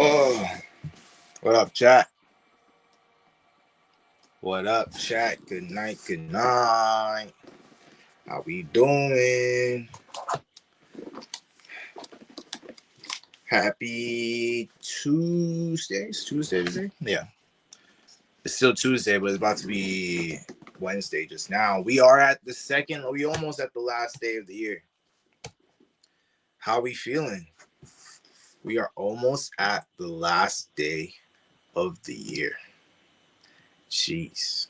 Oh, what up, chat? What up, chat? Good night, good night. How we doing? Happy Tuesday. It's Tuesday today? Yeah. It's still Tuesday, but it's about to be Wednesday just now. We are at the second, we almost at the last day of the year. How we feeling? We are almost at the last day of the year. Jeez.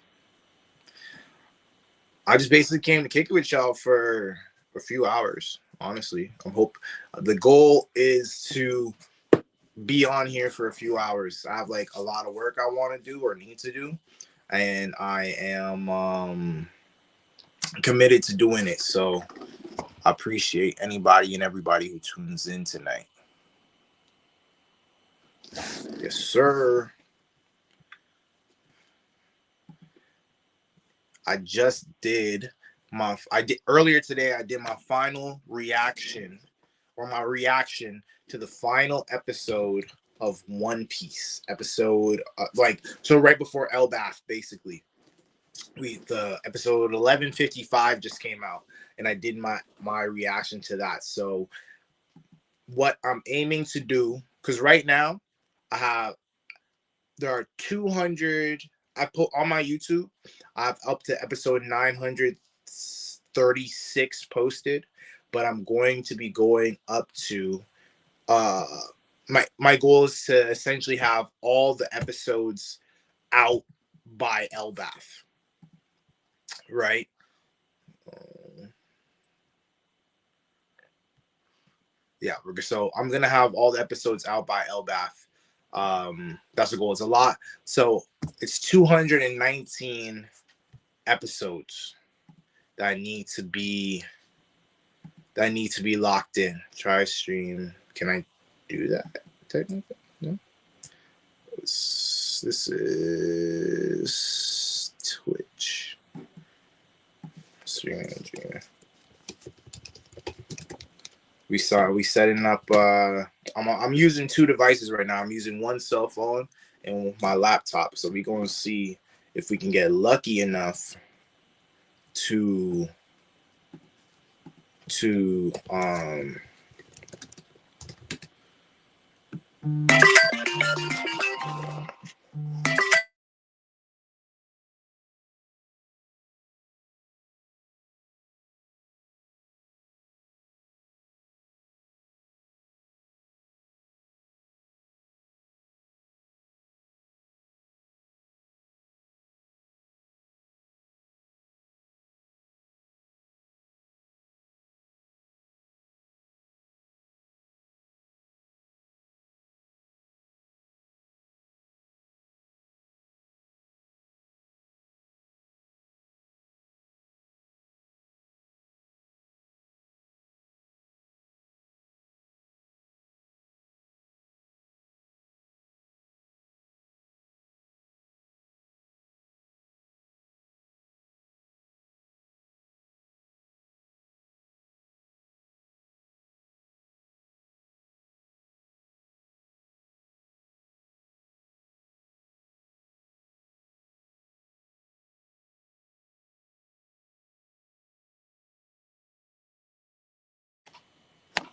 I just basically came to kick it with y'all for a few hours, honestly. I hope the goal is to be on here for a few hours. I have like a lot of work I want to do or need to do, and I am committed to doing it. So I appreciate anybody and everybody who tunes in tonight. Yes, sir. I did earlier today. I did my final reaction to the final episode of One Piece episode, so right before elbaf, basically. The episode 1155 just came out, and I did my reaction to that. So what I'm aiming to do, because right now there are 200. I put on my YouTube. I've up to episode 936 posted, but I'm going to be going up to my goal is to essentially have all the episodes out by elbaf, right? Yeah, so I'm gonna have all the episodes out by elbaf. That's the goal. It's a lot. So it's 219 episodes that need to be locked in. Try stream. Can I do that technically? No. This is Twitch. Streaming. We setting up. I'm using two devices right now. I'm using one cell phone and my laptop. So we're going to see if we can get lucky enough to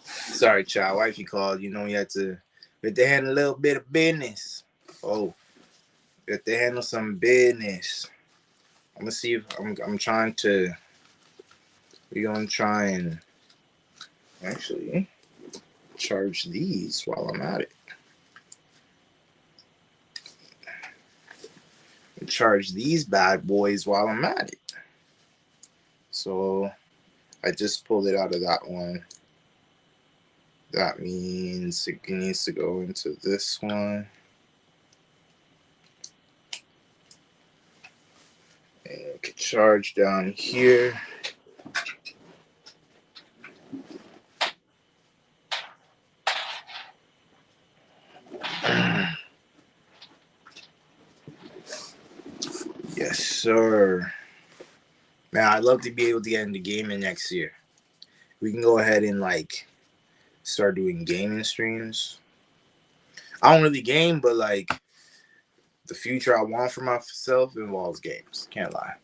Sorry, child. Wifey called. You know, we had to handle a little bit of business. Oh, we have to handle some business. I'm gonna see if I'm trying to. We're gonna try and actually charge these while I'm at it. Charge these bad boys while I'm at it. So I just pulled it out of that one. That means it needs to go into this one. And it can charge down here. Yes, sir. Man, I'd love to be able to get into gaming next year. We can go ahead and start doing gaming streams. I don't really game, but like the future I want for myself involves games. Can't lie.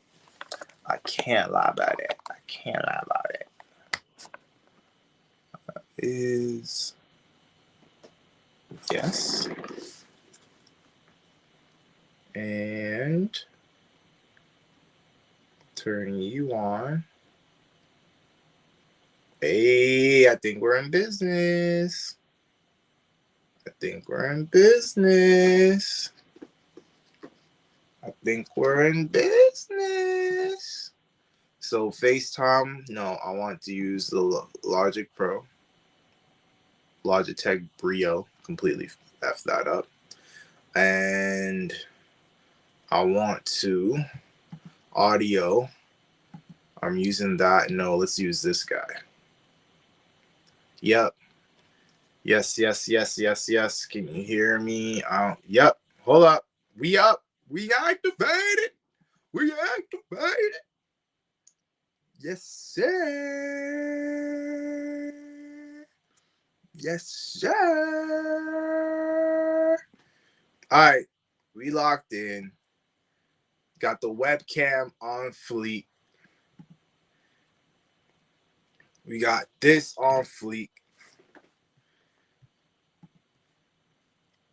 I can't lie about it. I can't lie about it. Is yes. And turn you on. Hey, I think we're in business. I think we're in business. So FaceTime, no, I want to use the Logic Pro. Logitech Brio, completely F that up. And I want to audio. I'm using that. No, let's use this guy. Yep. Yes. Can you hear me? Yep. Hold up. We up. We activated. Yes, sir. Yes, sir. All right. We locked in. Got the webcam on fleek. We got this on fleek.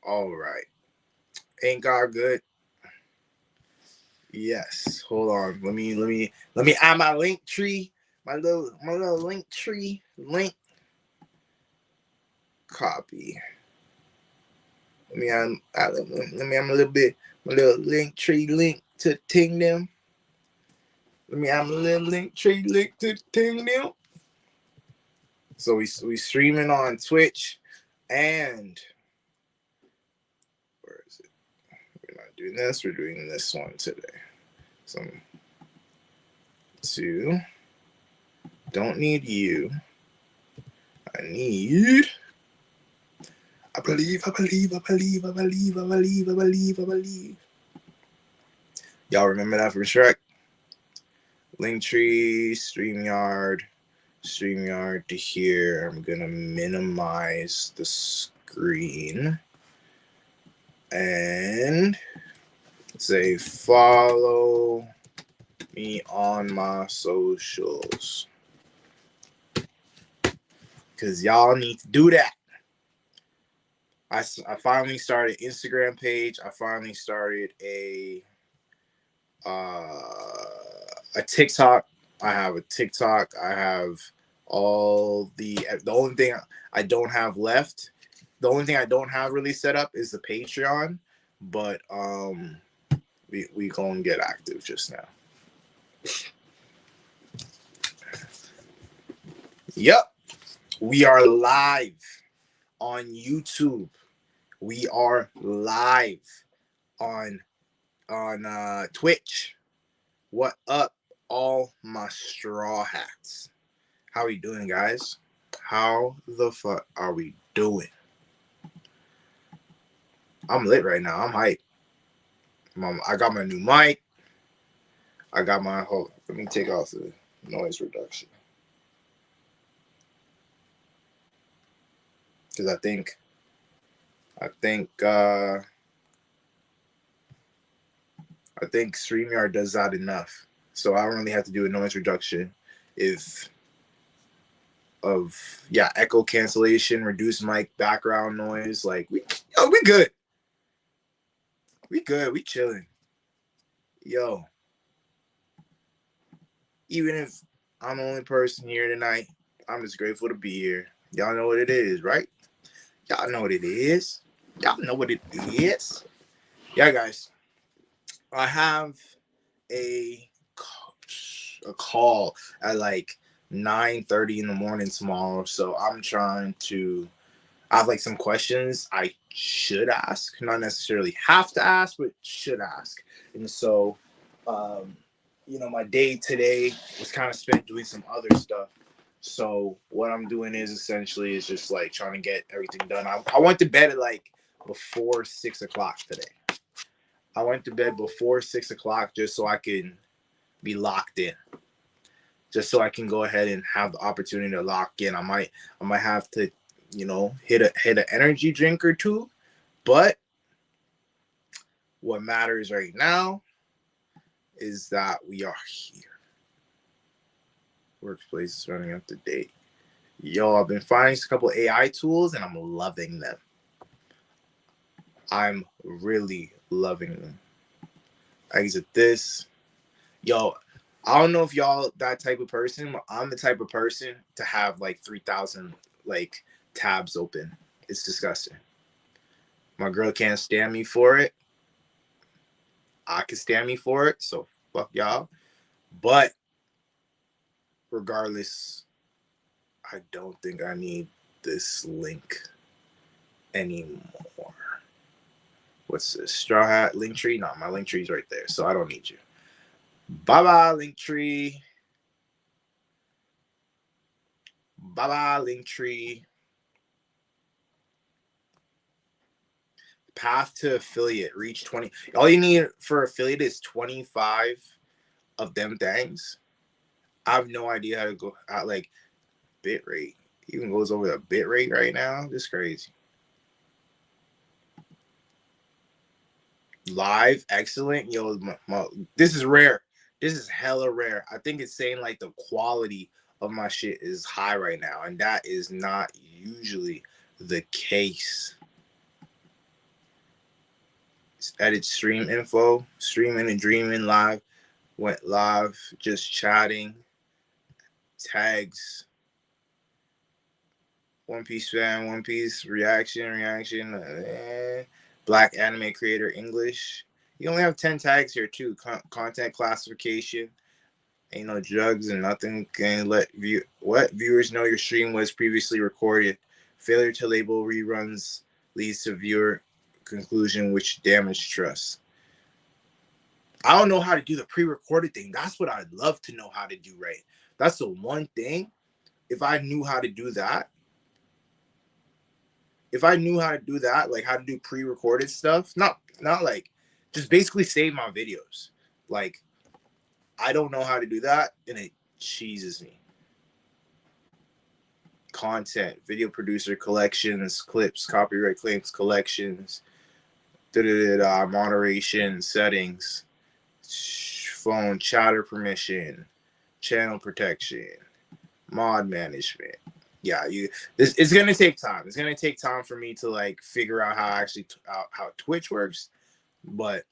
All right. Ain't God good? Yes. Hold on. Let me add my link tree. My little link tree. Link. Copy. Let me add a little bit. My little link tree link to ting them. Let me add my little link tree link to ting them. So we streaming on Twitch, and where is it? We're not doing this. We're doing this one today. So 2. Don't need you. I need. I believe. Y'all remember that from Shrek? Linktree, StreamYard to here. I'm gonna minimize the screen and say follow me on my socials, because y'all need to do that. I finally started Instagram page. I finally started a TikTok. I have a TikTok. I have all the only thing I don't have left. The only thing I don't have really set up is the Patreon, but we gonna get active just now. Yep, we are live on YouTube. We are live on Twitch. What up, all my straw hats? How we doing, guys? How the fuck are we doing? I'm lit right now. I'm hyped. I got my new mic. I got my whole. Let me take off the noise reduction, because I think StreamYard does that enough. So I don't really have to do a noise reduction echo cancellation, reduce mic background noise. Like we good. We chilling. Yo. Even if I'm the only person here tonight, I'm just grateful to be here. Y'all know what it is, right? Y'all know what it is. Yeah, guys. I have a call at like 9:30 in the morning tomorrow, so I'm trying to. I have like some questions I should ask, not necessarily have to ask, but should ask. And so, my day today was kind of spent doing some other stuff. So what I'm doing is essentially just like trying to get everything done. I went to bed at like before 6:00 today. I went to bed before 6:00 just so I can be locked in. Just so I can go ahead and have the opportunity to lock in. I might have to, hit an energy drink or two But what matters right now is that we are here. Workplace is running up to date. Yo, I've been finding a couple AI tools and I'm loving them. I'm really loving them. I exit this. Yo, I don't know if y'all that type of person, but I'm the type of person to have like 3,000 like tabs open. It's disgusting. My girl can't stand me for it. I can stand me for it. So fuck y'all. But regardless, I don't think I need this link anymore. What's this? Straw Hat link tree? No, my link tree's right there. So I don't need you. Bye bye, link tree. Bye bye, link tree. Path to affiliate. Reach 20. All you need for affiliate is 25 of them things. I have no idea how to go out like bit rate. Even goes over the bit rate right now. This is crazy. Live, excellent. Yo, this is rare. This is hella rare. I think it's saying like the quality of my shit is high right now, and that is not usually the case. Edit stream info, streaming and dreaming live, went live, just chatting, tags, One Piece fan, One Piece reaction, Black anime creator English. You only have 10 tags here too. Content classification. Ain't no drugs and nothing can let viewers know your stream was previously recorded. Failure to label reruns leads to viewer conclusion, which damage trust. I don't know how to do the pre-recorded thing. That's what I'd love to know how to do right. That's the one thing. If I knew how to do that, like how to do pre-recorded stuff, not like just basically save my videos. Like I don't know how to do that, and it cheeses me. Content, video producer, collections, clips, copyright claims, collections, moderation, settings, phone chatter permission, channel protection, mod management. Yeah, this it's gonna take time. It's gonna take time for me to like figure out how how Twitch works, but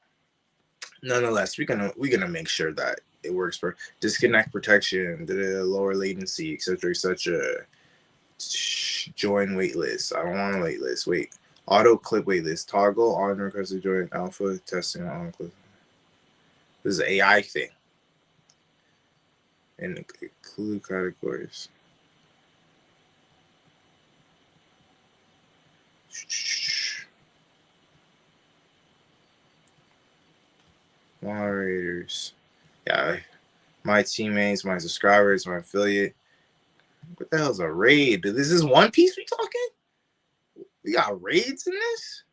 nonetheless, we're gonna make sure that it works for disconnect protection, lower latency, etc., etc. Join waitlist. I don't want a waitlist. Wait, auto clip waitlist. Toggle on request to join alpha testing on clip. This is an AI thing. And include categories. Moderators. Yeah, my teammates, my subscribers, my affiliate. What the hell's a raid? This is One Piece we talking? We got raids in this?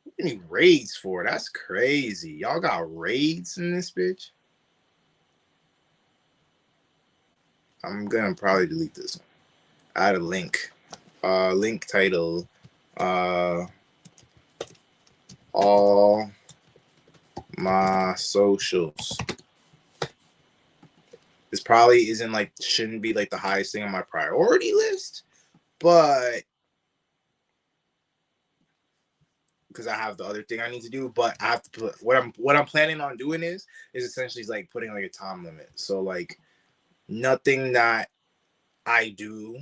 What do you need raids for? That's crazy. Y'all got raids in this bitch? I'm gonna probably delete this one. Add a link. Link title. All my socials. This probably isn't like shouldn't be like the highest thing on my priority list, but because I have the other thing I need to do, but I have to put what I'm planning on doing is essentially like putting like a time limit. So like nothing that I do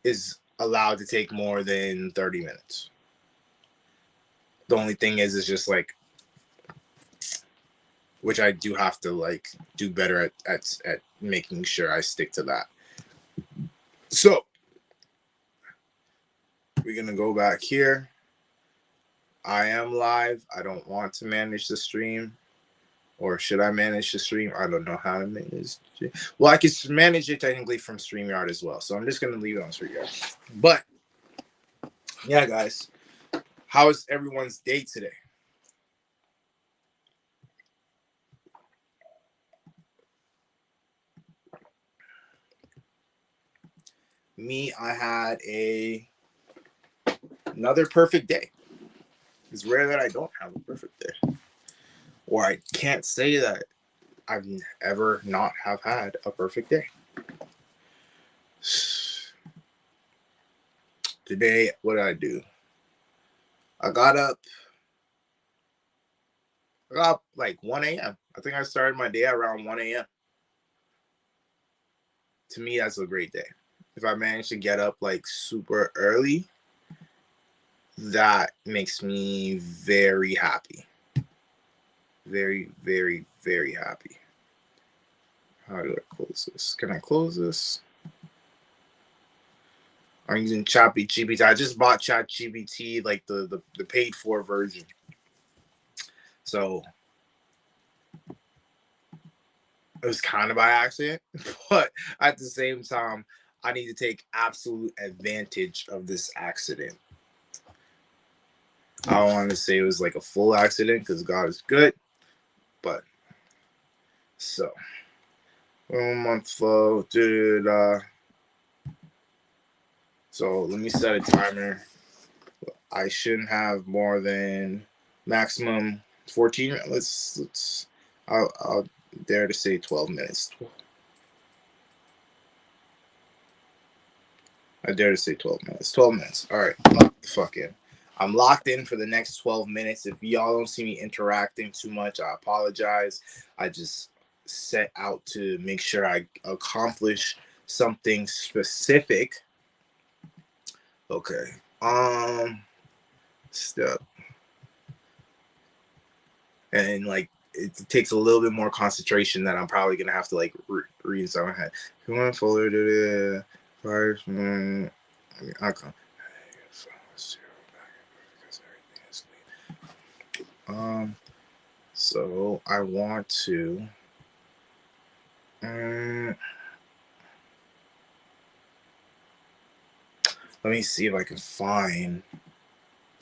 is allowed to take more than 30 minutes. The only thing is just like, which I do have to like do better at making sure I stick to that. So we're gonna go back here. I am live. I don't want to manage the stream. Or should I manage the stream? I don't know how to manage it. Well, I can manage it technically from StreamYard as well. So I'm just going to leave it on StreamYard. But, yeah, guys. How is everyone's day today? Me, I had a another perfect day. It's rare that I don't have a perfect day. Or I can't say that I've ever not have had a perfect day. Today, what did I do? I got up like 1 a.m. I think I started my day around 1 a.m. To me, that's a great day. If I manage to get up like super early, that makes me very happy. Very, very, very happy. How do I close this? Can I close this? I'm using ChatGPT. I just bought ChatGPT, like the paid for version. So it was kind of by accident, but at the same time, I need to take absolute advantage of this accident. I don't want to say it was like a full accident because God is good, but so 1 month flow, dude. So let me set a timer. I shouldn't have more than maximum 14. I'll dare to say 12 minutes. I dare to say 12 minutes. 12 minutes. All right, lock the fuck in. I'm locked in for the next 12 minutes. If y'all don't see me interacting too much, I apologize. I just set out to make sure I accomplish something specific. Okay. Step. And like it takes a little bit more concentration that I'm probably gonna have to like read inside my head. If you want to follow the first one, I can. So I want to. Let me see if I can find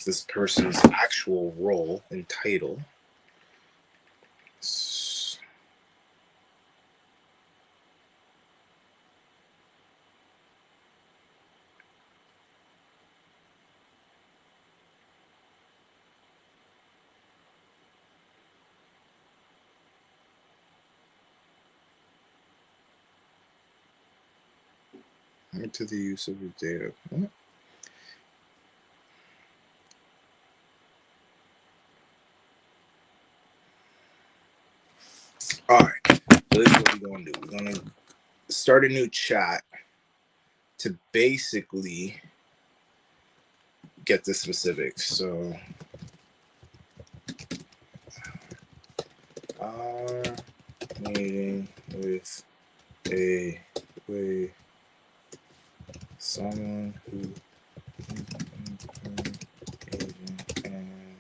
this person's actual role and title. Into the use of your data. What? All right, so this is what we're gonna do. We're gonna start a new chat to basically get the specifics. So, meeting with someone who and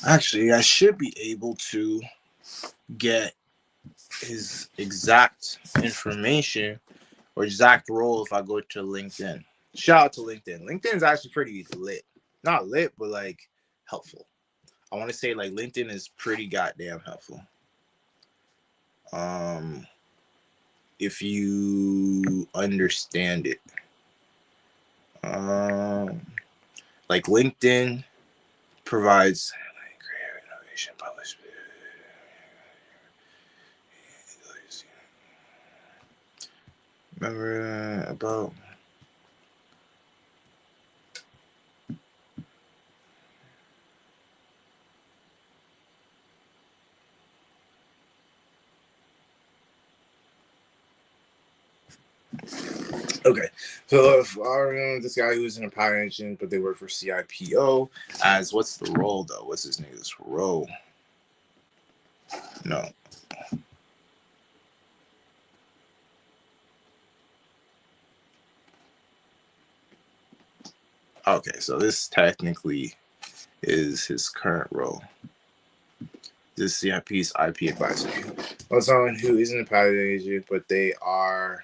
actually, I should be able to get his exact information or exact role if I go to LinkedIn. Shout out to LinkedIn. LinkedIn is actually pretty lit. Not lit, but like helpful. I want to say like LinkedIn is pretty goddamn helpful. If you understand it. Like LinkedIn provides innovation published. Remember about okay, so if I remember this guy who's in a pilot engine, but they work for CIPO as what's the role though? What's his nigga's role? No. Okay, so this technically is his current role. This CIP's IP advisor. Well, someone who isn't a pilot agent, but they are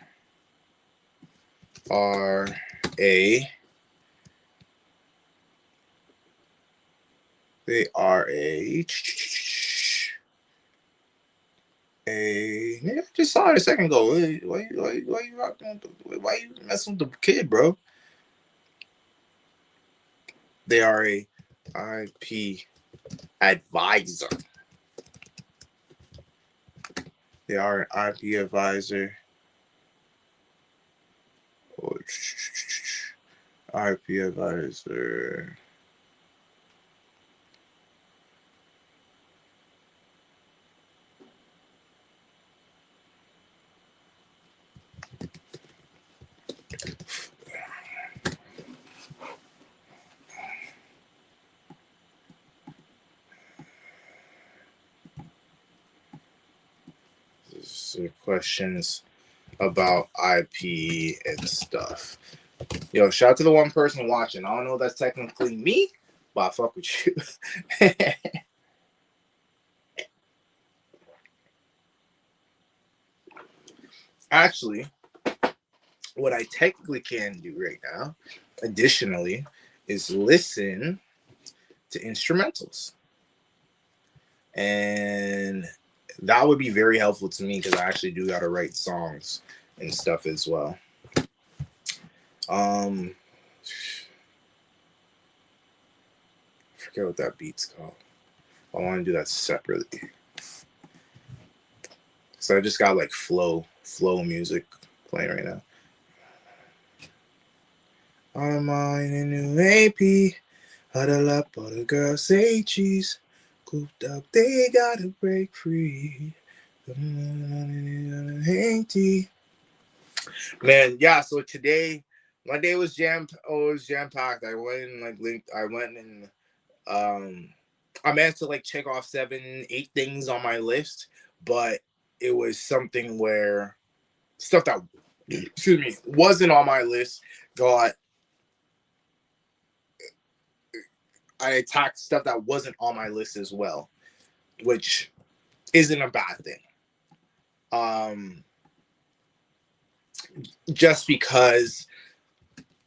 a nigga, I just saw it a second ago. Why you rocking? Why you messing with the kid, bro? They are a IP advisor. They are an IP advisor. IP advisor. Questions about IP and stuff. Yo, shout out to the one person watching. I don't know if that's technically me, but I fuck with you. Actually, what I technically can do right now, additionally, is listen to instrumentals. And that would be very helpful to me because I actually do got to write songs and stuff as well. I forget what that beat's called. I want to do that separately. So I just got like flow music playing right now. I'm on a new AP. Huddle up, all the girls say cheese. Cooped up, they gotta break free. Man, yeah. So today, my day was jam packed. I went and like linked. I went and I managed to like check off 7-8 things on my list, but it was something where stuff that wasn't on my list got. I attacked stuff that wasn't on my list as well, which isn't a bad thing. Just because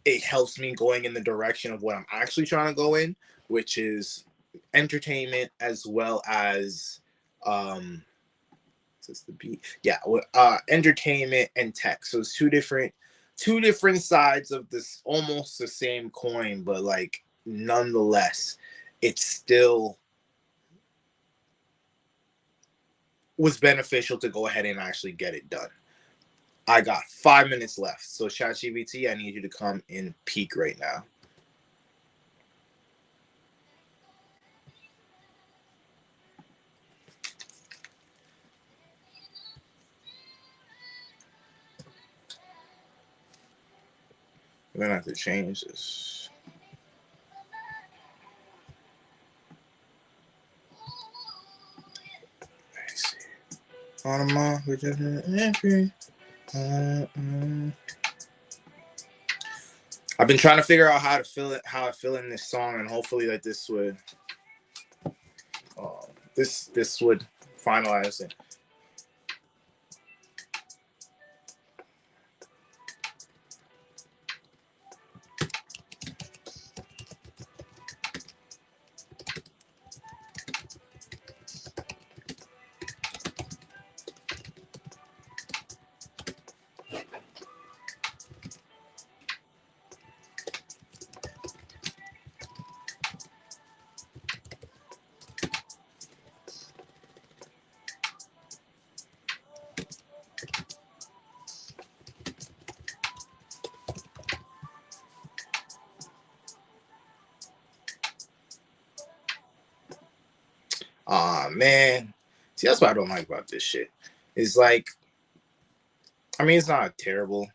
it helps me going in the direction of what I'm actually trying to go in, which is entertainment as well as is this the beat? Yeah, entertainment and tech. So it's two different sides of this almost the same coin, but like nonetheless, it's still was beneficial to go ahead and actually get it done. I got 5 minutes left. So ChatGPT, I need you to come in peak right now. I'm gonna have to change this. I've been trying to figure out how I fill in this song, and hopefully that this would this would finalize it. Man. See, that's what I don't like about this shit. It's like, I mean, it's not terrible,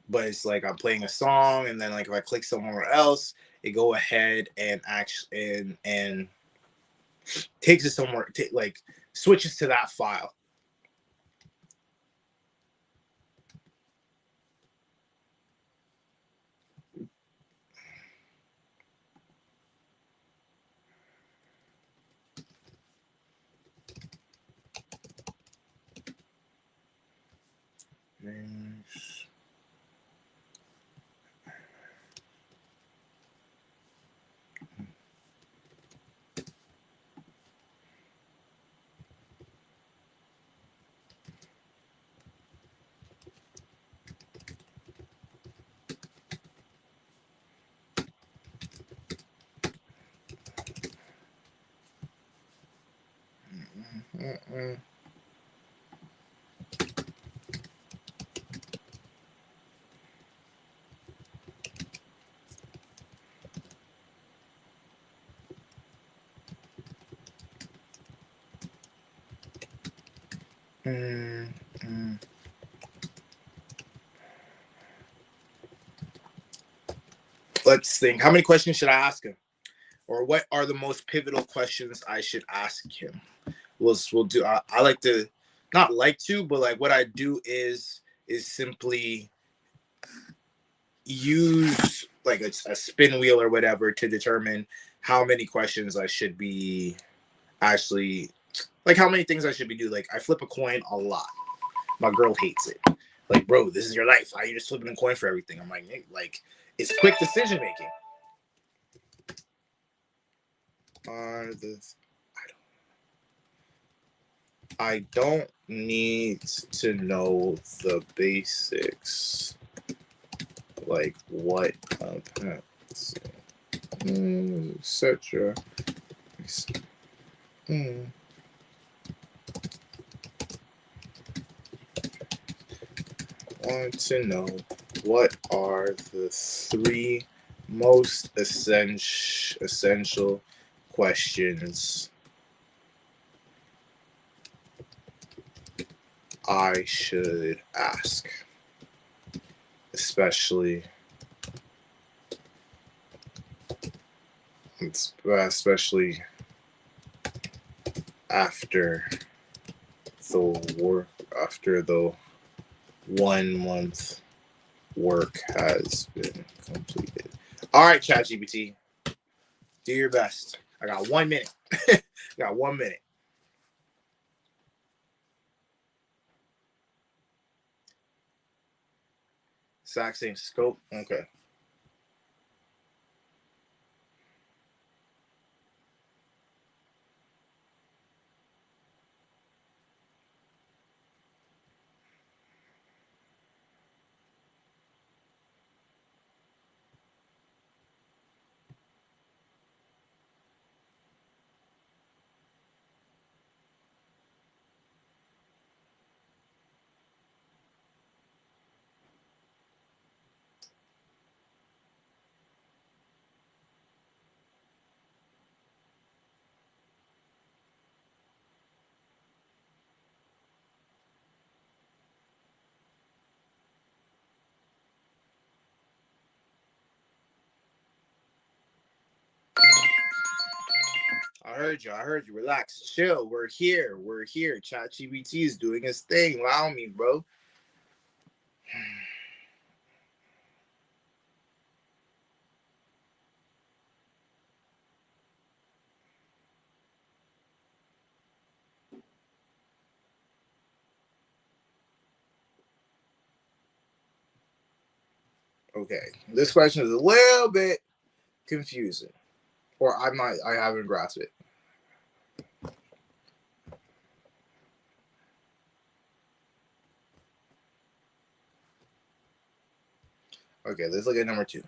but it's like I'm playing a song, and then like if I click somewhere else, it go ahead and actually and takes it somewhere, like switches to that file. things. Mm-mm. Mm-mm. Let's think. How many questions should I ask him? Or what are the most pivotal questions I should ask him? We'll do. I like to, not like to, but like what I do is simply use like a spin wheel or whatever to determine how many questions I should be actually, like how many things I should be doing. Like I flip a coin a lot. My girl hates it. Like, bro, this is your life. How you just flipping a coin for everything? I'm like, hey, like it's quick decision making. I don't need to know the basics, like what etc. Want to know what are the three most essential questions I should ask, especially after the 1 month work has been completed. All right, ChatGPT, do your best. I got 1 minute. I got 1 minute. Exact same scope. Okay. I heard you. I heard you. Relax. Chill. We're here. We're here. ChatGPT is doing his thing. Allow me, bro. Okay. This question is a little bit confusing. Or I haven't grasped it. Okay, let's look at number 2.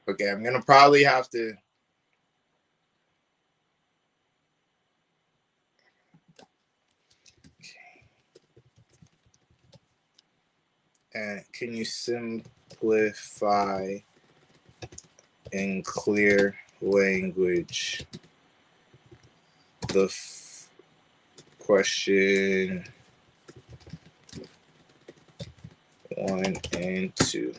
Okay, I'm gonna probably have to. And can you simplify in clear language the question 1 and 2?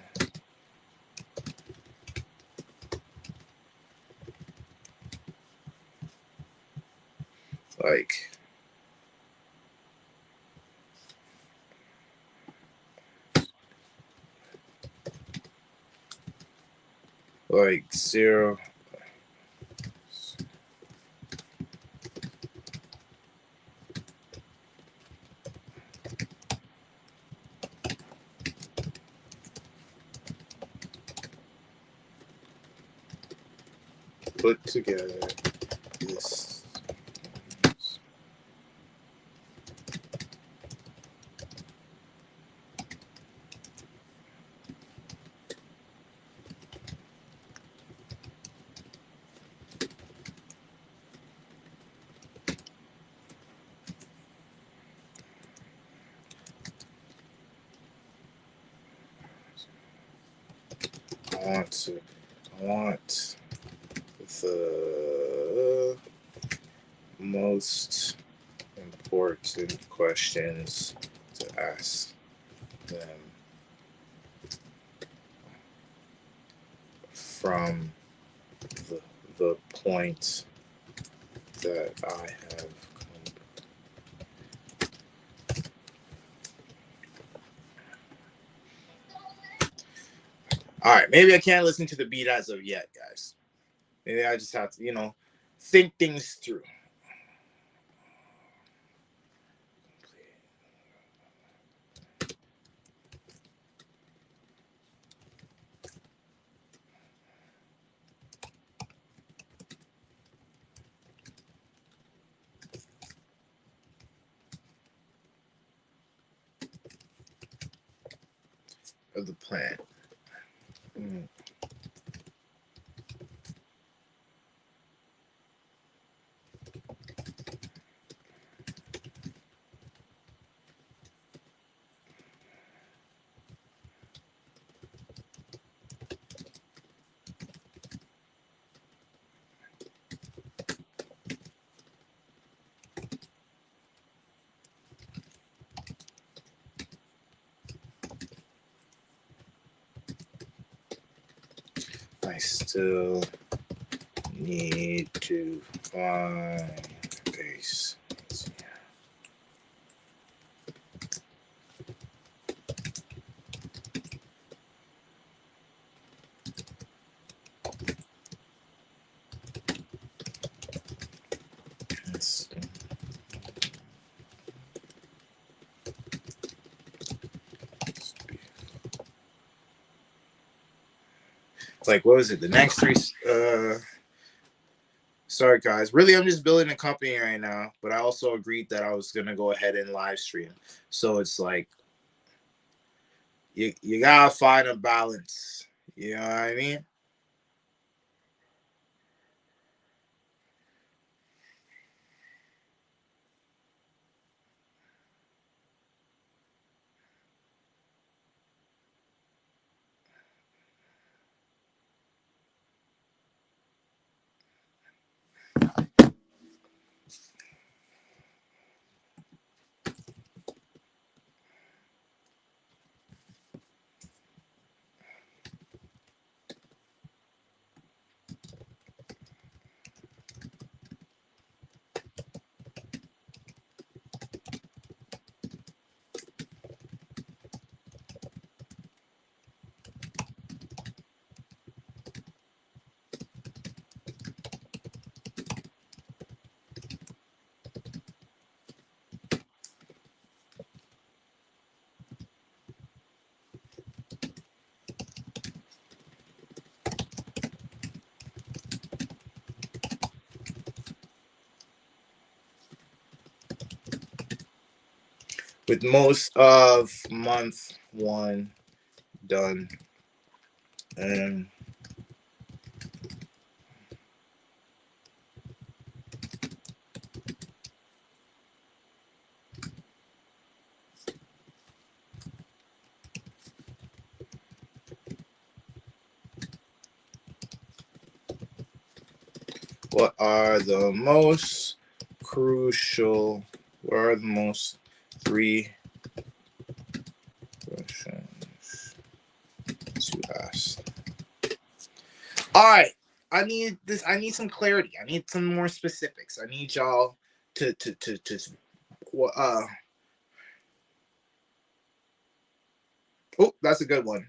Like 0. Put together this. I want the most important questions to ask them from the point that I have come. All right, maybe I can't listen to the beat as of yet, guys. Maybe I just have to, think things through. Of the plan. I still need to find base. Like, what was it? The next three. Sorry, guys. Really, I'm just building a company right now, but I also agreed that I was gonna go ahead and live stream. So it's like you gotta find a balance. You know what I mean? With most of month 1 done, and What are the most crucial? What are the most 3 questions to ask? All right. I need this. I need some clarity. I need some more specifics. I need y'all to oh, that's a good one.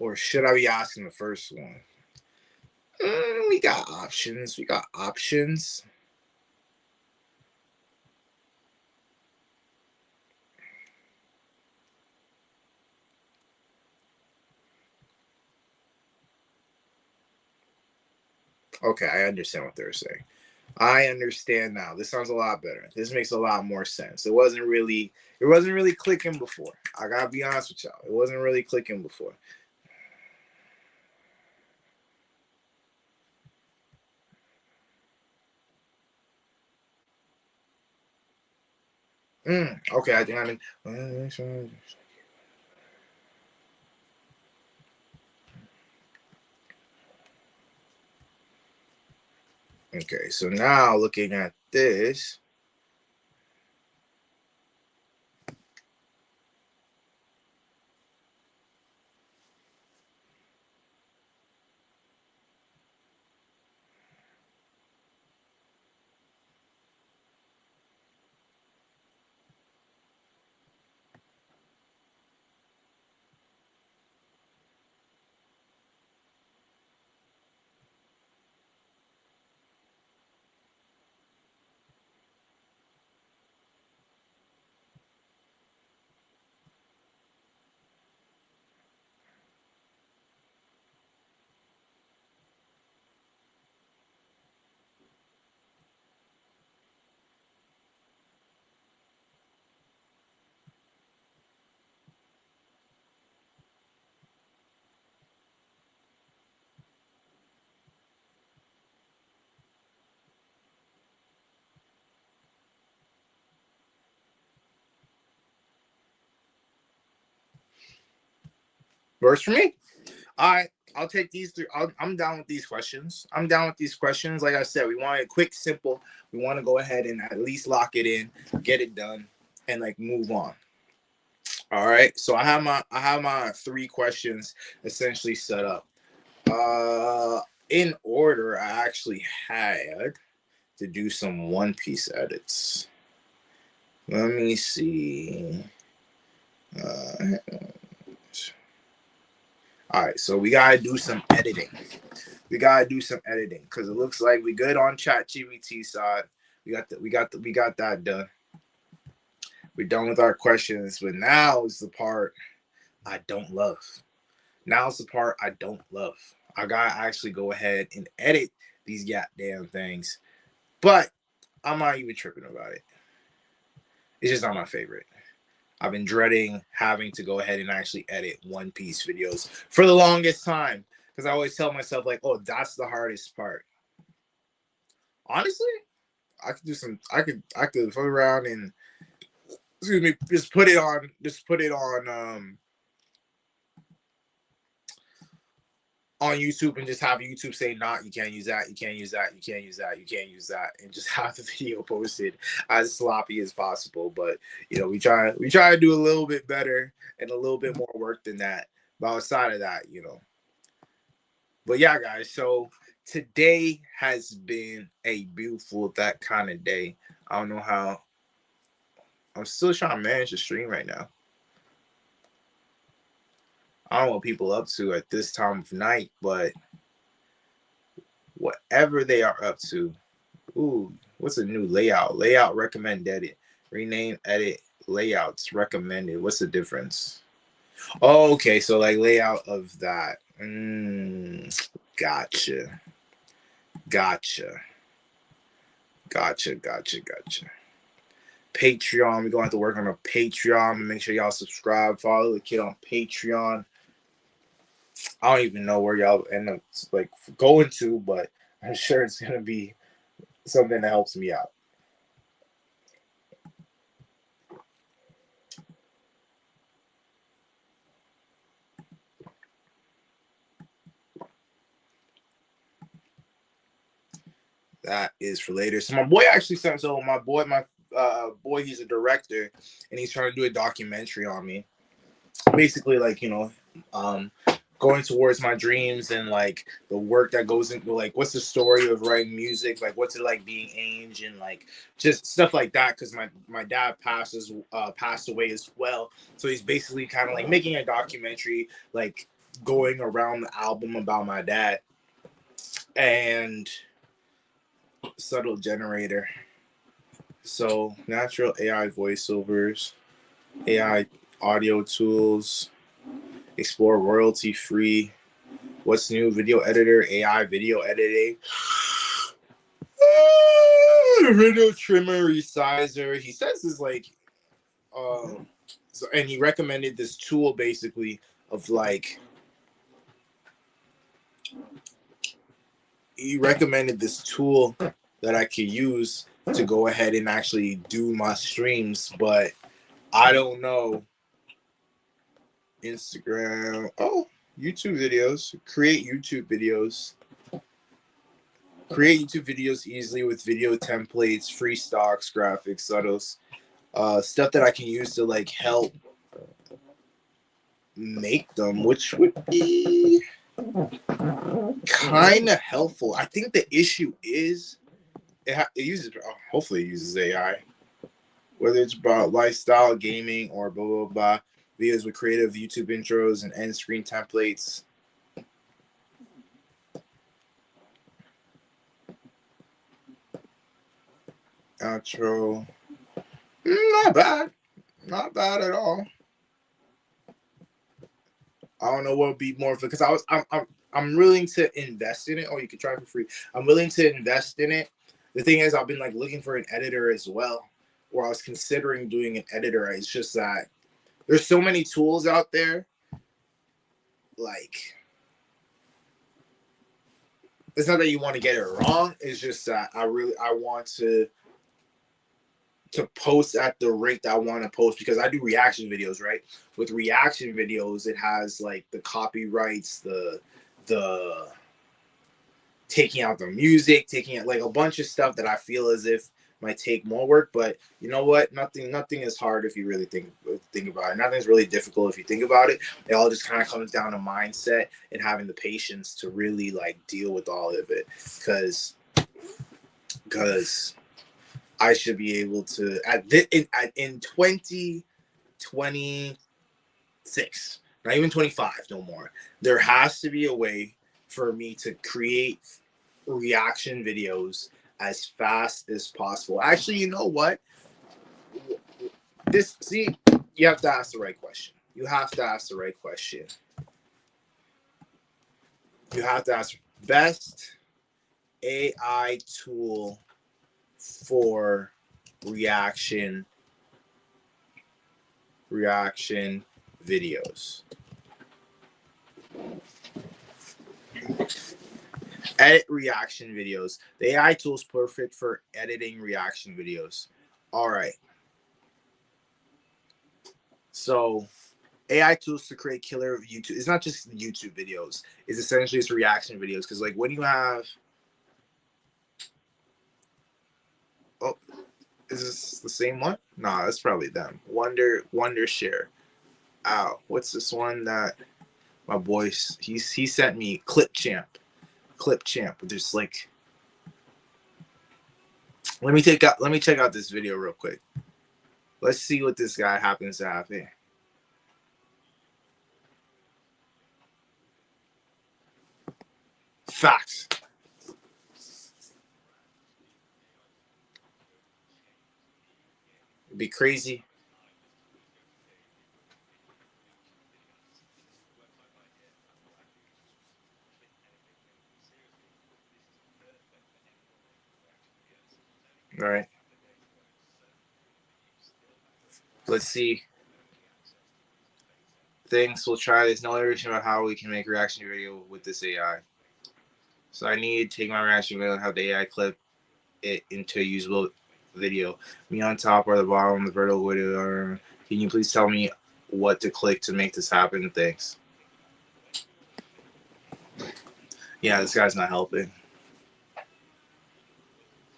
Or should I be asking the first one? We got options. We got options. Okay, I understand what they're saying. I understand now. This sounds a lot better. This makes a lot more sense. It wasn't really clicking before. I gotta be honest with y'all. It wasn't really clicking before. Okay, I think I mean. Okay, so now looking at this. Works for me. All right, I'll take these 3. I'm down with these questions. I'm down with these questions. Like I said, we want it quick, simple. We want to go ahead and at least lock it in, get it done, and like move on. All right. So I have my 3 questions essentially set up. In order, I actually had to do some One Piece edits. Let me see. All right, so we gotta do some editing. Because it looks like we good on ChatGPT side. We got that done. We're done with our questions, but now is the part I don't love. Now is the part I don't love. I gotta actually go ahead and edit these goddamn things, but I'm not even tripping about it. It's just not my favorite. I've been dreading having to go ahead and actually edit One Piece videos for the longest time because I always tell myself like, "Oh, that's the hardest part." Honestly, I could do some. I could fuck around and excuse me, just put it on YouTube and just have YouTube say, "Nah, you can't use that. You can't use that. You can't use that. You can't use that," and just have the video posted as sloppy as possible. But we try to do a little bit better and a little bit more work than that. But outside of that, But yeah, guys. So today has been a beautiful that kind of day. I don't know how. I'm still trying to manage the stream right now. I don't know what people up to at this time of night, but whatever they are up to. Ooh, what's a new layout? Layout recommend edit. Rename edit layouts recommended. What's the difference? Oh, okay. So like layout of that. Gotcha. Patreon. We're going to have to work on a Patreon. Make sure y'all subscribe. Follow the kid on Patreon. I don't even know where y'all end up like going to, but I'm sure it's gonna be something that helps me out. That is for later. So my boy actually sent my boy, he's a director, and he's trying to do a documentary on me. Basically, like, um, going towards my dreams and like the work that goes into like what's the story of writing music, like what's it like being Ange, and like just stuff like that. Because my dad passed away as well, so he's basically kind of like making a documentary, like going around the album about my dad. And subtle generator. So natural AI voiceovers, AI audio tools, explore royalty free. What's new? Video editor, AI video editing. Video trimmer, resizer. He says this like, so, and he recommended this tool basically of like, he recommended this tool that I could use to go ahead and actually do my streams, but I don't know. Instagram. Oh, YouTube videos. Create YouTube videos. Create YouTube videos easily with video templates, free stocks, graphics, subtles, stuff that I can use to like help make them, which would be kind of helpful. I think the issue is it uses, hopefully it uses AI, whether it's about lifestyle, gaming, or blah blah blah. Videos with creative YouTube intros and end screen templates. Outro. Not bad. Not bad at all. I don't know what would be more because I'm willing to invest in it. Or you could try it for free. I'm willing to invest in it. The thing is, I've been like looking for an editor as well, or I was considering doing an editor. It's just that there's so many tools out there. Like, it's not that you want to get it wrong. It's just that I want to post at the rate that I want to post, because I do reaction videos, right? With reaction videos, it has like the copyrights, the taking out the music, taking it like a bunch of stuff that I feel as if might take more work. But you know what? Nothing is hard if you really think about it. Nothing's really difficult if you think about it. It all just kind of comes down to mindset and having the patience to really like deal with all of it. Because I should be able to in 2026, not even 25 no more. There has to be a way for me to create reaction videos as fast as possible. Actually, you know what? You have to ask the right question. You have to ask the right question. You have to ask best AI tool for reaction videos. Edit reaction videos. The AI tool is perfect for editing reaction videos. All right. So AI tools to create killer YouTube. It's not just YouTube videos. It's essentially it's reaction videos. Because like when you have, oh, is this the same one? Nah, that's probably them. Wondershare. Ow, what's this one that my boy he sent me? Clip Champ. There's like, let me check out this video real quick. Let's see what this guy happens to have here. Facts. It'd be crazy. All right. Let's see. Thanks, we'll try this. No information about how we can make reaction video with this AI. So I need to take my reaction video and have the AI clip it into a usable video. Me on top or the bottom, the vertical video. Can you please tell me what to click to make this happen? Thanks. Yeah, this guy's not helping.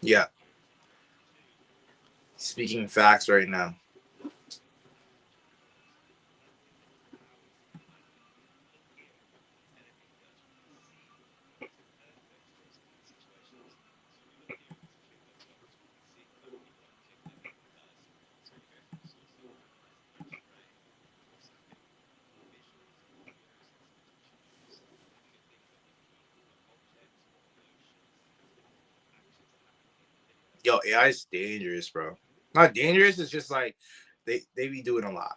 Yeah. Speaking facts right now. Yo, AI is dangerous, bro. Not dangerous, it's just like they be doing a lot.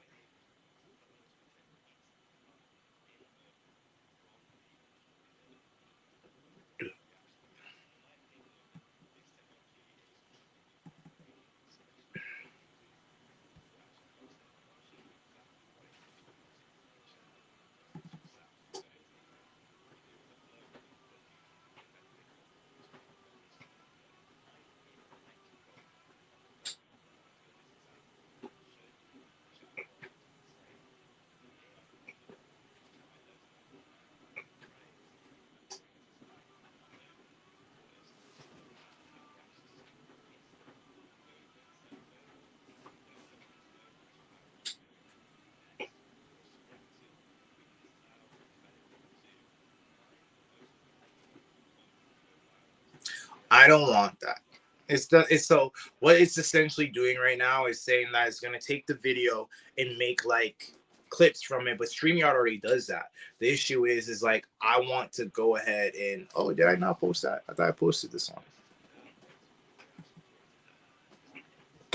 I don't want that. It's so what it's essentially doing right now is saying that it's gonna take the video and make like clips from it, but StreamYard already does that. The issue is like I want to go ahead and did I not post that? I thought I posted this one.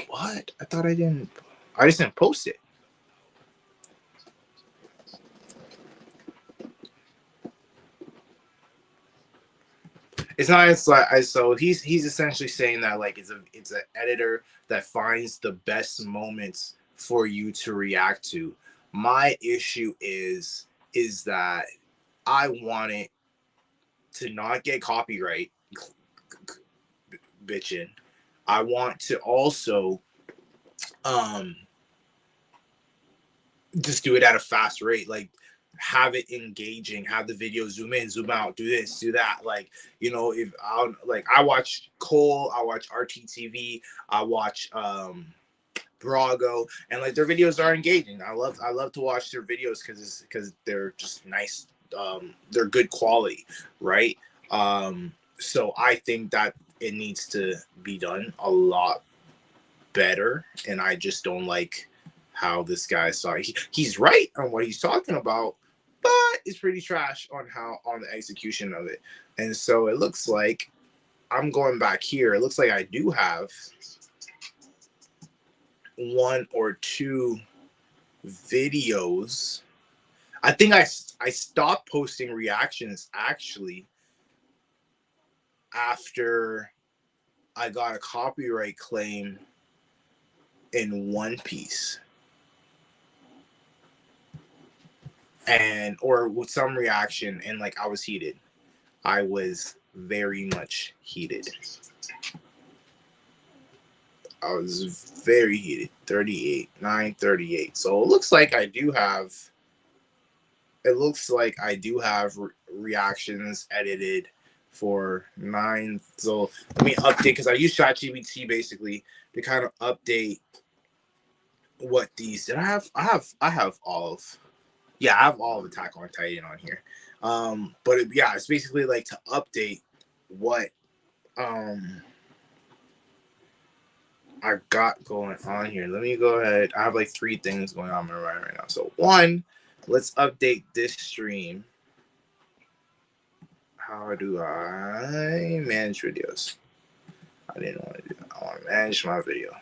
What? I thought I didn't. I just didn't post it. It's not. It's like so he's essentially saying that like it's an editor that finds the best moments for you to react to. My issue is that I want it to not get copyright bitching. I want to also just do it at a fast rate, like have it engaging, have the video zoom in, zoom out, do this, do that. Like, you know, if I watch Cole, I watch RTTV, I watch Brago, and like their videos are engaging. I love to watch their videos because they're just nice. They're good quality, right? So I think that it needs to be done a lot better, and I just don't like how this guy saw it. He's right on what he's talking about, but it's pretty trash on the execution of it. And so it looks like I'm going back here. It looks like I do have one or two videos. I think I stopped posting reactions actually after I got a copyright claim in One Piece. And or with some reaction, and like I was heated. I was very much heated. I was very heated. 38, 938. So it looks like I do have reactions edited for 9. So let me update because I use ChatGPT basically to kind of update what these did. I have all of I have all of Attack on Titan on here. But it's basically like to update what I got going on here. Let me go ahead. I have like 3 things going on right now. So 1, let's update this stream. How do I manage videos? I didn't want to do that. I want to manage my video.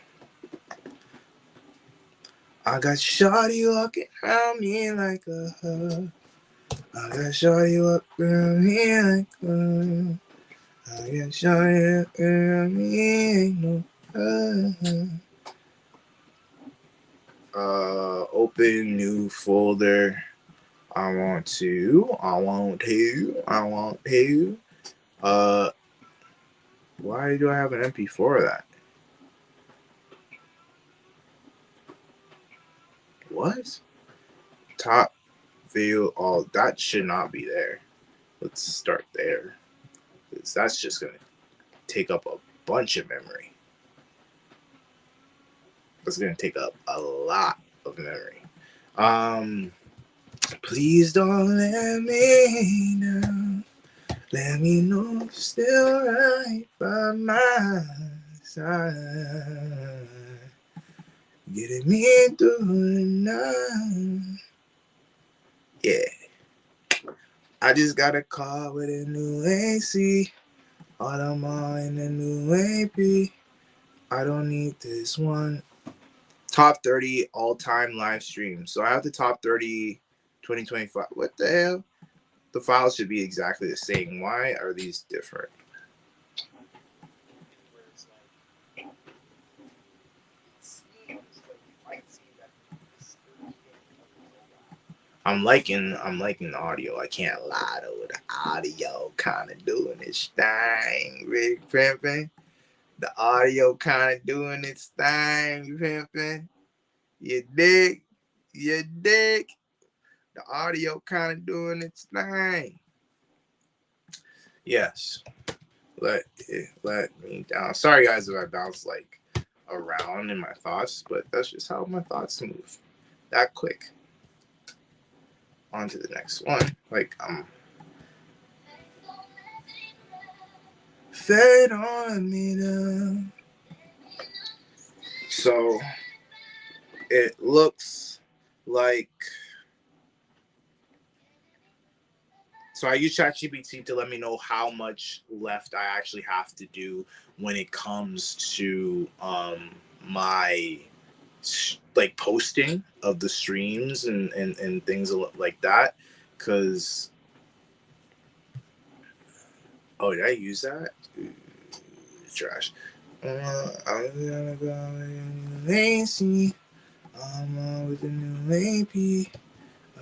I got shawty walking around me like a hug. I got shawty walking around me like a hug. I got shawty walking around me ain't no hug. Open new folder. I want to. Why do I have an MP4 of that? What? Top video, all that should not be there. Let's start there. That's just gonna take up a bunch of memory. That's gonna take up a lot of memory. Please don't let me down. Let me know you're still right by my side. Getting me through the night. Yeah. I just got a car with a new AC. All in a new AP. I don't need this one. Top 30 all-time live streams. So I have the top 30 2025. What the hell? The files should be exactly the same. Why are these different? I'm liking the audio. I can't lie though. The audio kind of doing its thing, Big Pimpin'. The audio kind of doing its thing, Pimpin'. You dig? You dig? The audio kind of doing its thing. Yes. Let me down. Sorry guys if I bounce like around in my thoughts, but that's just how my thoughts move. That quick. On to the next one. Like fade on me now. So it looks like, so I use ChatGPT to let me know how much left I actually have to do when it comes to my like posting of the streams and things like that. Because oh, did I use that? Trash. I'm gonna go lazy. I'm on with the new AP.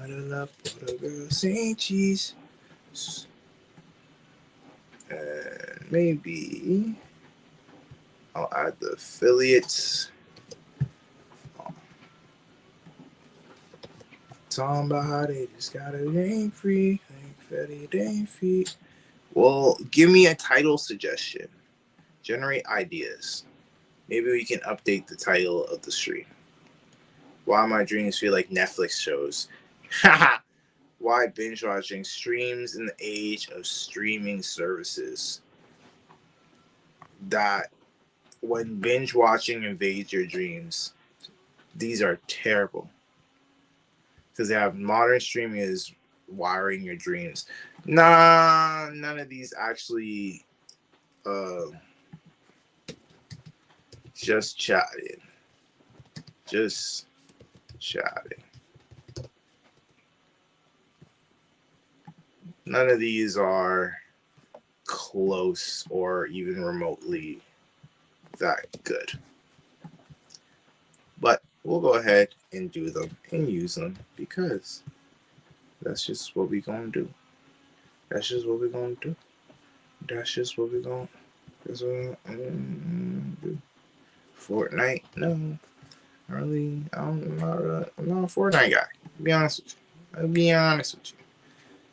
I love for the girl say cheese. And maybe I'll add the affiliates. Talking about how they just got a name free. Like Fetty Day Feet. Well, give me a title suggestion. Generate ideas. Maybe we can update the title of the stream. Why my dreams feel like Netflix shows. Haha. Why binge watching streams in the age of streaming services. That when binge watching invades your dreams, these are terrible. Because they have modern streaming is wiring your dreams. Nah, none of these actually just chatting. Just chatting. None of these are close or even remotely that good. But we'll go ahead and do them and use them because that's just what we're going to do. That's just what we're going to do. That's just what we're going to do. Fortnite? No. Really? I'm not a Fortnite guy. I'll be honest with you.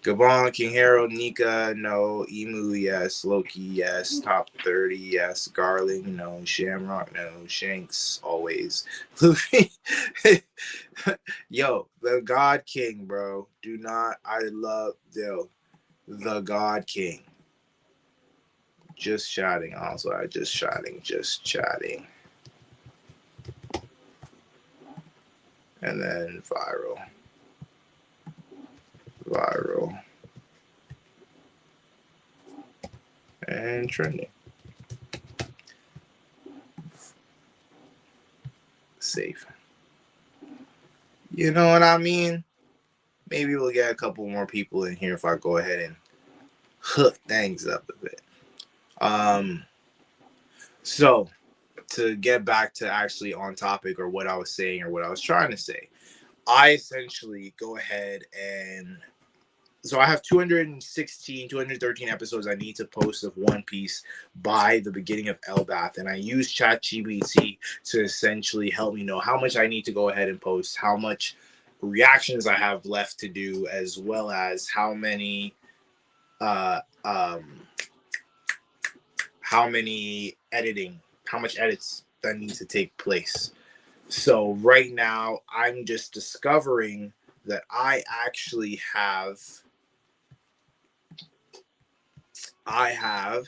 Gaban, King Harold, Nika, no. Emu, yes. Loki, yes. Top 30, yes. Garling, no. Shamrock, no. Shanks, always. Luffy. Yo, the God King, bro. I love, the God King. Just chatting. Also, just chatting. And then viral. And trending. Safe. You know what I mean? Maybe we'll get a couple more people in here if I go ahead and hook things up a bit. So to get back to actually on topic or what I was saying or what I was trying to say, I essentially go ahead and so I have 216, 213 episodes I need to post of One Piece by the beginning of elbaf, and I use ChatGPT to essentially help me know how much I need to go ahead and post, how much reactions I have left to do, as well as how many uh um how much edits that need to take place. So right now I'm just discovering that I have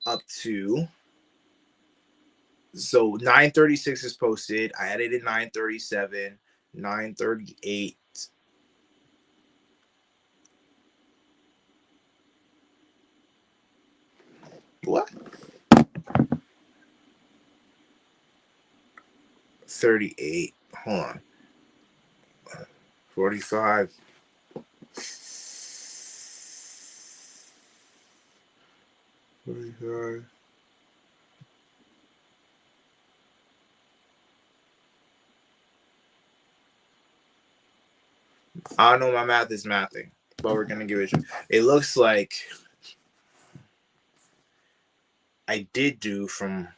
up to, so 936 is posted. I edited 937, 938. What? 38. Hold on. 45. 45. I don't know, my math is mathing, but we're gonna give it a try. It looks like I did do from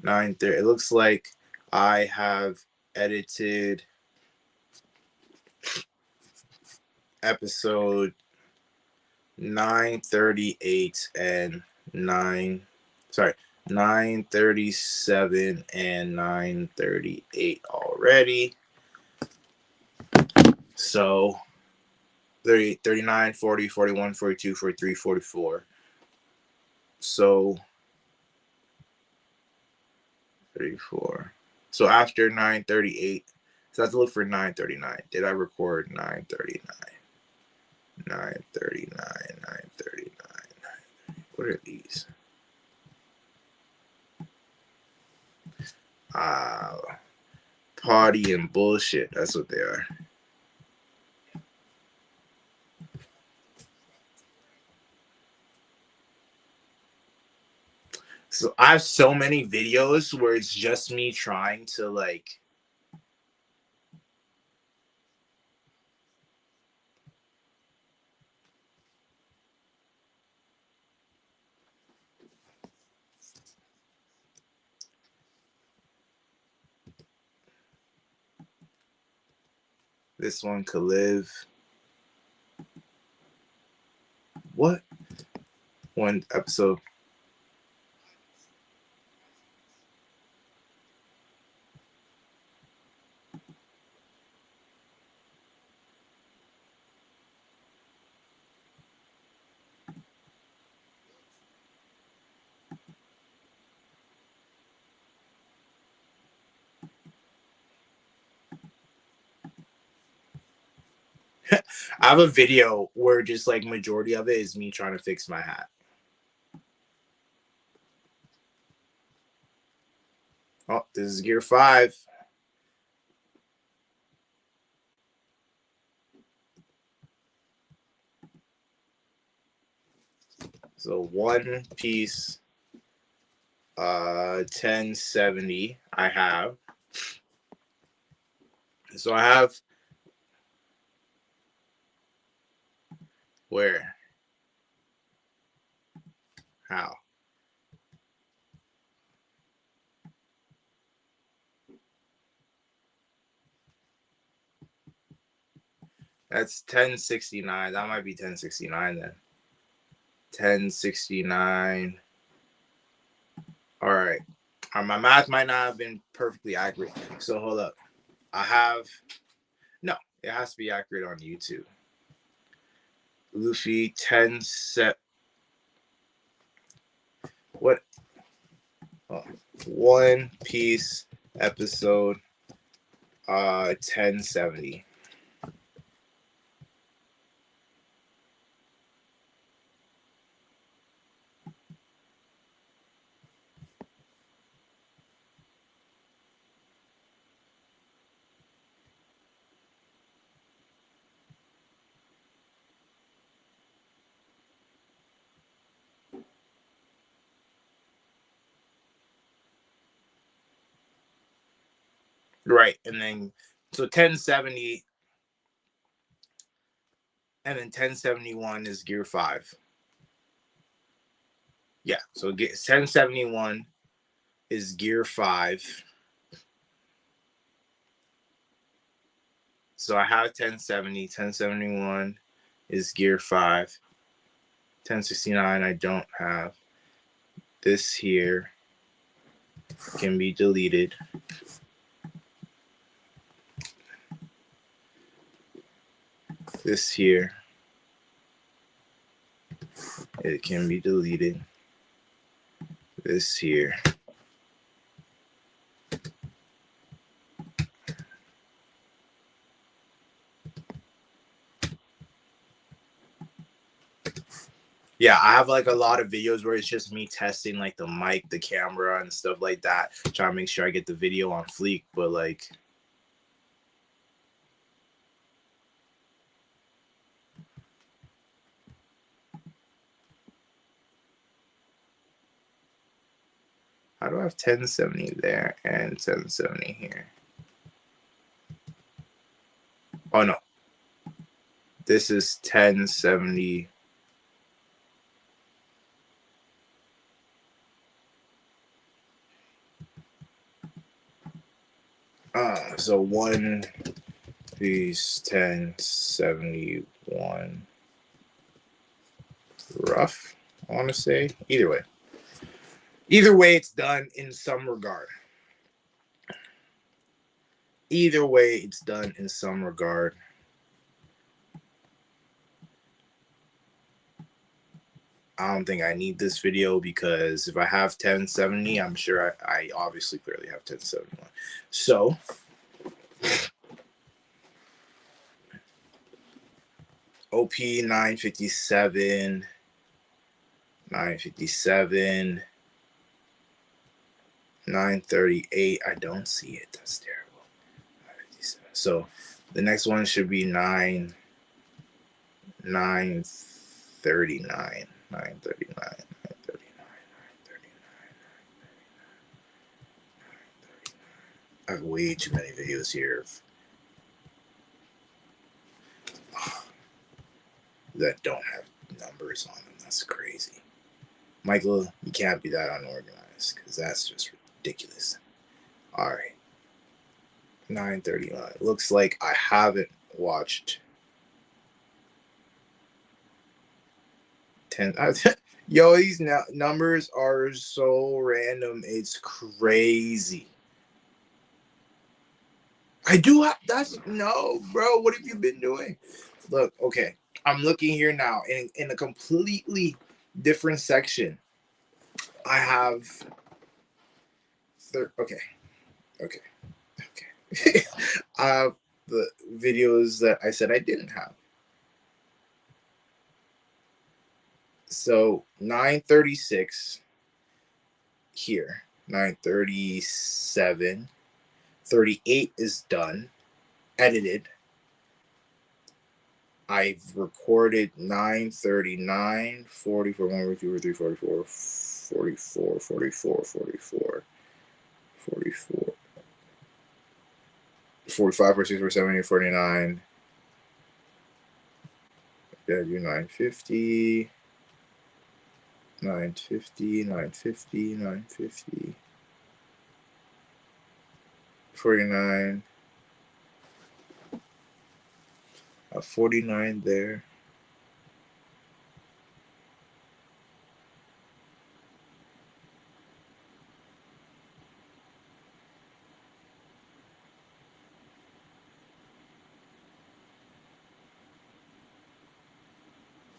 9:30. It looks like I have edited episode 938 and 937 and 938 already. So 38, 39, 40, 41, 42, 43, 44. So 34. So after 938, so I have to look for 939. Did I record 939? 939, 939. What are these? Party and bullshit. That's what they are. So I have so many videos where it's just me trying to like this one could live. What? One episode. I have a video where just like majority of it is me trying to fix my hat. Oh, this is gear 5. So One Piece 1070 I have. So I have where? How? That's 1069. That might be 1069 then. 1069. All right. My math might not have been perfectly accurate. So hold up. I have no, it has to be accurate on YouTube. Luffy 10 set. What? Oh, One Piece episode 1070. Right. And then, so 1070, and then 1071 is gear 5. Yeah. So 1071 is gear 5. So I have 1070, 1071 is gear 5. 1069 I don't have. This here can be deleted. This here, it can be deleted. This here. Yeah, I have like a lot of videos where it's just me testing like the mic, the camera, and stuff like that, trying to make sure I get the video on fleek. But like, how do I have 1070 there and 1070 here? Oh no, this is 1070. So one piece 1071 rough, I want to say. Either way, it's done in some regard. Either way, it's done in some regard. I don't think I need this video because if I have 1070, I'm sure I obviously clearly have 1071. So OP 957, 957, 938. I don't see it. That's terrible. 957. So the next one should be 939. 939. I have way too many videos here that don't have numbers on them. That's crazy. Michael, you can't be that unorganized because that's just ridiculous. All right. 939. Looks like I haven't watched 10. Yo, these numbers are so random. It's crazy. I do have, that's, no, bro. What have you been doing? Look, okay. I'm looking here now in a completely different section. I have, okay. I have the videos that I said I didn't have. So 936 here, 937, 38 is done, edited. I've recorded 939, 44, 1, 2, 3, 44, 44, 44, 44, 44, 45, 46, 47, 49. Yeah, do 950. 950, 950, 950, 49, 49 there.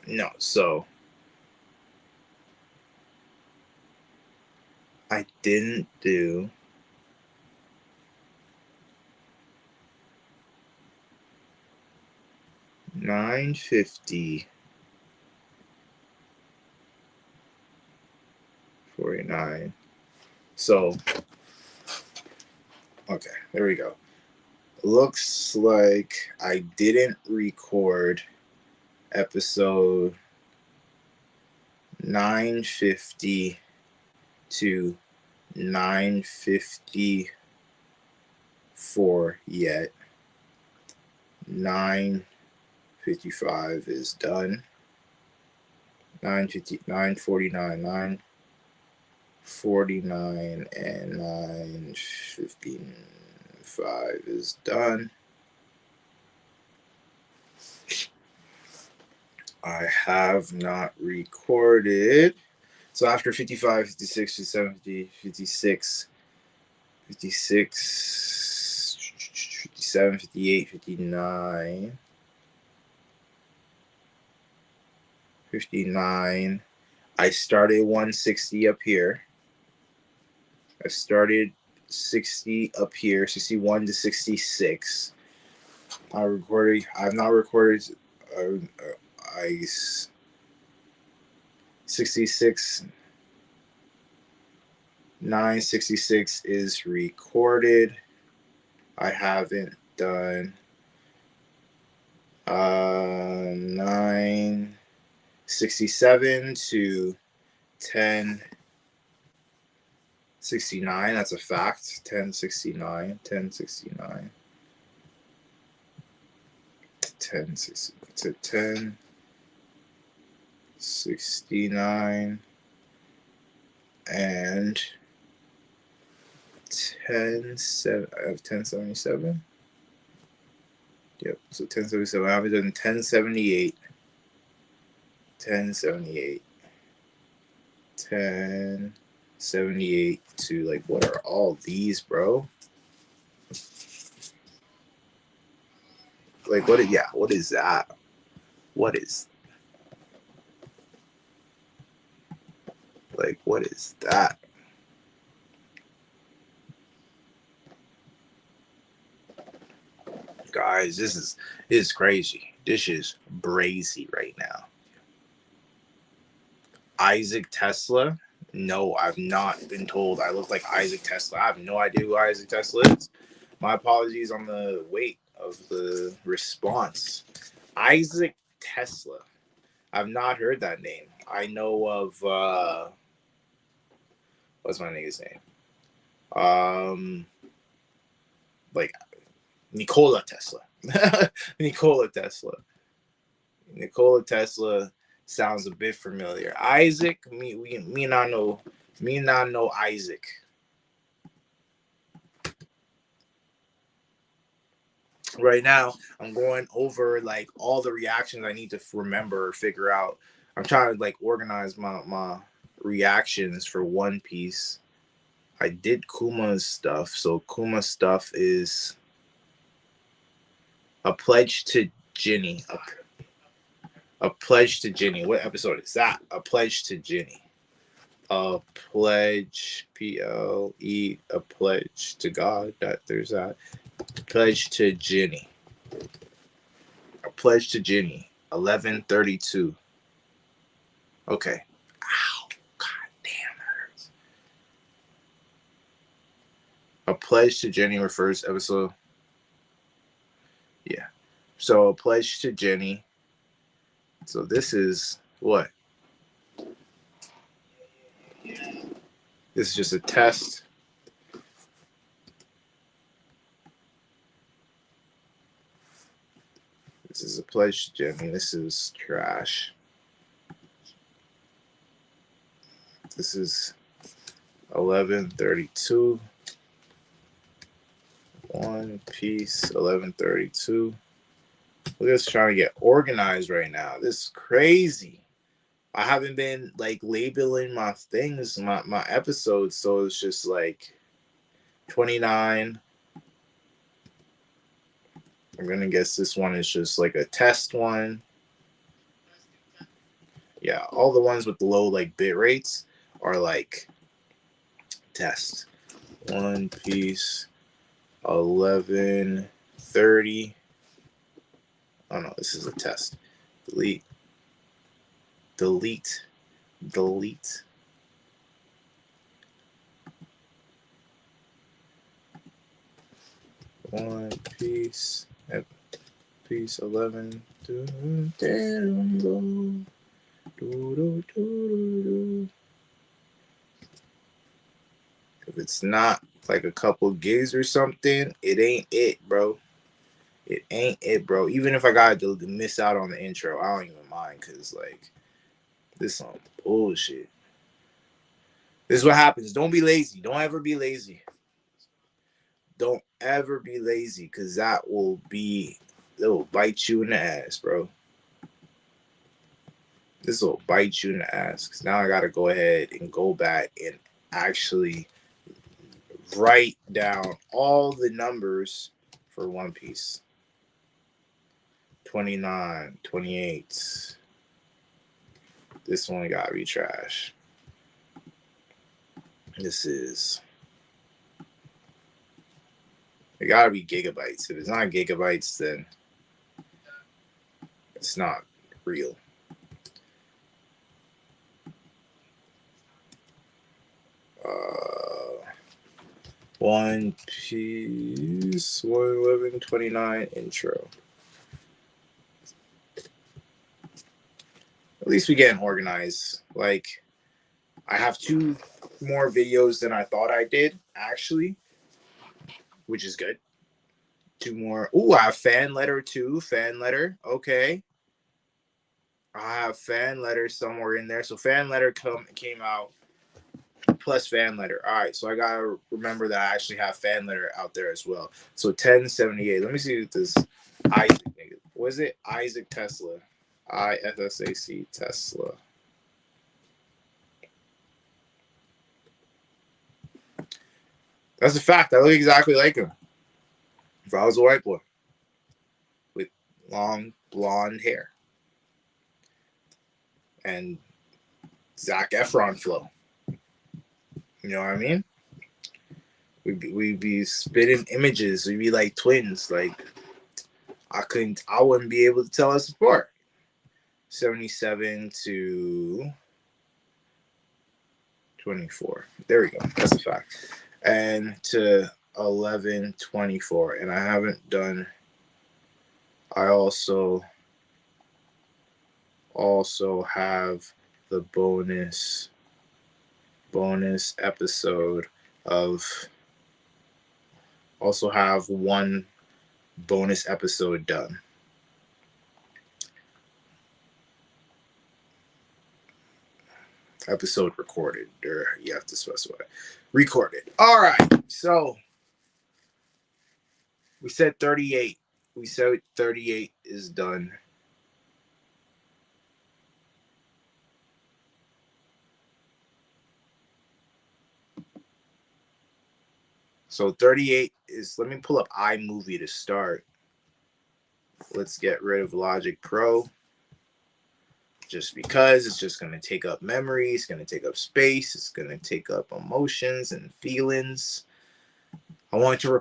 No, so I didn't do 950, 49. So, okay, there we go. Looks like I didn't record episode 950 to 954. 4 yet. 9:55 is done. 9:50, 9:49, 9:49, and 9:55 is done. I have not recorded. So after 55, 56, 57, 50, 56, 56, 57, 58, 59, 59. I started 160 up here. I started 60 up here, 61 to 66. I've not recorded 66. 966 is recorded. I haven't done 967 to 1069. That's a fact. 1069, 1069, 1060 to 1069 and 1077. Yep, so 1077. I haven't done 1078. 1078. 1078 to like, what are all these, bro? Like, what is that? What is that? Guys, this is crazy. This is brazy right now. Isaac Tesla? No, I've not been told I look like Isaac Tesla. I have no idea who Isaac Tesla is. My apologies on the weight of the response. Isaac Tesla. I've not heard that name. I know of what's my nigga's name? Like Nikola Tesla. Nikola Tesla. Nikola Tesla sounds a bit familiar. Isaac, me not know Isaac. Right now, I'm going over like all the reactions I need to remember or figure out. I'm trying to like organize my reactions for One Piece. I did Kuma's stuff, so Kuma's stuff is a pledge to Ginny. A pledge to Ginny. What episode is that? A pledge to Ginny. A pledge, PLE, a pledge to God. There's that. Pledge to Ginny. A pledge to Ginny. 11:32. Okay. Ow. God damn, that hurts. A pledge to Ginny refers to episode. Yeah. So a pledge to Ginny. So this is what? This is just a test. This is a pledge to Ginny. This is trash. This is 11:32. One Piece 11:32. We're just trying to get organized right now. This is crazy. I haven't been like labeling my things, my episodes, so it's just like 29. I'm gonna guess this one is just like a test one. Yeah, all the ones with low like bit rates are like test. One Piece 11:30. Oh no, this is a test. Delete. One Piece. Piece 11. If it's not like a couple gigs or something, it ain't it, bro. It ain't it, bro. Even if I got to miss out on the intro, I don't even mind, because, like, this is some bullshit. This is what happens. Don't be lazy. Don't ever be lazy. Don't ever be lazy, because that will bite you in the ass, bro. This will bite you in the ass, because now I got to go ahead and go back and actually write down all the numbers for One Piece. 29, 28. This one gotta be trash. This is. It gotta be gigabytes. If it's not gigabytes, then it's not real. One Piece 111:29 intro. At least we getting organized. Like, I have 2 more videos than I thought I did, actually, which is good. 2 more. Ooh, I have fan letter too. Fan letter. Okay. I have fan letter somewhere in there. So fan letter came out plus fan letter. All right. So I got to remember that I actually have fan letter out there as well. So 1078. Let me see what this Isaac. Was it Isaac Tesla? ISSAC Tesla. That's a fact. I look exactly like him. If I was a white boy with long blonde hair and Zac Efron flow. You know what I mean? We'd be spitting images. We'd be like twins. Like, I wouldn't be able to tell us apart. 77 to 24. There we go. That's a fact. And to 1124. And I haven't done. I also have the bonus episode of. Also have 1 bonus episode done. Episode recorded, or you have to specify recorded. All right, so we said 38. We said 38 is done. So 38 is. Let me pull up iMovie to start. Let's get rid of Logic Pro. Just because it's just going to take up memory, it's going to take up space, it's going to take up emotions and feelings. I wanted to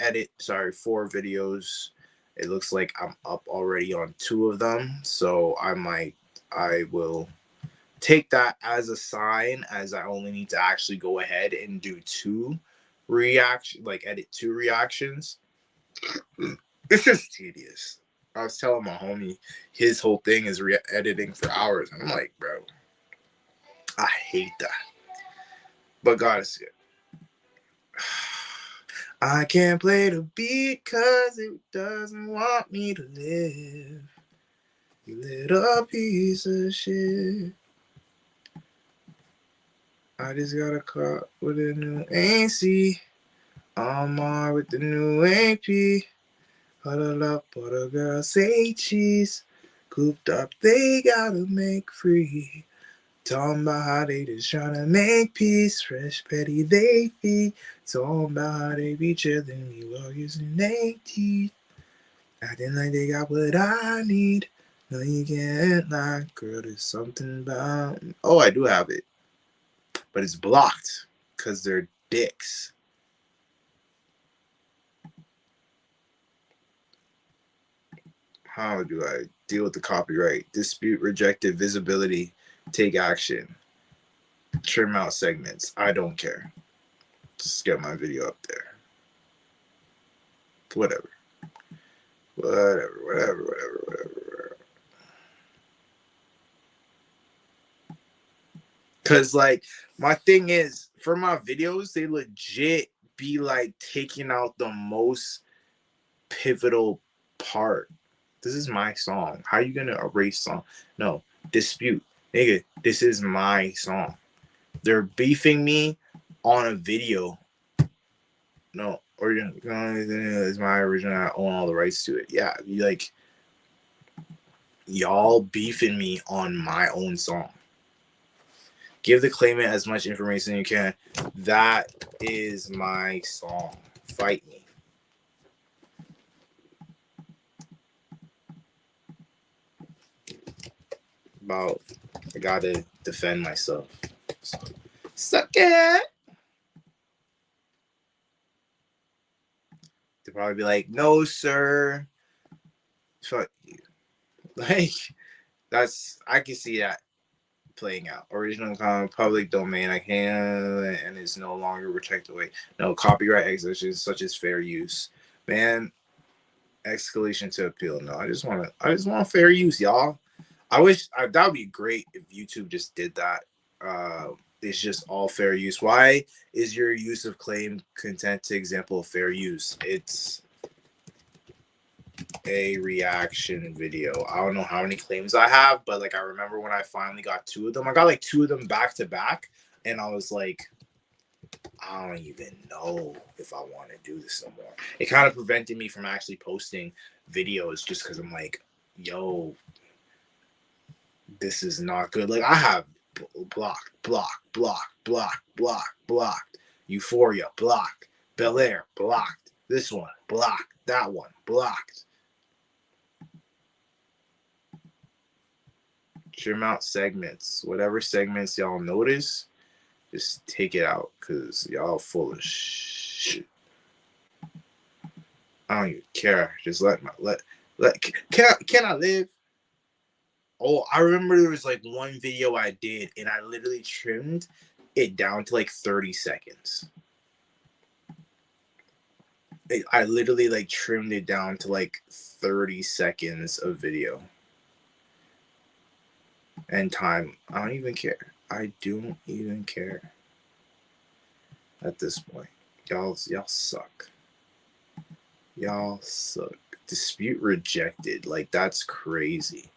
edit, 4 videos. It looks like I'm up already on 2 of them. So I will take that as a sign, as I only need to actually go ahead and do 2 edit 2 reactions. It's just tedious. I was telling my homie, his whole thing is editing for hours. I'm like, bro, I hate that. But God is good. I can't play the beat because it doesn't want me to live. You little piece of shit. I just got a car with a new AC. I'm on with the new AP. Huddle up, all the girls say cheese. Cooped up, they gotta make free. Talking about how they just tryna make peace. Fresh petty they feed. Talking about how they be chillin' me while using their teeth. Acting like they got what I need. No, you can't lie, girl. There's something about. Oh, I do have it, but it's blocked because they're dicks. How do I deal with the copyright? Dispute, rejected, visibility, take action, trim out segments. I don't care. Just get my video up there. Whatever. Because, like, my thing is, for my videos, they legit be like taking out the most pivotal part. This is my song. How you gonna erase song? No, dispute. Nigga, this is my song. They're beefing me on a video. No, it's my original. I own all the rights to it. Yeah, like y'all beefing me on my own song. Give the claimant as much information as you can. That is my song. Fight me. About I gotta defend myself. So, suck it. They'll probably be like, no, sir. Fuck you. Like, I can see that playing out. Original content, public domain, I can, and is no longer protected. Wait, no, copyright exemptions such as fair use. Man, escalation to appeal. No, I just want fair use, y'all. I wish that would be great if YouTube just did that. It's just all fair use. Why is your use of claim content to example of fair use? It's a reaction video. I don't know how many claims I have, but like I remember when I finally got 2 of them. I got like 2 of them back to back, and I was like, I don't even know if I want to do this no more. It kind of prevented me from actually posting videos just because I'm like, yo, this is not good. Like I have blocked, Euphoria, blocked, Bel Air, blocked, this one, blocked, that one, blocked. Trim out segments. Whatever segments y'all notice, just take it out because y'all full of shit. I don't even care. Just can I live? Oh, I remember there was like one video I did and I literally trimmed it down to like 30 seconds. I literally like trimmed it down to like 30 seconds of video. And time. I don't even care. I don't even care. At this point. Y'all suck. Y'all suck. Dispute rejected. Like that's crazy.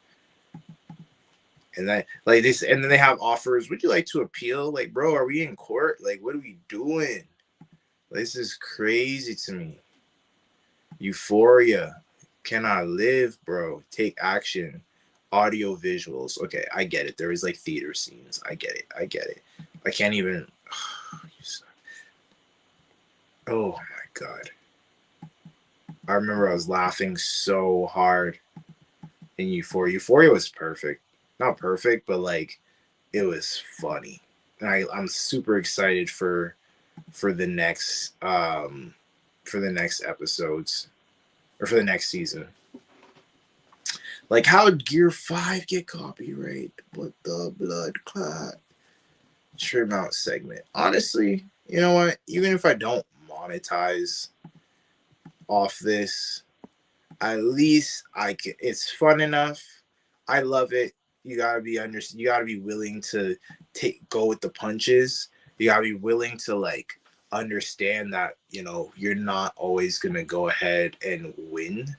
And that like this, and then they have offers. Would you like to appeal? Like, bro, are we in court? Like, what are we doing? This is crazy to me. Euphoria. Can I live, bro? Take action. Audio visuals. Okay, I get it. There is like theater scenes. I get it. I can't even. Oh my god. I remember I was laughing so hard in Euphoria. Euphoria was perfect. Not perfect, but like it was funny. And I'm super excited for the next episodes or for the next season. Like how did Gear 5 get copyright? What the blood clot? Trim out segment. Honestly, you know what? Even if I don't monetize off this, at least I can. It's fun enough. I love it. You gotta be willing to go with the punches. You gotta be willing to like understand that you're not always gonna go ahead and win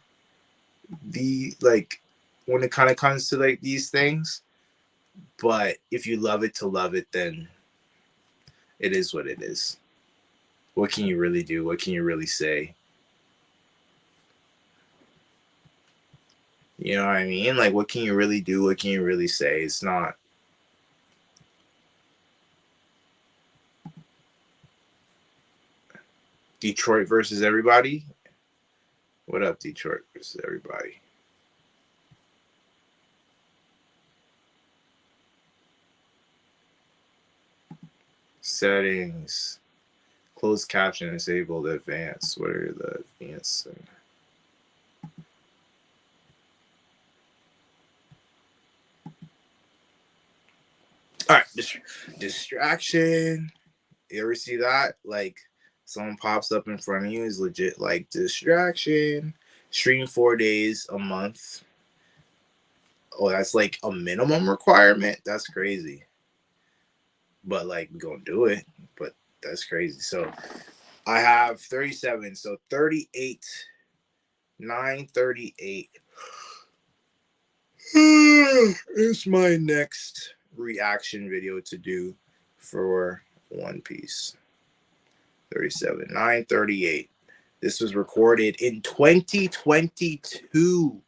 the like when it kind of comes to like these things. But if you love it to love it, then it is what it is. What can you really do? What can you really say? You know what I mean? Like, what can you really do? What can you really say? It's not. Detroit versus everybody. What up, Detroit versus everybody? Settings. Closed caption disabled. Advanced. What are the advanced? All right, distraction. You ever see that? Like someone pops up in front of you is legit like distraction. Stream 4 days a month. Oh, that's like a minimum requirement. That's crazy. but like we gonna do it. But that's crazy. So I have 37. So 38, 938 is my next reaction video to do for One Piece. 37, 938. This was recorded in 2022.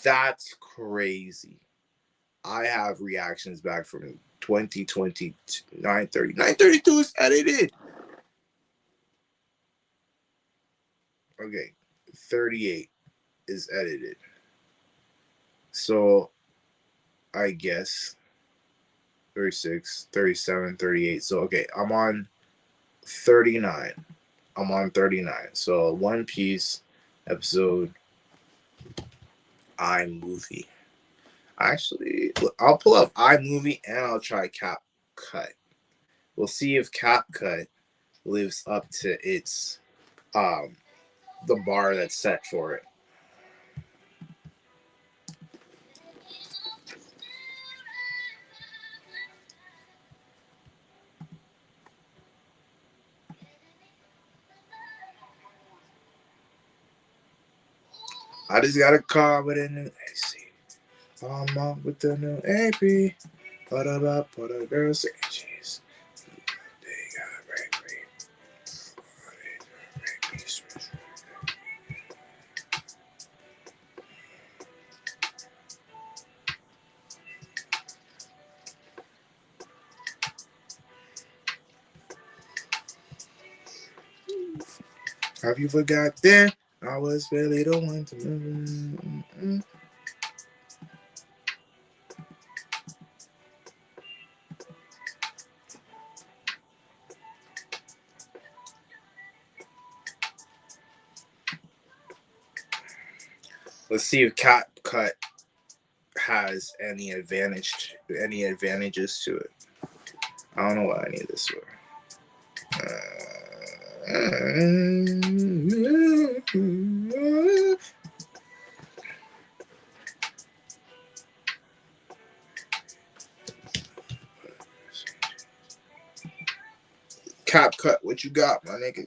That's crazy. I have reactions back from 2020, 930. 932 is edited. Okay, 38 is edited. So I guess 36, 37, 38. So okay, I'm on 39. I'm on 39. So One Piece episode iMovie. Actually, I'll pull up iMovie and I'll try CapCut. We'll see if CapCut lives up to its the bar that's set for it. I just got a car with a new AC. I'm up with the new AP. What about for the girls say cheese? They got break me. Have you forgot that I was really the one to move? Let's see if CapCut has any advantages to it. I don't know what I need this for. CapCut, what you got, my nigga?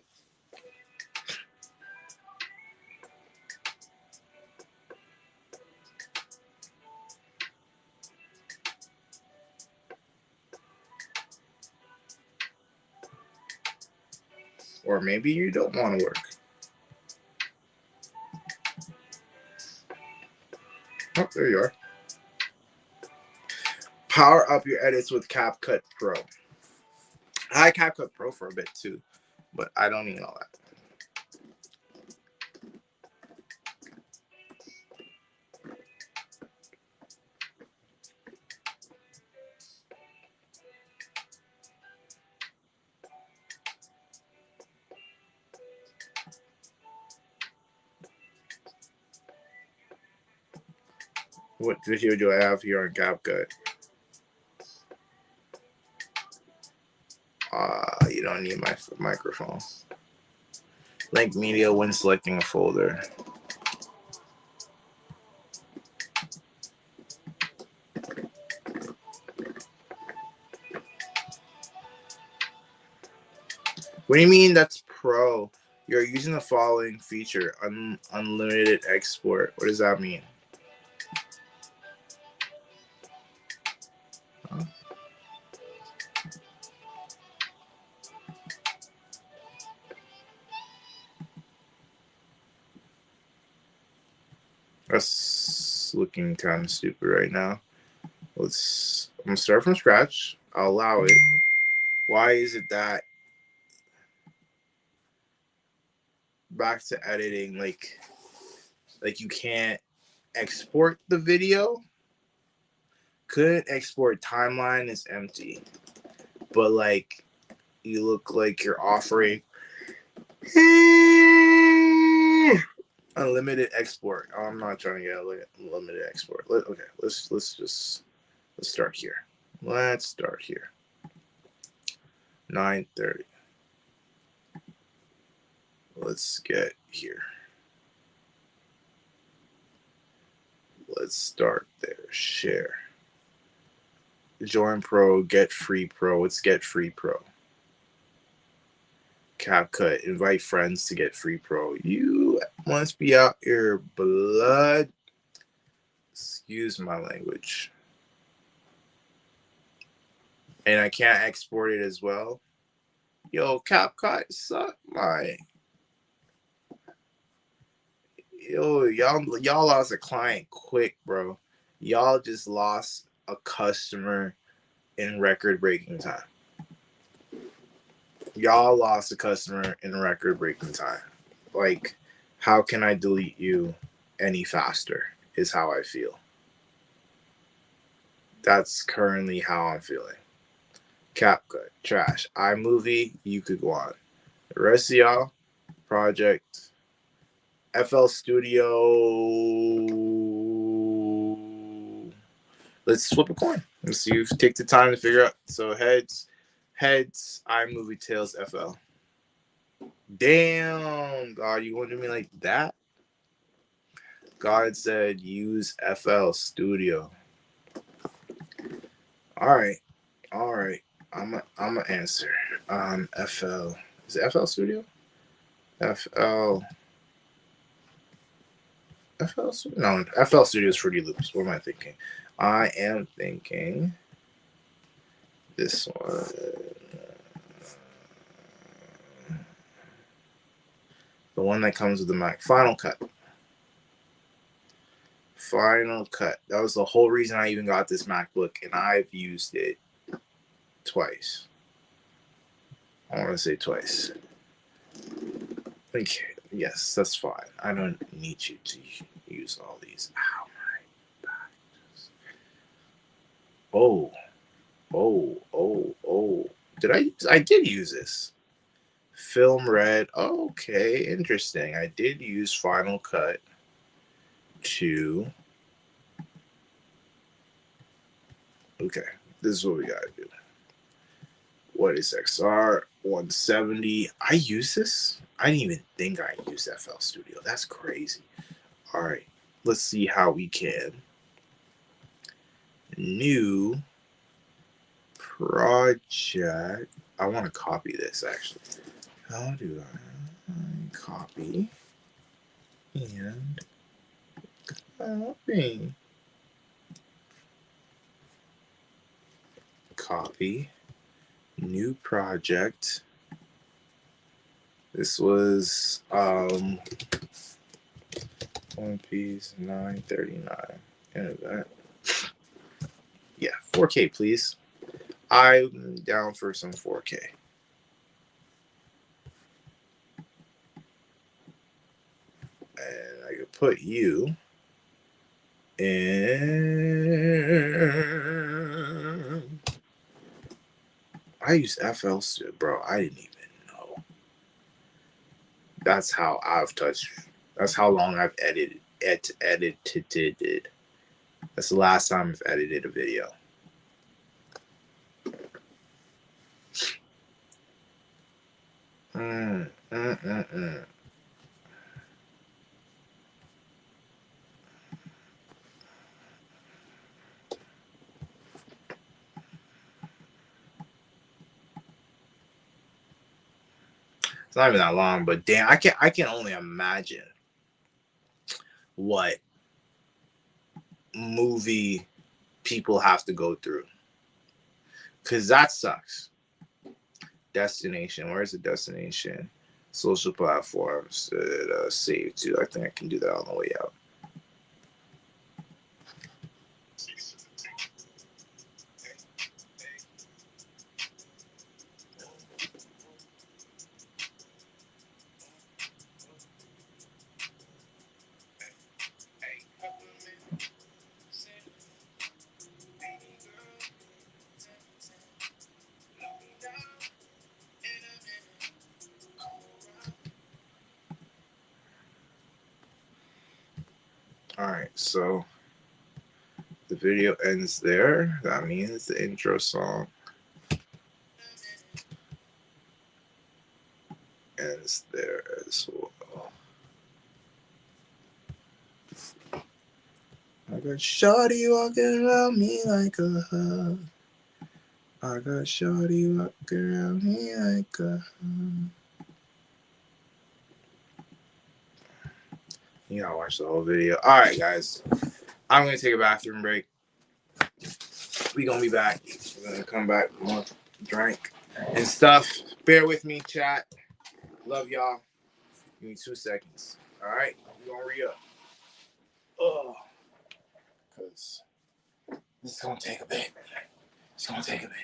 Or maybe you don't want to work. Oh, there you are. Power up your edits with CapCut Pro. I had CapCut Pro for a bit too, but I don't need all that. What video do I have here on CapCut? You don't need my microphone. Link media when selecting a folder. What do you mean that's pro? You're using the following feature, unlimited export. What does that mean? Huh? That's looking kind of stupid right now. I'm gonna start from scratch. I'll allow it. Why is it that back to editing, like you can't export the video? Couldn't export timeline is empty. But like you look like you're offering unlimited export. Oh, I'm not trying to get unlimited export. Okay, let's start here. Let's start here. 9:30. Let's get here. Let's start there. Share. Join Pro, get free Pro. It's get free Pro. CapCut, invite friends to get free Pro. You must be out your blood. Excuse my language. And I can't export it as well. Yo, CapCut, suck my. Yo, y'all lost a client quick, bro. Y'all just lost a customer in record-breaking time. Y'all lost a customer in record-breaking time. Like, how can I delete you any faster is how I feel. That's currently how I'm feeling. CapCut, trash. iMovie, you could go on. The rest of y'all, project, FL Studio. Let's flip a coin. Let's see if you take the time to figure out. So heads, iMovie, tails, FL. Damn, God, you wanted me like that? God said use FL Studio. All right. I'm a answer. FL, is it FL Studio? FL Studio? No, FL Studio is Fruity Loops. What am I thinking? I am thinking this one. The one that comes with the Mac. Final Cut. That was the whole reason I even got this MacBook, and I've used it twice. I want to say twice. Okay, yes, that's fine. I don't need you to use all these. Ow, my back. Oh. I did use this. Film Red. Okay, interesting. I did use Final Cut to. Okay, this is what we gotta do. What is XR 170? I use this? I didn't even think I used FL Studio. That's crazy. All right, let's see how we can. New project. I want to copy this actually. How do I copy and copy? Copy. New project. This was One Piece 939. And that. Yeah, 4K, please. I'm down for some 4K. And I could put you in. I use FL Studio, bro. I didn't even know. That's how I've touched. That's how long I've edited. That's the last time I've edited a video. It's not even that long, but damn, I can only imagine what movie people have to go through, because that sucks. Destination, where's the destination? Social platforms, save to. I think I can do that on the way out. All right, so the video ends there. That means the intro song ends there as well. I got shawty walking around me like a hug. I got shorty walking around here like a... You gotta watch the whole video. All right, guys. I'm gonna take a bathroom break. We gonna be back. We're gonna come back with more drink and stuff. Bear with me, chat. Love y'all. Give me 2 seconds. All right, we gonna re-up. Oh, cause this is gonna take a bit. It's gonna take a minute.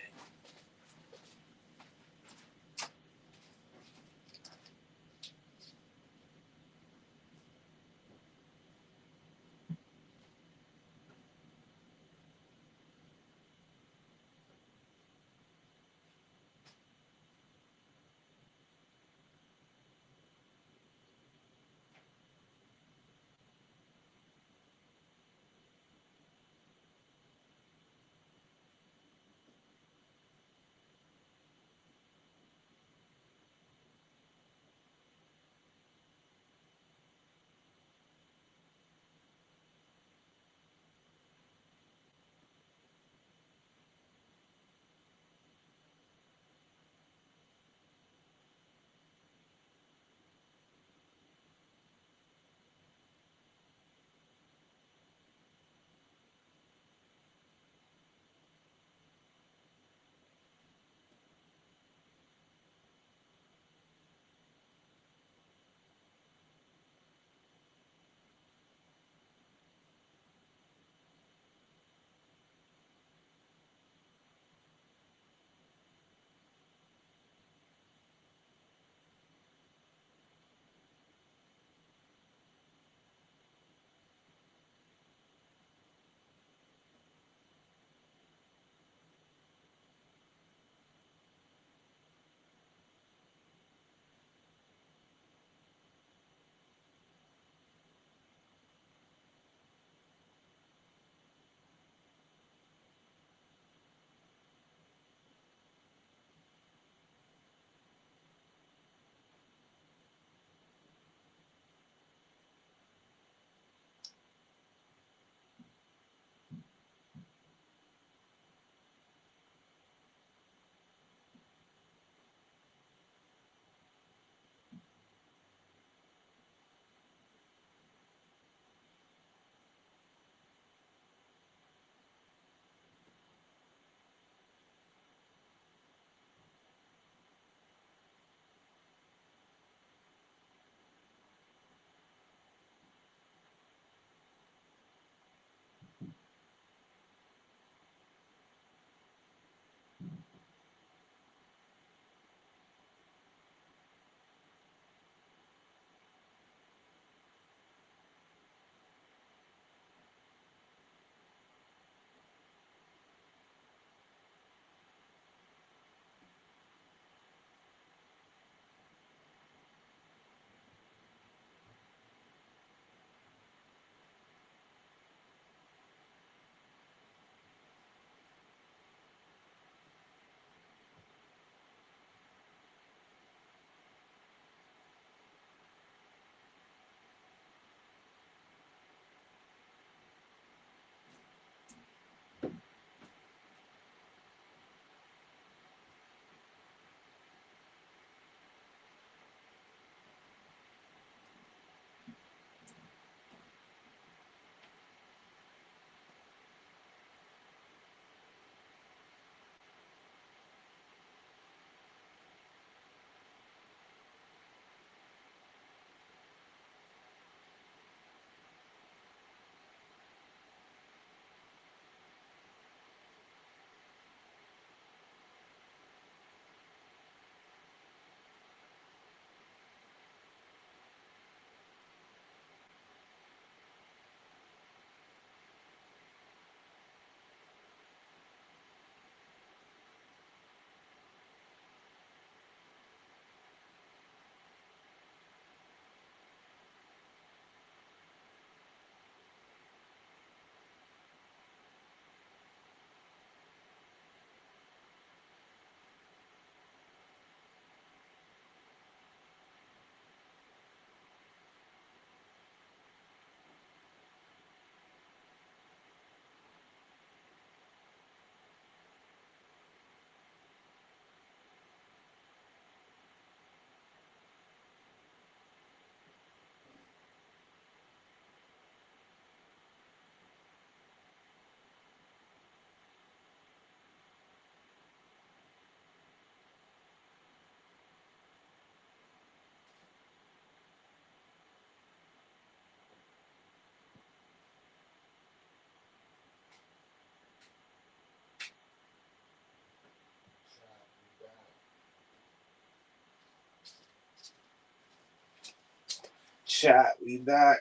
Chat, we back.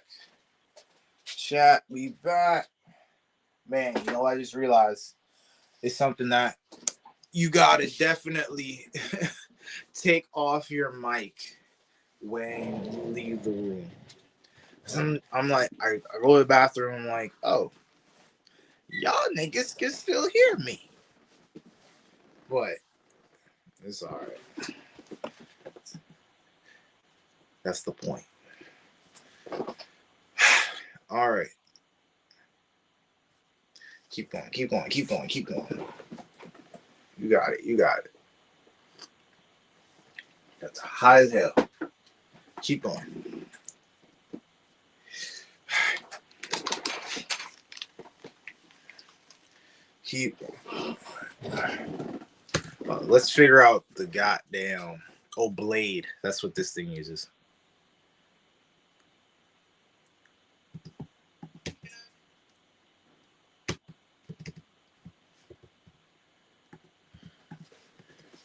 Chat, we back. Man, you know what I just realized? It's something that you gotta definitely take off your mic when you leave the room. I'm like, I go to the bathroom, I'm like, oh, y'all niggas can still hear me. But it's alright. That's the point. Alright. Keep going. You got it. That's high as hell. Keep going. Keep going. Let's figure out the goddamn blade. That's what this thing uses.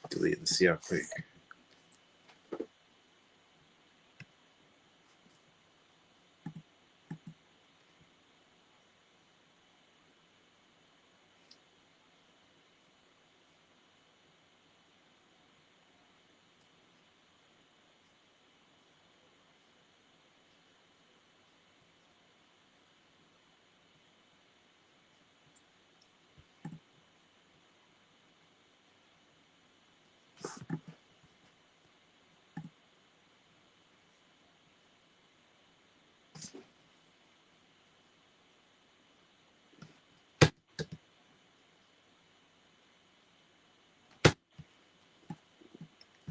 Delete and see how quick.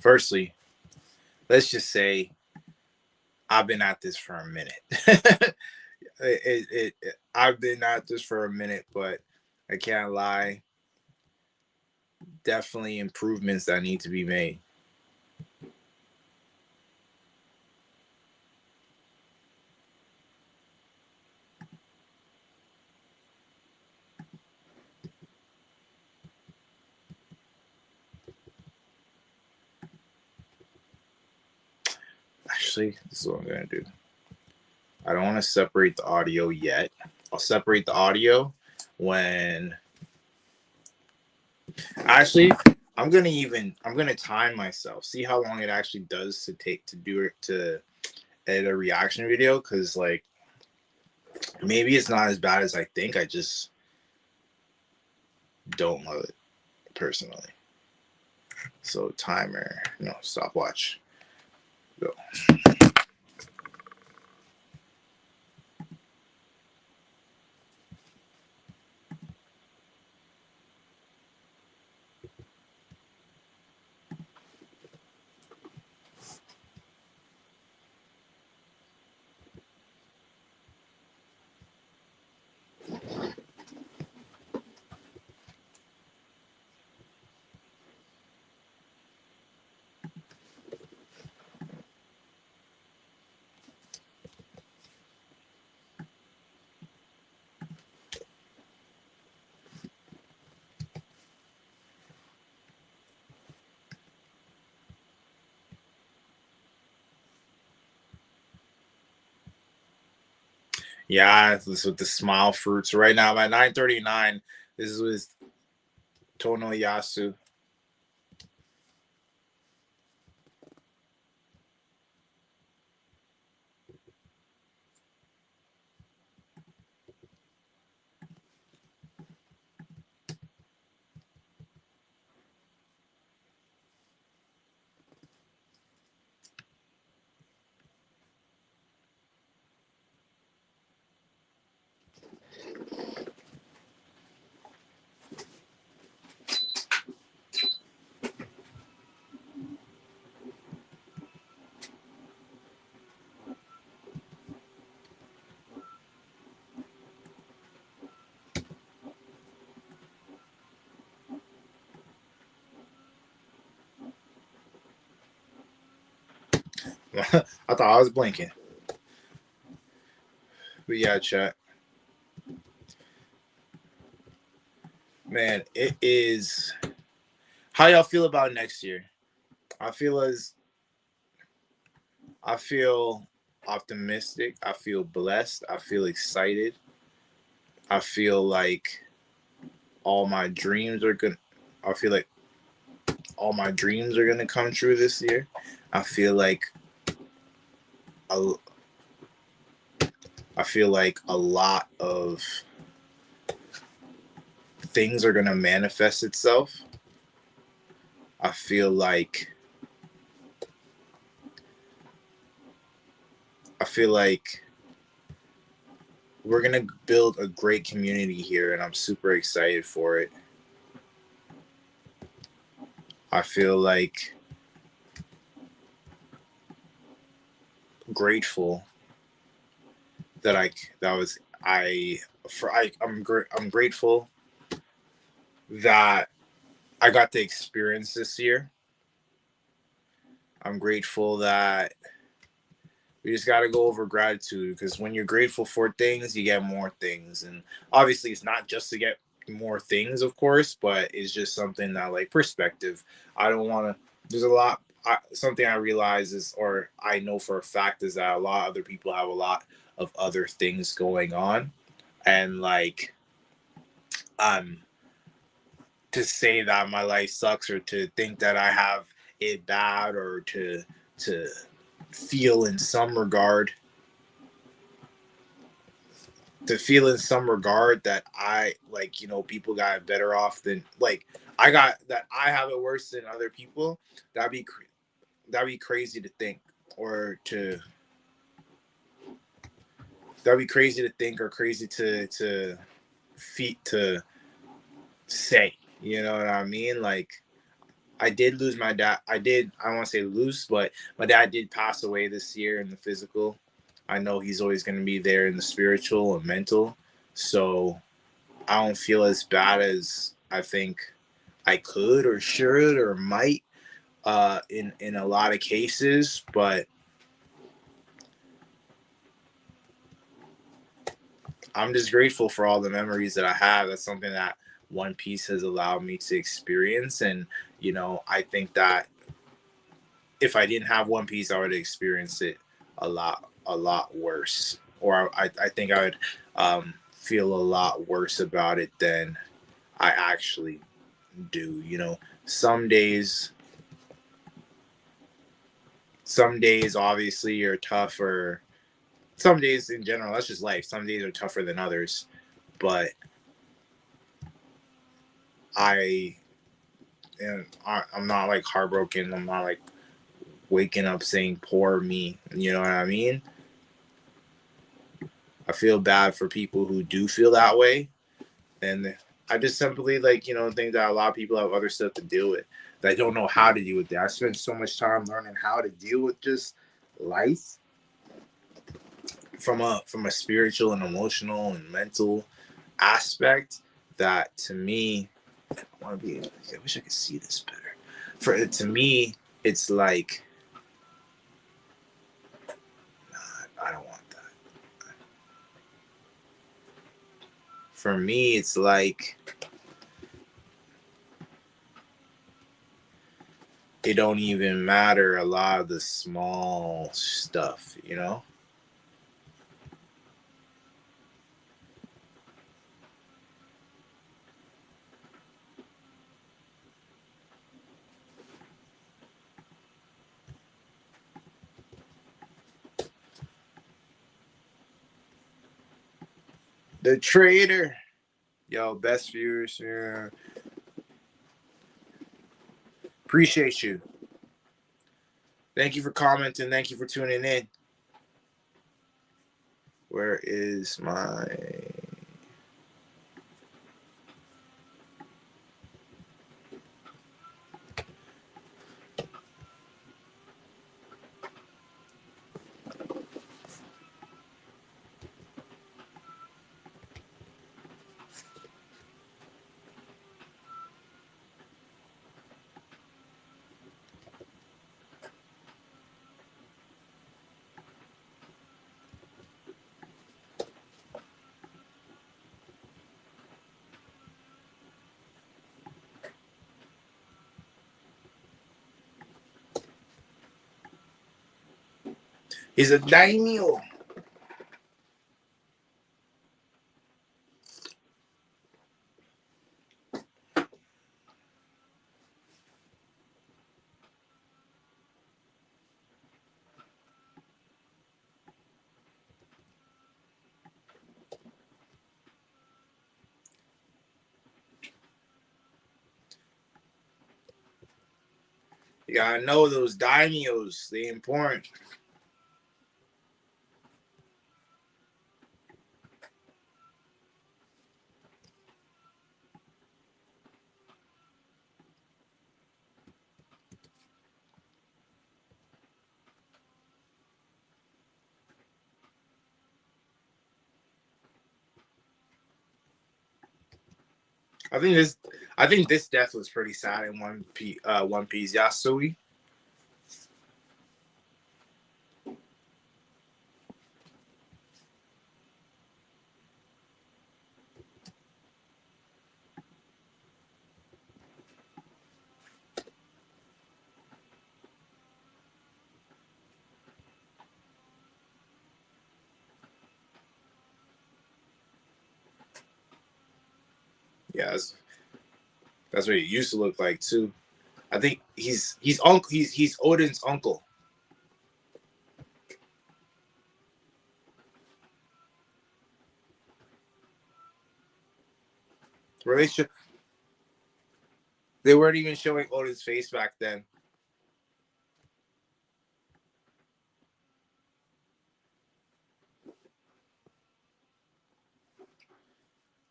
Firstly, let's just say I've been at this for a minute. I've been at this for a minute, but I can't lie. Definitely improvements that need to be made. Actually, this is what I'm going to do. I don't want to separate the audio yet. I'll separate the audio when... Actually, I'm gonna time myself. See how long it actually does to edit a reaction video, because like maybe it's not as bad as I think. I just don't love it personally. So timer, no, stopwatch, go. Yeah, this is with the smile fruits. Right now I'm at 9:39. This is with Tono Yasu. I thought I was blinking. But yeah, chat. Man, it is. How y'all feel about next year? I feel optimistic. I feel blessed. I feel excited. I feel like all my dreams are good. I feel like all my dreams are gonna come true this year. I feel like a, I feel like a lot of things are gonna manifest itself. I feel like I feel like we're gonna build a great community here, and I'm super excited for it. I feel like grateful that that was I for I'm grateful that I got to experience this year. I'm grateful that we just got to go over gratitude, because when you're grateful for things, you get more things. And obviously, it's not just to get more things, of course, but it's just something that, like, perspective. I don't want to, there's a lot, something I realize is, or I know for a fact, is that a lot of other people have a lot of other things going on. And, like, um, to say that my life sucks, or to think that I have it bad, or to feel in some regard that I, like, people got better off than, like, I got, that I have it worse than other people. That'd be that'd be crazy to think, or to that'd be crazy to think, or crazy to feet to say. You know what I mean? Like, I did lose my dad. I don't want to say lose, but my dad did pass away this year in the physical. I know he's always going to be there in the spiritual and mental. So I don't feel as bad as I think I could, or should, or might, in a lot of cases. But I'm just grateful for all the memories that I have. That's something that One Piece has allowed me to experience. And, I think that if I didn't have One Piece, I would experience it a lot worse. Or I think I would, feel a lot worse about it than I actually do. Some days, obviously are tougher. Some days in general, that's just life. Some days are tougher than others. But I, I'm not, like, heartbroken. I'm not, like, waking up saying poor me. You know what I mean? I feel bad for people who do feel that way. And I just simply, like, think that a lot of people have other stuff to deal with. That I don't know how to deal with that. I spent so much time learning how to deal with just life from a spiritual and emotional and mental aspect, that, to me, I want to be. I wish I could see this better. To me, it's like, nah, I don't want that. For me, it's like, it don't even matter, a lot of the small stuff. The trader, yo, best viewers here. Appreciate you. Thank you for commenting. Thank you for tuning in. Where is my? He's a daimyo. You gotta know those daimyos. They important. I think this death was pretty sad in One Piece. Yasui. Yeah, that's what he used to look like too. I think he's Odin's uncle. Relation. They weren't even showing Odin's face back then.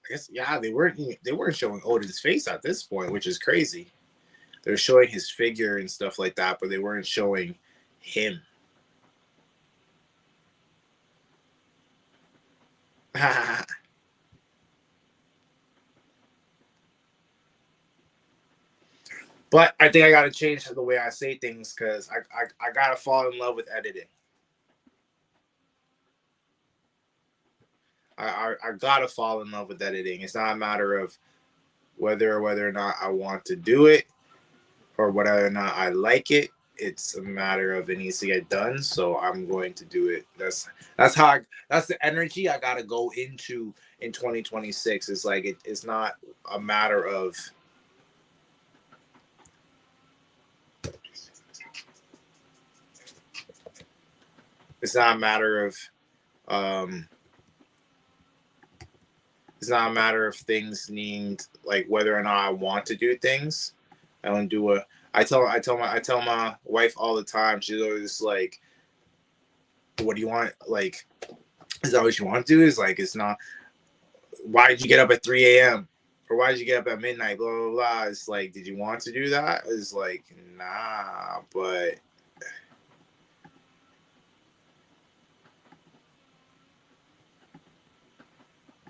I guess they weren't showing Odin's face at this point, which is crazy. They're showing his figure and stuff like that, but they weren't showing him. But I think I gotta change the way I say things because I gotta fall in love with editing. I gotta fall in love with editing. It's not a matter of whether or not I want to do it or whether or not I like it. It's a matter of it needs to get done, so I'm going to do it. That's the energy I gotta go into in 2026. It's like it's not a matter of it's not a matter of it's not a matter of things need like whether or not I want to do things. I don't do a. I tell my wife all the time. She's always like, "What do you want? Like, is that what you want to do? Is like, it's not. Why did you get up at 3 a.m. or why did you get up at midnight? Blah blah blah. It's like, did you want to do that? It's like, nah, but."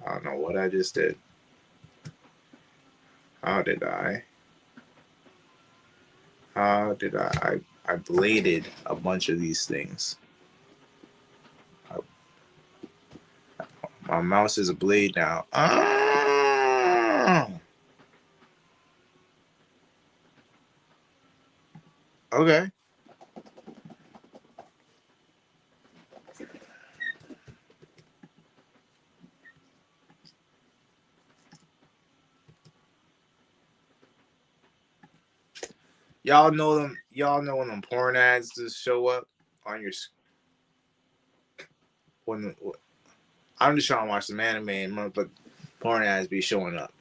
I don't know what I just did. How did I? How did I bladed a bunch of these things. My mouse is a blade now. Ah! Okay. Y'all know them. Y'all know when them porn ads just show up on your when I'm just trying to watch some anime, but porn ads be showing up.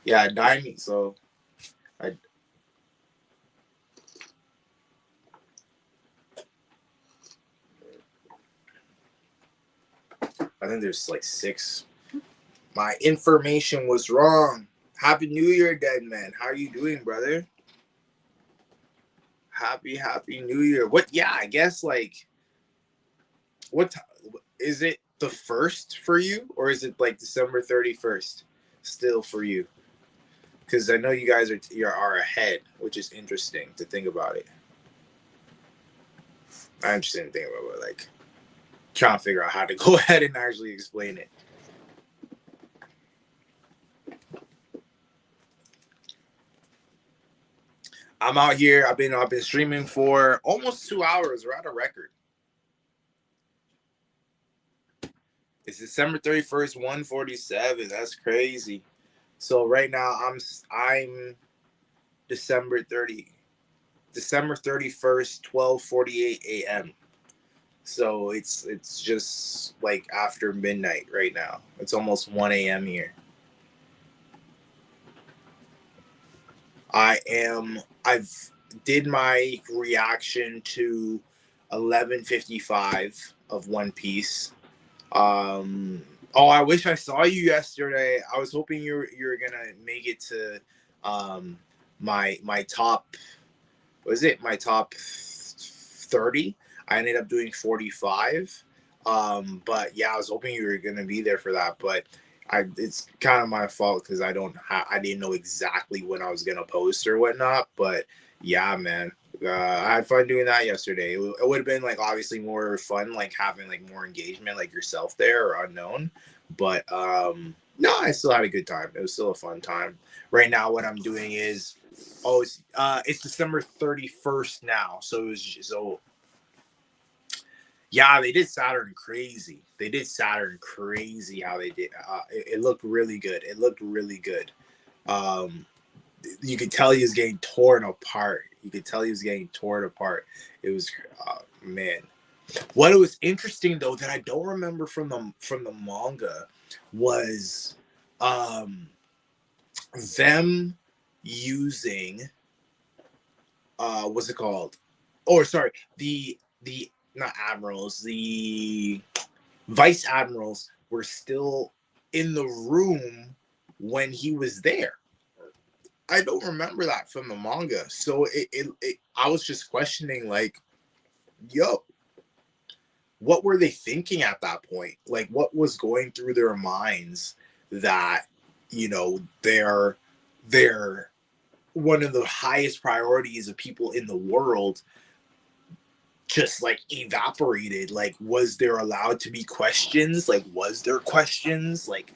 Yeah, Daimi. So I think there's like 6. My information was wrong. Happy New Year, dead man. How are you doing, brother? Happy New Year. What? Yeah, I guess like what is it the 1st for you or is it like December 31st still for you? Because I know you guys are ahead, which is interesting to think about it. I'm interested in thinking about it, like trying to figure out how to go ahead and actually explain it. I'm out here. I've been streaming for almost 2 hours. We're at a record. It's December 31st, 1:47. That's crazy. So right now I'm December 31st, 12:48 a.m. So it's just like after midnight right now. It's almost 1 a.m. here. I've did my reaction to 11:55 of One Piece. Oh, I wish I saw you yesterday. I was hoping you're gonna make it to my top. Was it my top 30? I ended up doing 45. But yeah, I was hoping you were gonna be there for that. But it's kind of my fault because I didn't know exactly when I was gonna post or whatnot. But yeah, man, I had fun doing that yesterday. It would have been like obviously more fun, like having like more engagement, like yourself there or unknown. But no, I still had a good time. It was still a fun time. Right now, what I'm doing is, it's December 31st now. Yeah, they did Saturn crazy. They did Saturn crazy how they did. It looked really good. It looked really good. You could tell he was getting torn apart. It was, man. What was interesting though that I don't remember from the manga was them using what's it called? Or sorry, the not admirals, the vice admirals were still in the room when he was there. I don't remember that from the manga. So I was just questioning, like, yo, what were they thinking at that point? Like, what was going through their minds that, they're one of the highest priorities of people in the world just like evaporated? Like, was there allowed to be questions? Like, was there questions? Like,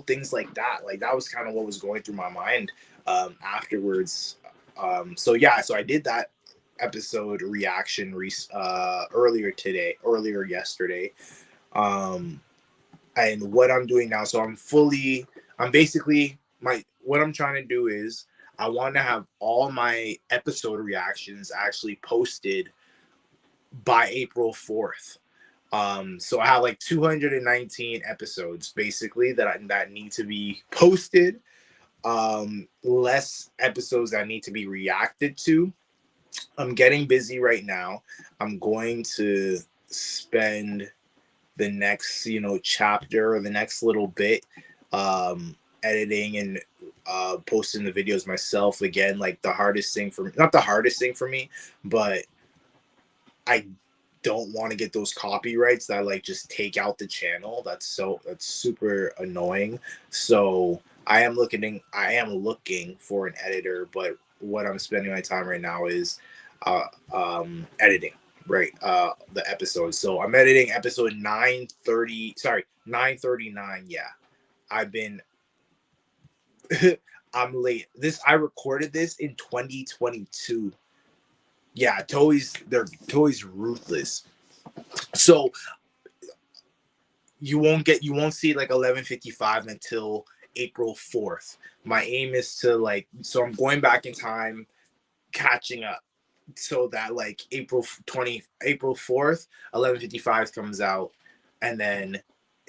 things like that. Like, that was kind of what was going through my mind afterwards. So yeah, so I did that episode reaction earlier yesterday. And what I'm doing now, so I'm basically, what I'm trying to do is I want to have all my episode reactions actually posted by April 4th. So I have like 219 episodes basically that need to be posted. Less episodes that need to be reacted to. I'm getting busy right now. I'm going to spend the next, chapter or the next little bit editing and posting the videos myself again. Like, the hardest thing for me, not the hardest thing for me, but I don't want to get those copyrights that like just take out the channel. That's super annoying. So I am looking for an editor, but what I'm spending my time right now is editing, right? The episode. So I'm editing episode 939. Yeah. I've been I'm late. I recorded this in 2022. Yeah, Toei's ruthless. So you won't see like 11:55 until April 4th. My aim is to so I'm going back in time, catching up, so that like April 4th, 11:55 comes out, and then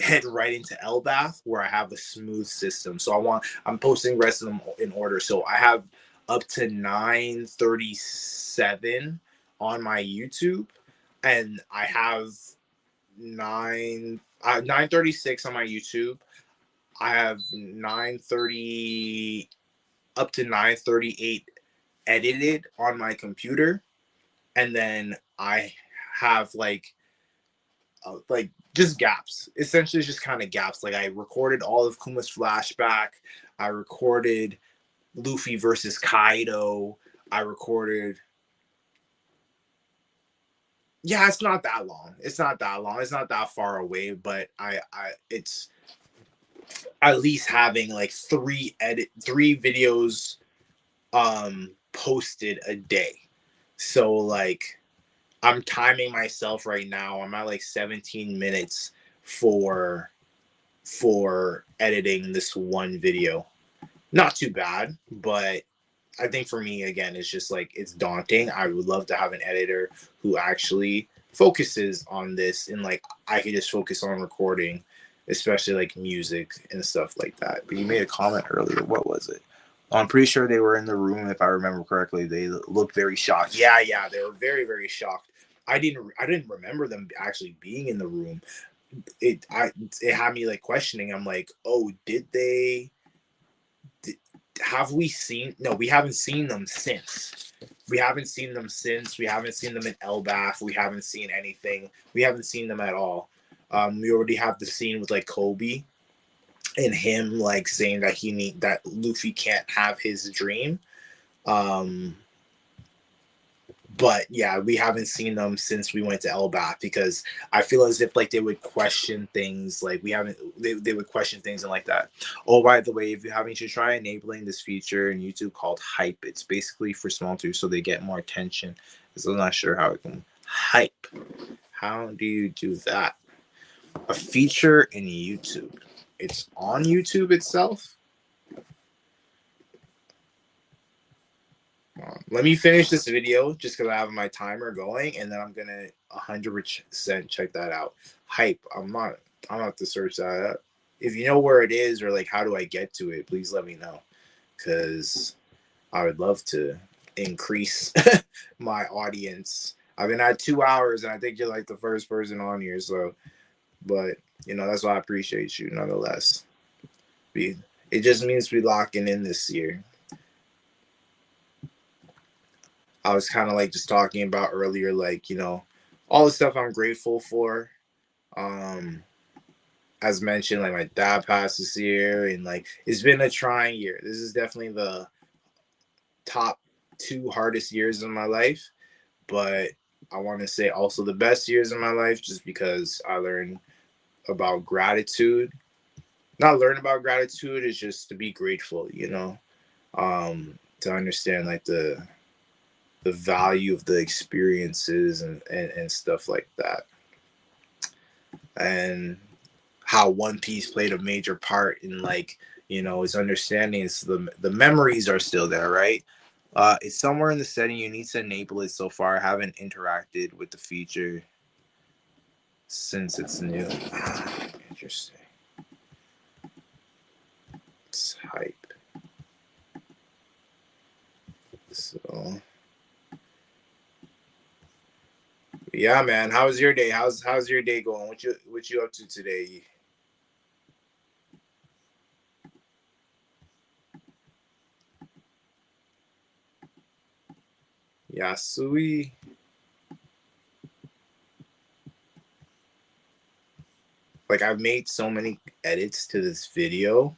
head right into elbaf where I have a smooth system. So I'm posting rest of them in order. So I have up to 9:37 on my YouTube, and I have 9:36 on my YouTube. I have 9:30 up to 9:38 edited on my computer, and then I have like just gaps. Essentially, just kind of gaps. Like, I recorded all of Kuma's flashback. I recorded Luffy versus Kaido. I recorded. Yeah, it's not that long. It's not that far away, but it's at least having like three videos posted a day. So like I'm timing myself right now. I'm at like 17 minutes for editing this one video. Not too bad, but I think for me, again, it's just like it's daunting. I would love to have an editor who actually focuses on this, and like I could just focus on recording, especially like music and stuff like that. But you made a comment earlier. What was it? I'm pretty sure they were in the room, if I remember correctly. They looked very shocked. Yeah, they were very, very shocked. I didn't remember them actually being in the room. It had me like questioning. I'm like, oh, did they? Have we seen? No, we haven't seen them since. We haven't seen them since. We haven't seen them in elbaf. We haven't seen anything. We haven't seen them at all. We already have the scene with like Kobe and him like saying that Luffy can't have his dream. But yeah, we haven't seen them since we went to elbaf, because I feel as if like they would question things, like they would question things and like that. Oh, by the way, if you're having to try enabling this feature in YouTube called hype, it's basically for small tubes so they get more attention. So I'm not sure how it can hype. How do you do that? A feature in YouTube. It's on YouTube itself. Let me finish this video just because I have my timer going, and then I'm gonna 100% check that out. Hype. I'm gonna have to search that up. If you know where it is or like how do I get to it, please let me know, because I would love to increase my audience. I've been at 2 hours, and I think you're like the first person on here. So, but that's why I appreciate you nonetheless. It just means we locking in this year. I was kind of like just talking about earlier, like, all the stuff I'm grateful for. As mentioned, like my dad passed this year, and like it's been a trying year. This is definitely the top 2 hardest years of my life, but I want to say also the best years of my life, just because I learned about gratitude. Not learn about gratitude, is just to be grateful, to understand like the value of the experiences and stuff like that, and how One Piece played a major part in like his understanding. Is the memories are still there, right? It's somewhere in the setting. You need to enable it. So far I haven't interacted with the feature since it's new. Interesting. It's hype. So yeah, man. How's your day? How's your day going? What you up to today? Yasui. Like, I've made so many edits to this video.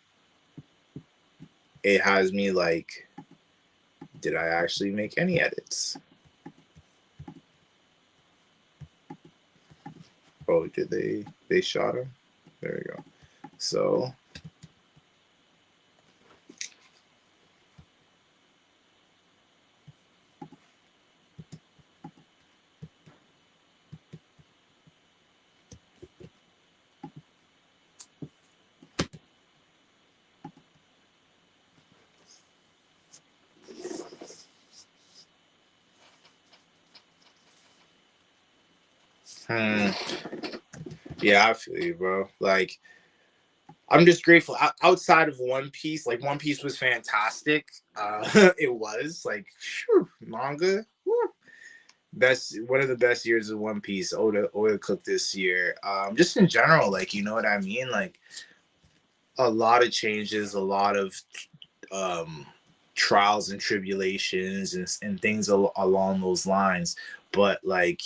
It has me like, did I actually make any edits? Oh, did they shot him? There we go. So yeah, I feel you, bro. Like, I'm just grateful. Outside of One Piece, like One Piece was fantastic. It was like manga. Best, one of the best years of One Piece. Oda cooked this year. Just in general, like, you know what I mean? Like, a lot of changes, a lot of trials and tribulations and things along those lines. But like,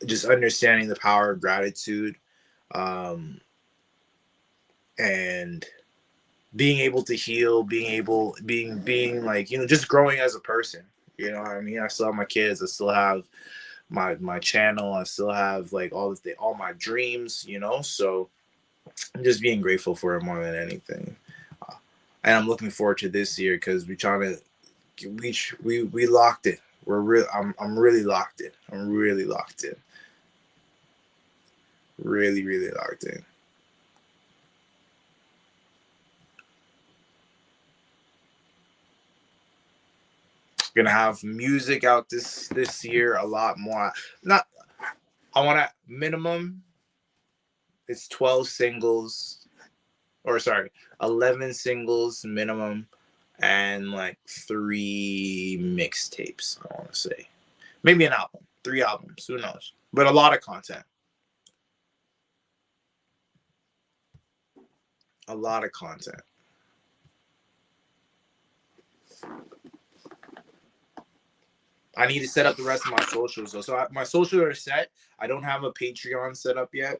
just understanding the power of gratitude, and being able to heal, being like, just growing as a person. You know what I mean? I still have my kids. I still have my channel. I still have like all my dreams. So I'm just being grateful for it more than anything. And I'm looking forward to this year because we're trying to we locked it. We're real. I'm really locked in. I'm really locked in. Really locked in. Gonna have music out this year a lot more. Not I want to minimum. It's 12 singles, or sorry, 11 singles minimum, and like 3 mixtapes. I want to say maybe an album, 3 albums. Who knows? But a lot of content. A lot of content. I need to set up the rest of my socials though. So my socials are set. I don't have a Patreon set up yet.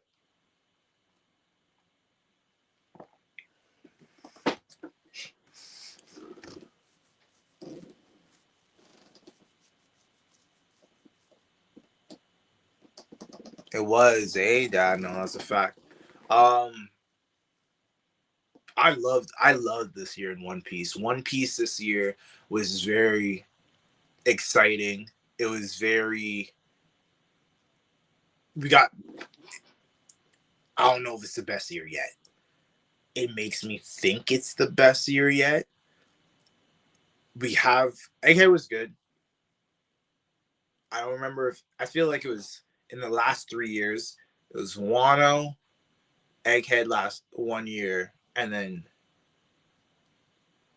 It was, Dad. No, that's a fact. I loved this year in One Piece. One Piece this year was very exciting. It was very. We got. I don't know if it's the best year yet. It makes me think it's the best year yet. We have Egghead was good. I don't remember if I feel like it was in the last 3 years. It was Wano, Egghead last 1 year, and then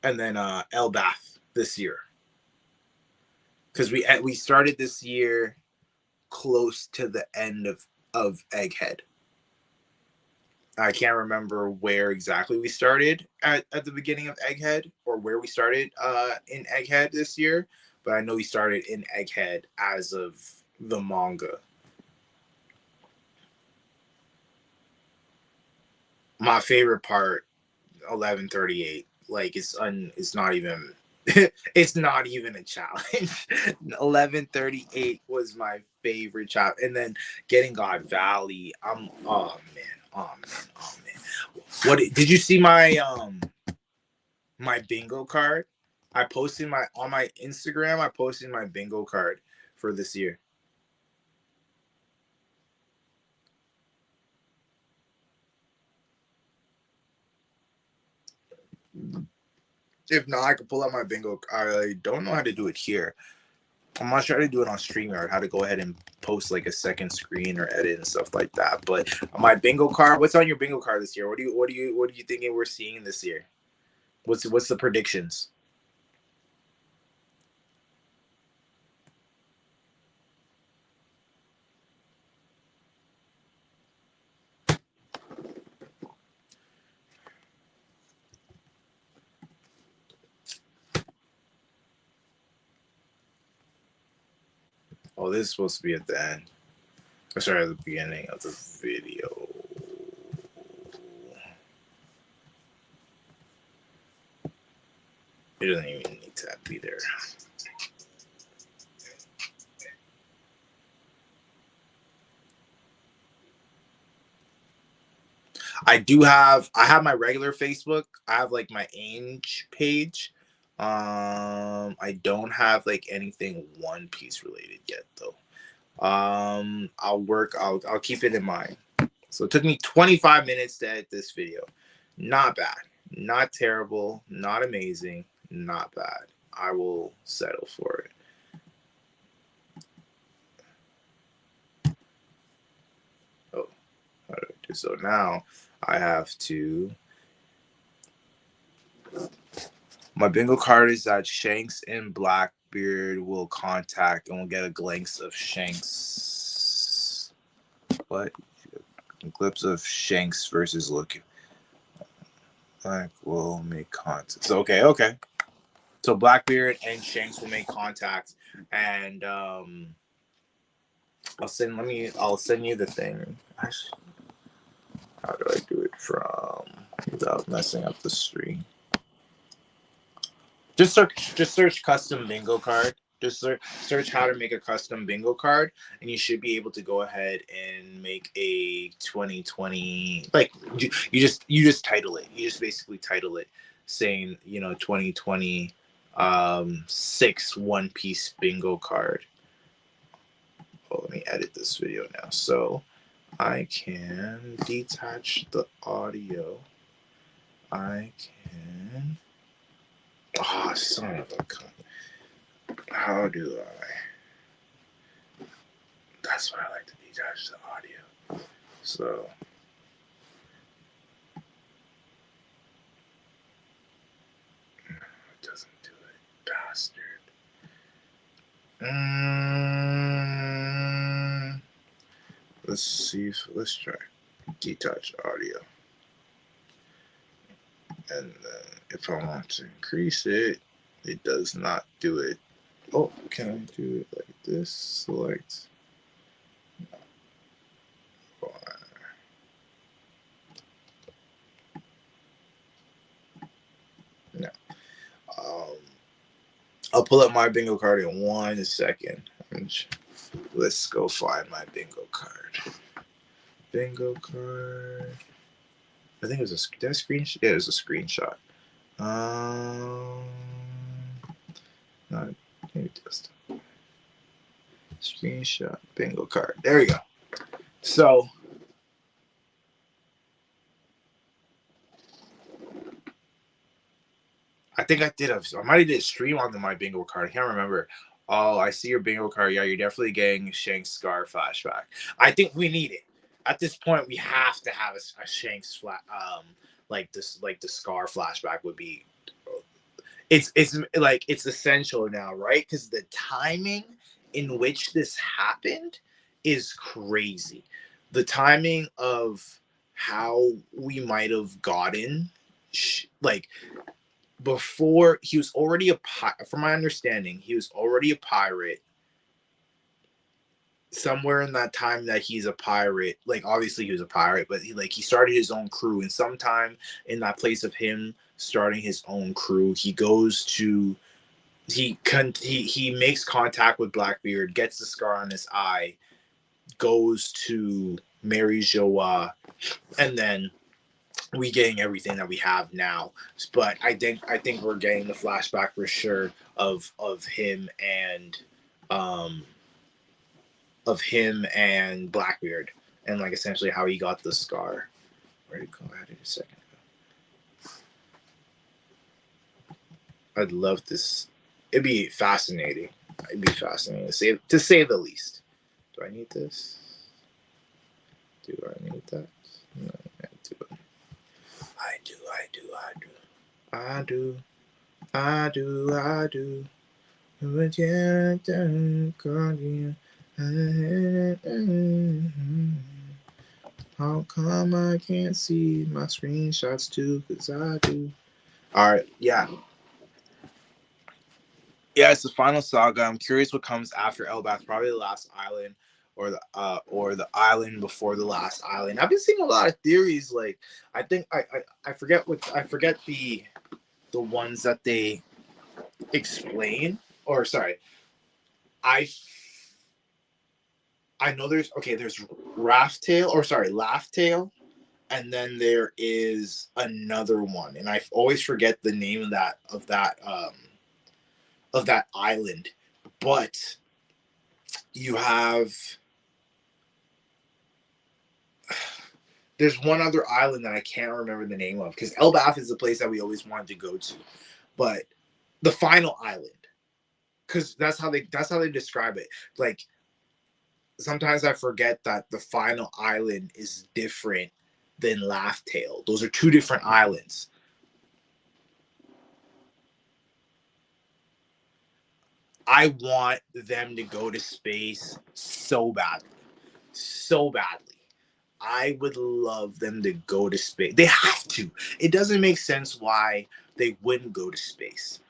elbaf this year. Because we started this year close to the end of Egghead. I can't remember where exactly we started at the beginning of Egghead, or where we started in Egghead this year, but I know we started in Egghead as of the manga. My favorite part, 1138, like it's not even it's not even a challenge. 1138 was my favorite chapter, and then getting God Valley. Oh man. What did you see my bingo card? I posted on my Instagram. I posted my bingo card for this year. If not, I could pull out my bingo. I don't know how to do it here. I'm not sure how to do it on StreamYard, how to go ahead and post like a second screen or edit and stuff like that. But my bingo card, what's on your bingo card this year? What are you thinking we're seeing this year? What's the predictions? Oh, this is supposed to be at the end. Sorry, at the beginning of the video. It doesn't even need to be there. I have my regular Facebook. I have like my Ange page. I don't have like anything One Piece related yet though. I'll keep it in mind. So it took me 25 minutes to edit this video. Not bad. Not terrible. Not amazing. Not bad. I will settle for it. Oh, how do I do so now? I have to. My bingo card is that Shanks and Blackbeard will contact, and we'll get a glimpse of Shanks. What? A glimpse of Shanks versus Loki. Black will make contact. So, okay. So Blackbeard and Shanks will make contact, and I'll send you the thing. How do I do it from without messing up the stream? Just search custom bingo card. Just search how to make a custom bingo card, and you should be able to go ahead and make a 2020. Like you just title it. You just basically title it, saying 2020 6 One Piece bingo card. Oh, let me edit this video now so I can detach the audio. I can. Oh, son of a cunt. How do I? That's why I like to detach the audio. So. It doesn't do it, bastard. Let's see. Let's try detach audio. And then if I want to increase it, it does not do it. Oh, can I do it like this? Select. No. I'll pull up my bingo card in 1 second. Let's go find my bingo card. Bingo card. I think it was a screenshot. Yeah, it was a screenshot. Not maybe just screenshot bingo card. There we go. So I think I might have did a stream on my bingo card. I can't remember. Oh, I see your bingo card. Yeah, you're definitely getting Shanks Scar flashback. I think we need it. At this point, we have to have a Shanks like this, like the Scar flashback would be. It's like it's essential now, right? Because the timing in which this happened is crazy. The timing of how we might have gotten, like, before he was already a pirate. From my understanding, he was already a pirate. Somewhere in that time that he's a pirate, like obviously he was a pirate, but he started his own crew, and sometime in that place of him starting his own crew, he goes to he makes contact with Blackbeard, gets the scar on his eye, goes to marry Joa, and then we getting everything that we have now. But I think we're getting the flashback for sure of him and Blackbeard, and like essentially how he got the scar. Where did it go? I had it a second ago. I'd love this. It'd be fascinating. It'd be fascinating to say the least. Do I need this? Do I need that? No, I do. I do. How come I can't see my screenshots too? Because I do. Alright, yeah. Yeah, it's the final saga. I'm curious what comes after elbaf. Probably the last island, or the island before the last island. I've been seeing a lot of theories. Like I think I forget the ones that they explain. Or sorry, I know there's Raft Tail, or sorry, Laugh Tail, and then there is another one, and I always forget the name of that island. But you have there's one other island that I can't remember the name of, because elbaf is the place that we always wanted to go to, but the final island, because that's how they describe it. Like sometimes I forget that the final island is different than Laugh Tale. Those are two different islands. I want them to go to space so badly. So badly. I would love them to go to space. They have to. It doesn't make sense why they wouldn't go to space.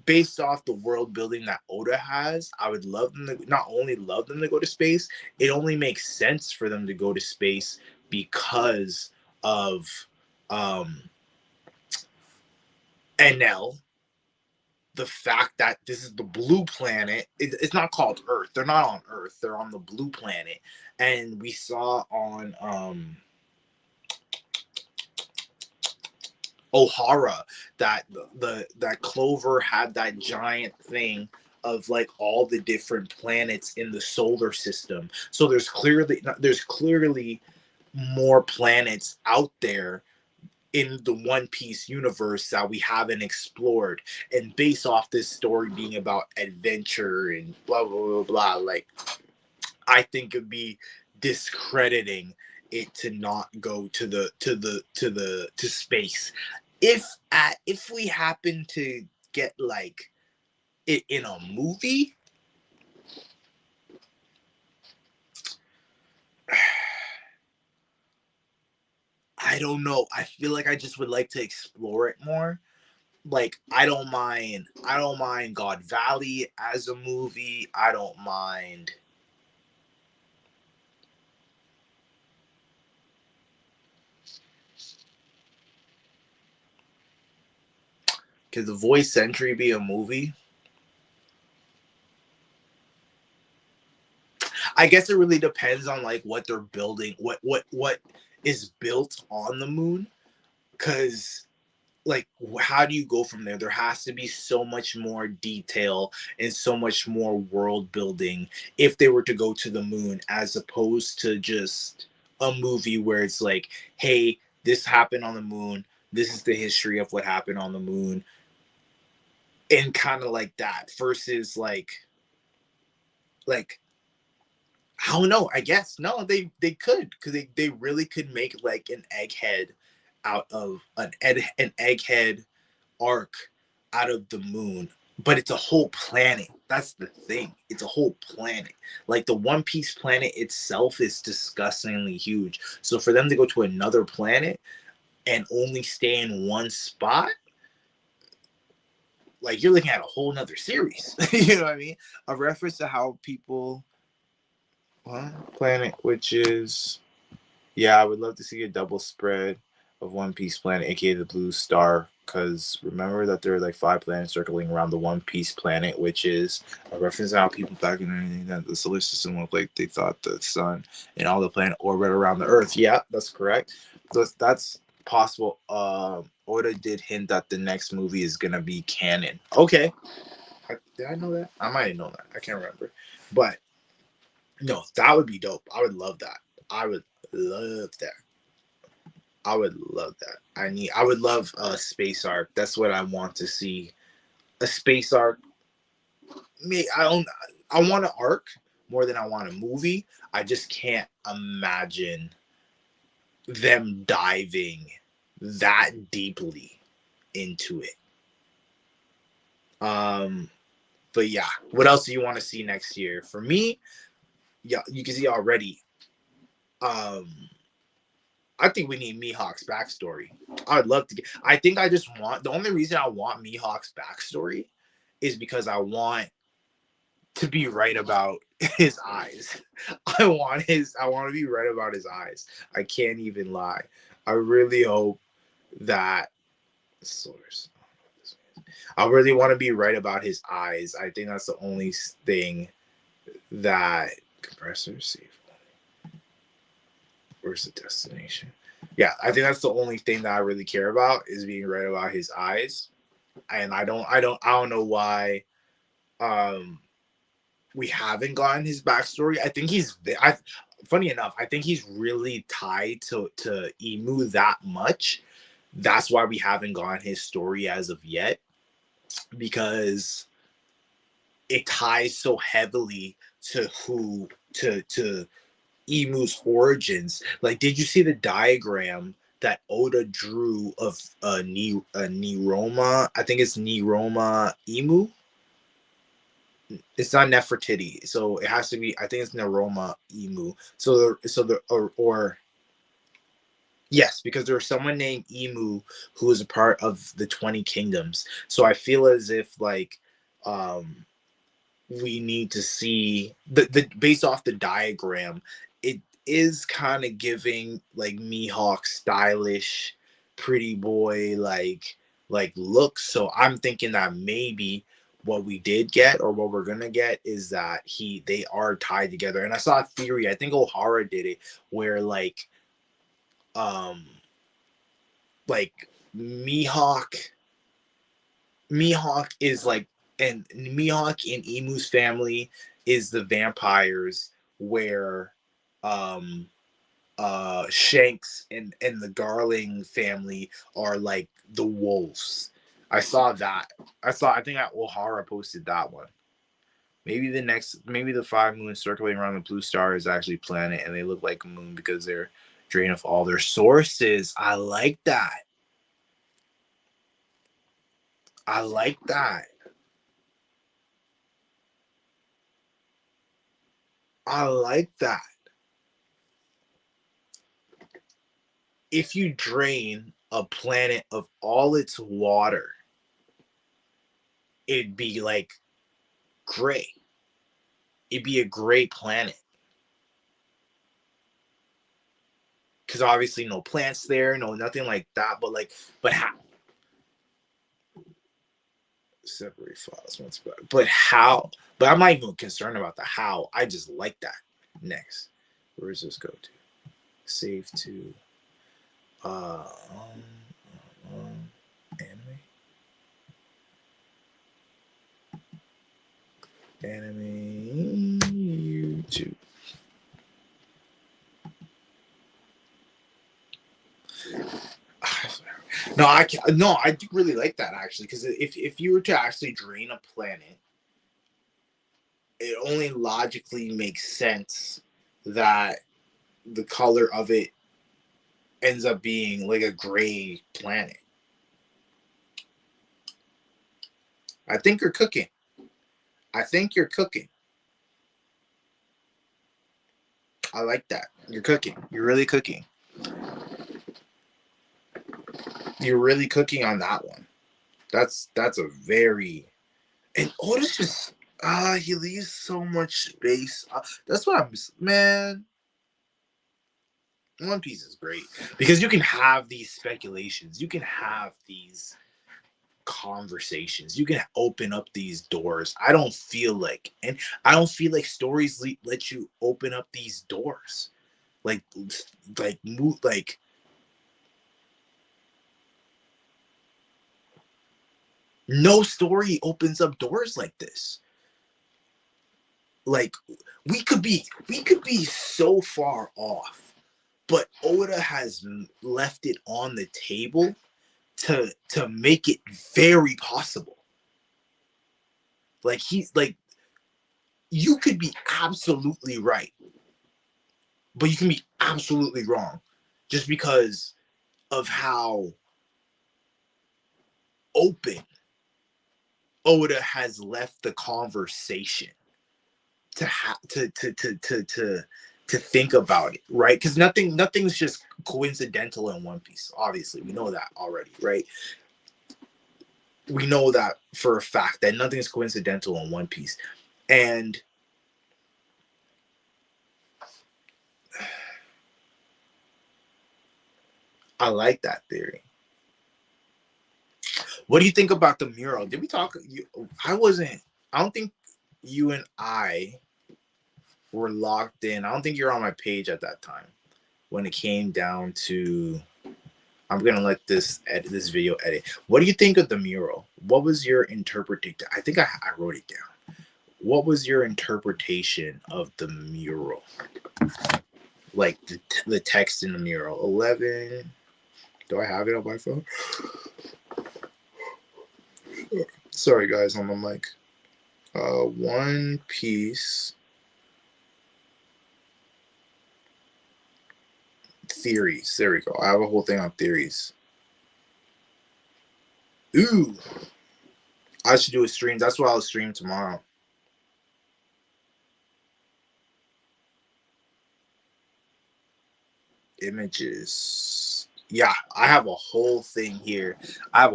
Based off the world building that Oda has, I would love them to not only love them to go to space, it only makes sense for them to go to space because of NL. The fact that this is the blue planet, it's not called Earth. They're not on Earth. They're on the blue planet. And we saw on O'Hara, that that Clover had that giant thing of like all the different planets in the solar system. So there's clearly more planets out there in the One Piece universe that we haven't explored. And based off this story being about adventure and blah blah blah blah, like I think it'd be discrediting it to not go to space. If we happen to get like it in a movie, I don't know. I feel like I just would like to explore it more. Like I don't mind God Valley as a movie. I don't mind. Could the Voice Century be a movie? I guess it really depends on like what they're building, what is built on the moon. Cause like how do you go from there? There has to be so much more detail and so much more world building if they were to go to the moon, as opposed to just a movie where it's like, hey, this happened on the moon, this is the history of what happened on the moon, and kind of like that, versus like I don't know. I guess no, they could, because they really could make like an egghead out of an egghead arc out of the moon. But it's a whole planet. That's the thing. It's a whole planet. Like the One Piece planet itself is disgustingly huge. So for them to go to another planet and only stay in one spot, like you're looking at a whole nother series. You know what I mean? A reference to how people planet, which is, yeah, I would love to see a double spread of One Piece planet, aka the Blue Star, because remember that there are like 5 planets circling around the One Piece planet, which is a reference to how people back in anything that the solar system looked like they thought the sun and all the planet orbit around the Earth. Yeah, that's correct. That's possible. Oda did hint that the next movie is gonna be canon. Okay, did I know that? I might have known that. I can't remember, but no, that would be dope. I would love that. I would love that. I would love that. I would love a space arc. That's what I want to see. A space arc. Me, I don't. I want an arc more than I want a movie. I just can't imagine them diving that deeply into it. But yeah, what else do you want to see next year? For me, yeah, you can see already. Um, I think we need Mihawk's backstory. I would love to get. I think I just want. The only reason I want Mihawk's backstory is because I want to be right about his eyes. I want to be right about his eyes. I can't even lie. I really hope that source. I really want to be right about his eyes. I think that's the only thing that compressor safe. Where's the destination? Yeah, I think that's the only thing that I really care about, is being right about his eyes. And I don't know why we haven't gotten his backstory. I think funny enough, I think he's really tied to Emu that much. That's why we haven't gotten his story as of yet, because it ties so heavily to Emu's origins. Like, did you see the diagram that Oda drew of Neroma? I think it's Neroma Emu. It's not Nefertiti, so it has to be. I think it's Neroma Emu. Or yes, because there's someone named Emu who is a part of the 20 Kingdoms. So I feel as if like we need to see the based off the diagram, it is kind of giving like Mihawk stylish, pretty boy like looks. So I'm thinking that maybe what we did get, or what we're gonna get, is that they are tied together. And I saw a theory. I think O'Hara did it, where um like Mihawk is like, and Mihawk in Emu's family is the vampires, where Shanks and the Garling family are like the wolves. I saw that. I think O'Hara posted that one. Maybe the 5 moons circling around the blue star is actually planet, and they look like a moon because they're drained of all their sources. I like that. I like that. I like that. If you drain a planet of all its water, it'd be like gray. It'd be a gray planet. Because obviously no plants there, no nothing like that. But how? Separate files once, but how? But I'm not even concerned about the how. I just like that. Next, where does this go to? Save to anime YouTube. No, I can't. No, I do really like that actually, because if you were to actually drain a planet, it only logically makes sense that the color of it ends up being like a gray planet. I think you're cooking. I think you're cooking. I like that. You're cooking. You're really cooking. You're really cooking on that one. That's a very, and Otis just he leaves so much space. That's what I'm, man. One Piece is great because you can have these speculations. You can have these conversations. You can open up these doors. I don't feel like stories let you open up these doors. Like no story opens up doors like this. Like we could be so far off, but Oda has left it on the table to make it very possible. Like he's like, you could be absolutely right, but you can be absolutely wrong just because of how open Oda has left the conversation to think about it, right? Because nothing's just coincidental in One Piece. Obviously, we know that already, right? We know that for a fact that nothing's coincidental in One Piece, and I like that theory. What do you think about the mural? Did we talk? I don't think you and I were locked in. I don't think you're on my page at that time when it came down to. I'm gonna let this video edit. What do you think of the mural? What was your interpretation? I think I wrote it down. What was your interpretation of the mural? Like the text in the mural. 11. Do I have it on my phone? Sorry, guys, on my mic. One Piece theories. There we go. I have a whole thing on theories. Ooh, I should do a stream. That's what I'll stream tomorrow. Images. Yeah, I have a whole thing here. I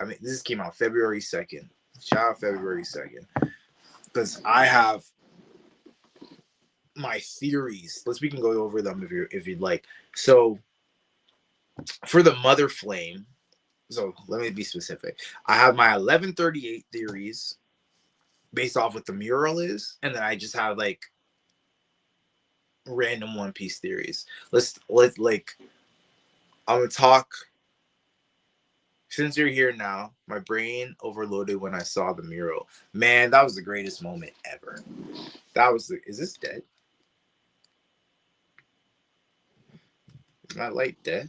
mean, this came out February 2nd. Shout out February 2nd. Because I have my theories. We can go over them if you'd like. So for the Mother Flame, so let me be specific. I have my 1138 theories based off what the mural is, and then I just have like random One Piece theories. Let's I'm gonna talk since you're here now, my brain overloaded when I saw the mural. Man, that was the greatest moment ever. That was the. Is this dead? Is my light dead?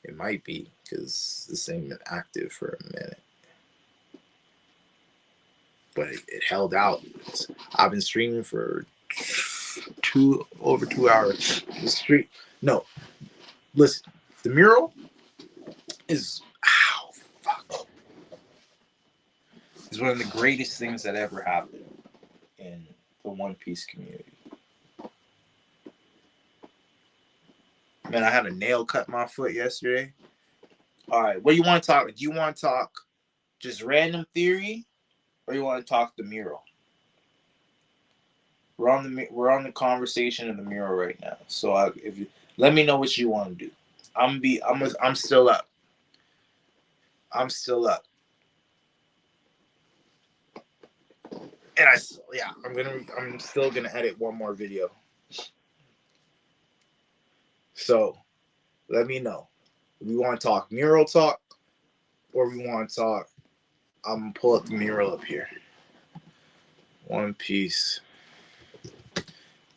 It might be because this ain't been active for a minute. But it held out. I've been streaming for over 2 hours. No, listen. The mural is is one of the greatest things that ever happened in the One Piece community. Man, I had a nail cut my foot yesterday. All right, what do you want to talk? Do you want to talk just random theory, or you want to talk the mural? We're on the conversation in the mural right now. So if you let me know what you want to do. I'm still up. I'm still up. And I'm still gonna edit one more video. So let me know. We want to talk mural talk, or we want to talk. I'm gonna pull up the mural up here. One Piece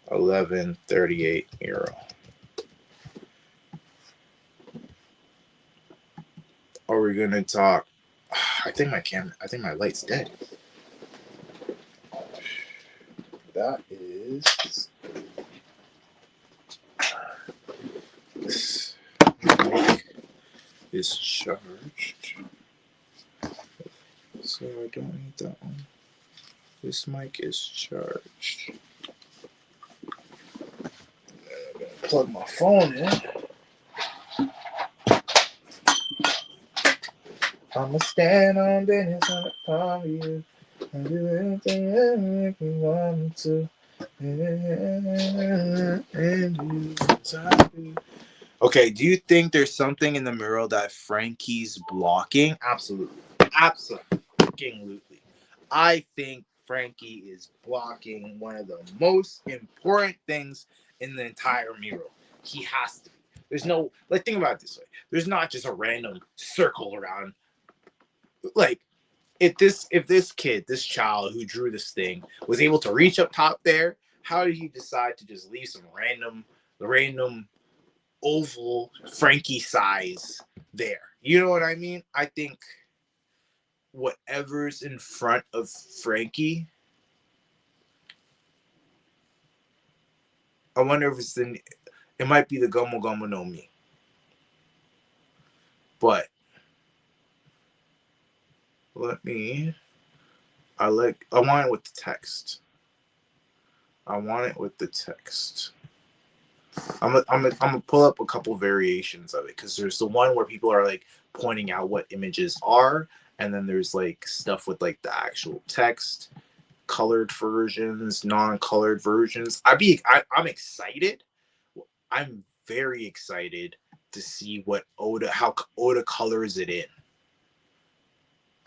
1138 mural. Are we gonna talk? I think my light's dead. That is this mic is charged, so I don't need that one. This mic is charged. I'm gonna plug my phone in. I'ma stand on business on the palm of you and do anything that make me want to. Okay, do you think there's something in the mural that Frankie's blocking? Absolutely. Absolutely. I think Frankie is blocking one of the most important things in the entire mural. He has to. There's no, like, think about it this way. There's not just a random circle around. Like, if this kid, this child who drew this thing was able to reach up top there, how did he decide to just leave some random oval Frankie size there? You know what I mean? I think whatever's in front of Frankie, I wonder if it might be the Gomu Gomu no Mi. But I want it with the text. I'm gonna pull up a couple variations of it, because there's the one where people are like pointing out what images are, and then there's like stuff with like the actual text, colored versions, non-colored versions. I'm excited. I'm very excited to see how Oda colors it in.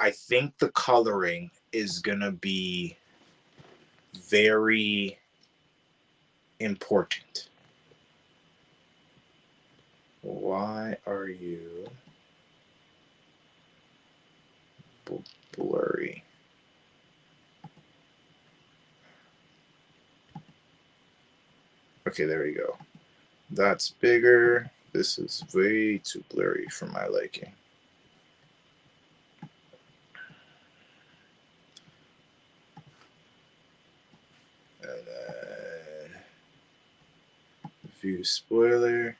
I think the coloring is gonna be very important. Why are you blurry? Okay, there we go. That's bigger. This is way too blurry for my liking. And then view spoiler.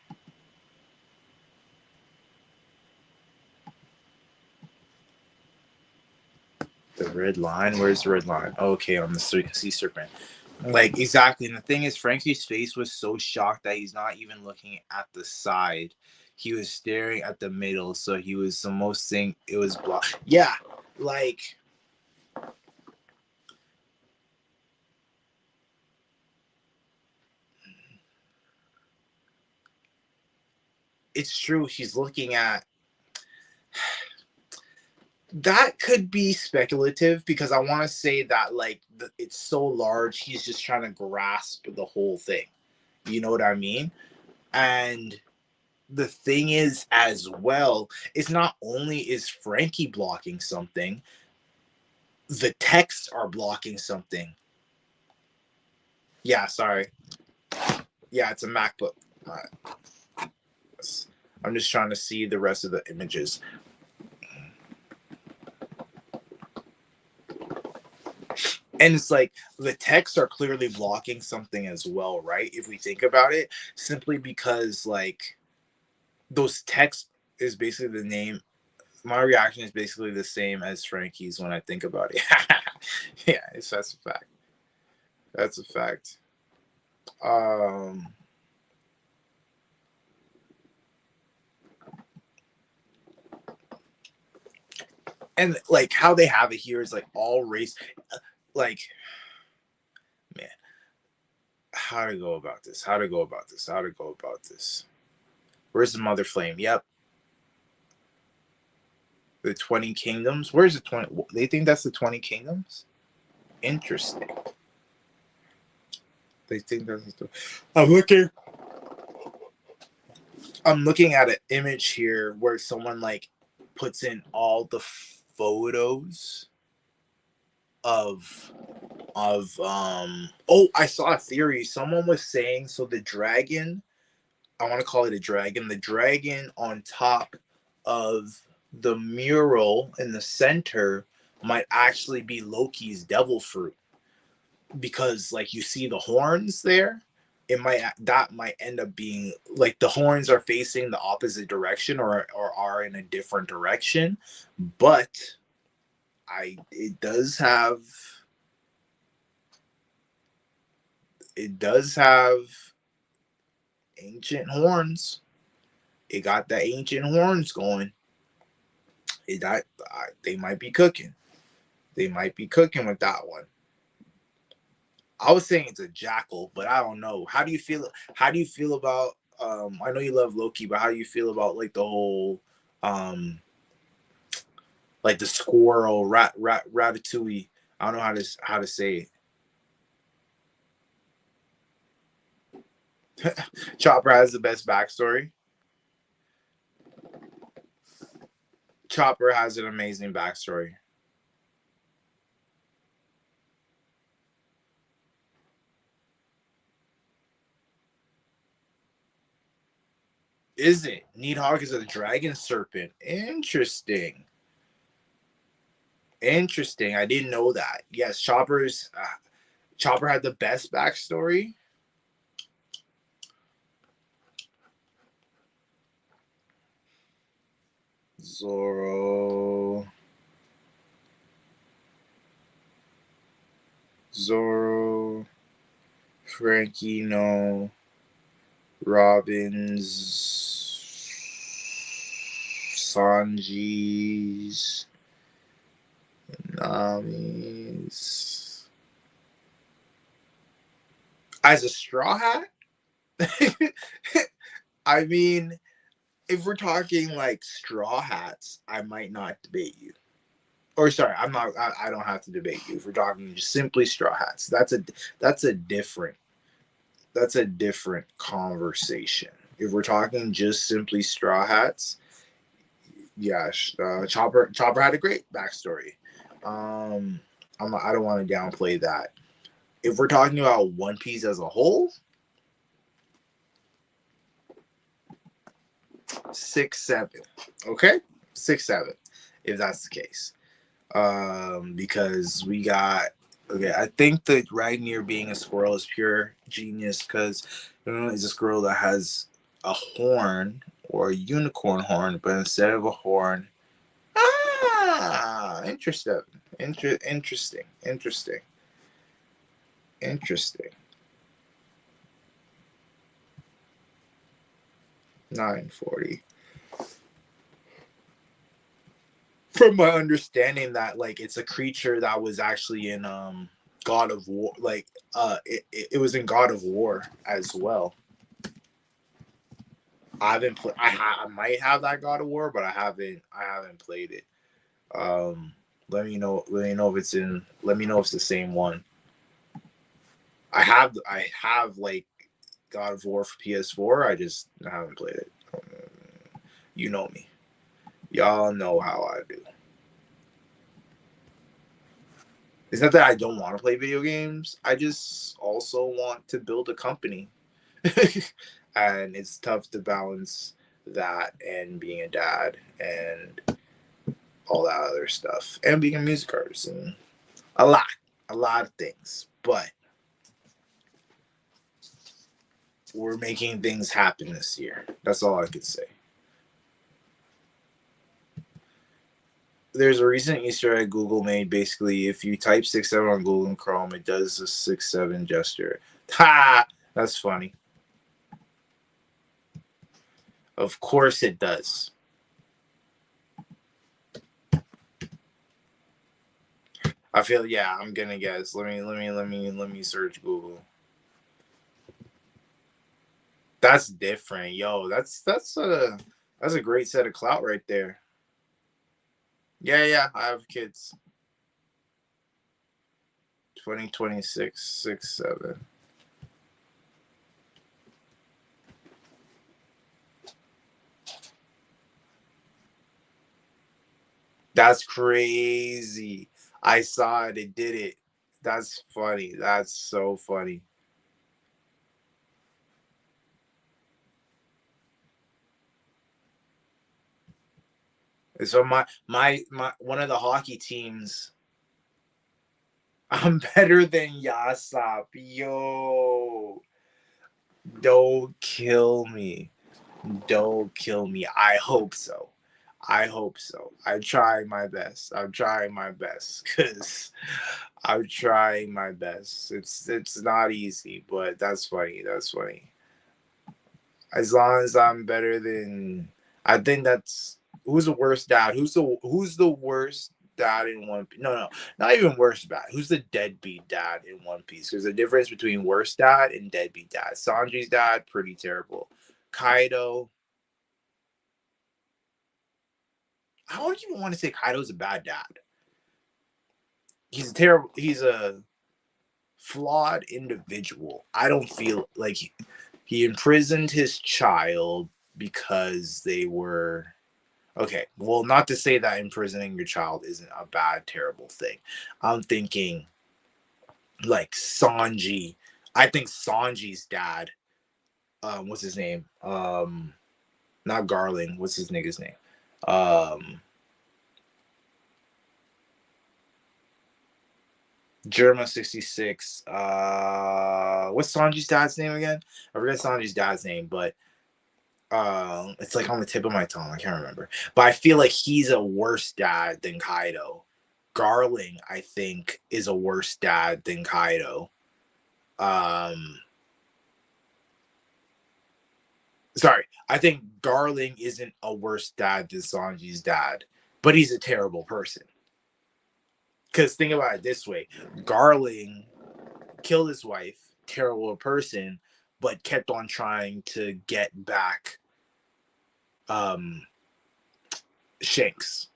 The red line? Where's the red line? Okay, on the sea serpent. Like, exactly. And the thing is, Frankie's face was so shocked that he's not even looking at the side. He was staring at the middle, so he was the most thing. It was blocked. Yeah, like, it's true. She's looking at. That could be speculative, because I want to say that, like, it's so large, he's just trying to grasp the whole thing. You know what I mean? And the thing is as well, it's not only is Frankie blocking something, the texts are blocking something. Yeah, sorry. Yeah, it's a MacBook. I'm just trying to see the rest of the images. And it's like the texts are clearly blocking something as well, right? If we think about it, simply because like those texts is basically the name. My reaction is basically the same as Frankie's when I think about it. Yeah, that's a fact. That's a fact. And like how they have it here is like all race. Like, man, how to go about this? How to go about this? How to go about this? Where's the mother flame? Yep. The 20 kingdoms. Where's the 20? They think that's the 20 kingdoms? Interesting. They think that's the. I'm looking at an image here where someone like puts in all the photos of I saw a theory. Someone was saying so the dragon, I want to call it a dragon, the dragon on top of the mural in the center might actually be Loki's devil fruit, because like you see the horns there. That might end up being like the horns are facing the opposite direction or are in a different direction, but it does have ancient horns. It got the ancient horns going. They might be cooking. They might be cooking with that one. I was saying it's a jackal, but I don't know. How do you feel? How do you feel about? I know you love Loki, but how do you feel about like the whole, like the squirrel ratatouille? I don't know how to say it. Chopper has the best backstory. Chopper has an amazing backstory. Is it? Needhogg is a dragon serpent. Interesting. Interesting. I didn't know that. Yes, Chopper had the best backstory. Zoro, Frankie, no, Robin's, Sanji's, Nami's. As a straw hat? I mean, if we're talking like straw hats, I might not debate you. Or sorry, I'm not. I don't have to debate you. If we're talking just simply straw hats, that's a different conversation. If we're talking just simply straw hats, yeah, Chopper had a great backstory. I don't want to downplay that. If we're talking about One Piece as a whole, 6, 7. Okay, 6, 7. If that's the case, because we got. Okay, I think that Ragnar being a squirrel is pure genius because it's a squirrel that has a horn or a unicorn horn, but instead of a horn, interesting, interesting. 940. From my understanding, that like it's a creature that was actually in God of War, like it was in God of War as well. I haven't played. I might have that God of War, but I haven't played it. Let me know if it's in. Let me know if it's the same one. I have like God of War for PS4. I just haven't played it. You know me. Y'all know how I do. It's not that I don't want to play video games. I just also want to build a company. And it's tough to balance that and being a dad and all that other stuff. And being a music artist and a lot of things. But we're making things happen this year. That's all I could say. There's a recent Easter egg Google made. Basically, if you type 6-7 on Google and Chrome, it does a 6-7 gesture. Ha! That's funny. Of course it does. I feel, yeah, I'm gonna guess. Let me search Google. That's different. Yo, that's a great set of clout right there. Yeah, I have kids. 2026, 6-7. That's crazy. I saw it. It did it. That's funny. That's so funny. So my one of the hockey teams, I'm better than Yasop. Yo, don't kill me. Don't kill me. I hope so. I hope so. I'm trying my best. I'm trying my best because I'm trying my best. It's not easy, but that's funny. That's funny. As long as I'm better than, I think that's, who's the worst dad? Who's the worst dad in One Piece? No, not even worst dad. Who's the deadbeat dad in One Piece? There's a difference between worst dad and deadbeat dad. Sanji's dad, pretty terrible. Kaido, I don't even want to say Kaido's a bad dad. He's a terrible. He's a flawed individual. I don't feel like he imprisoned his child because they were okay. Well, not to say that imprisoning your child isn't a bad, terrible thing. I'm thinking like Sanji. I think Sanji's dad. What's his name? Not Garling. What's his nigga's name? Germa 66. What's Sanji's dad's name again? I forget Sanji's dad's name, but it's like on the tip of my tongue. I can't remember. But I feel like he's a worse dad than Kaido. Garling, I think, is a worse dad than Kaido. Sorry, I think Garling isn't a worse dad than Sanji's dad, but he's a terrible person. Because think about it this way: Garling killed his wife, terrible person, but kept on trying to get back Shanks.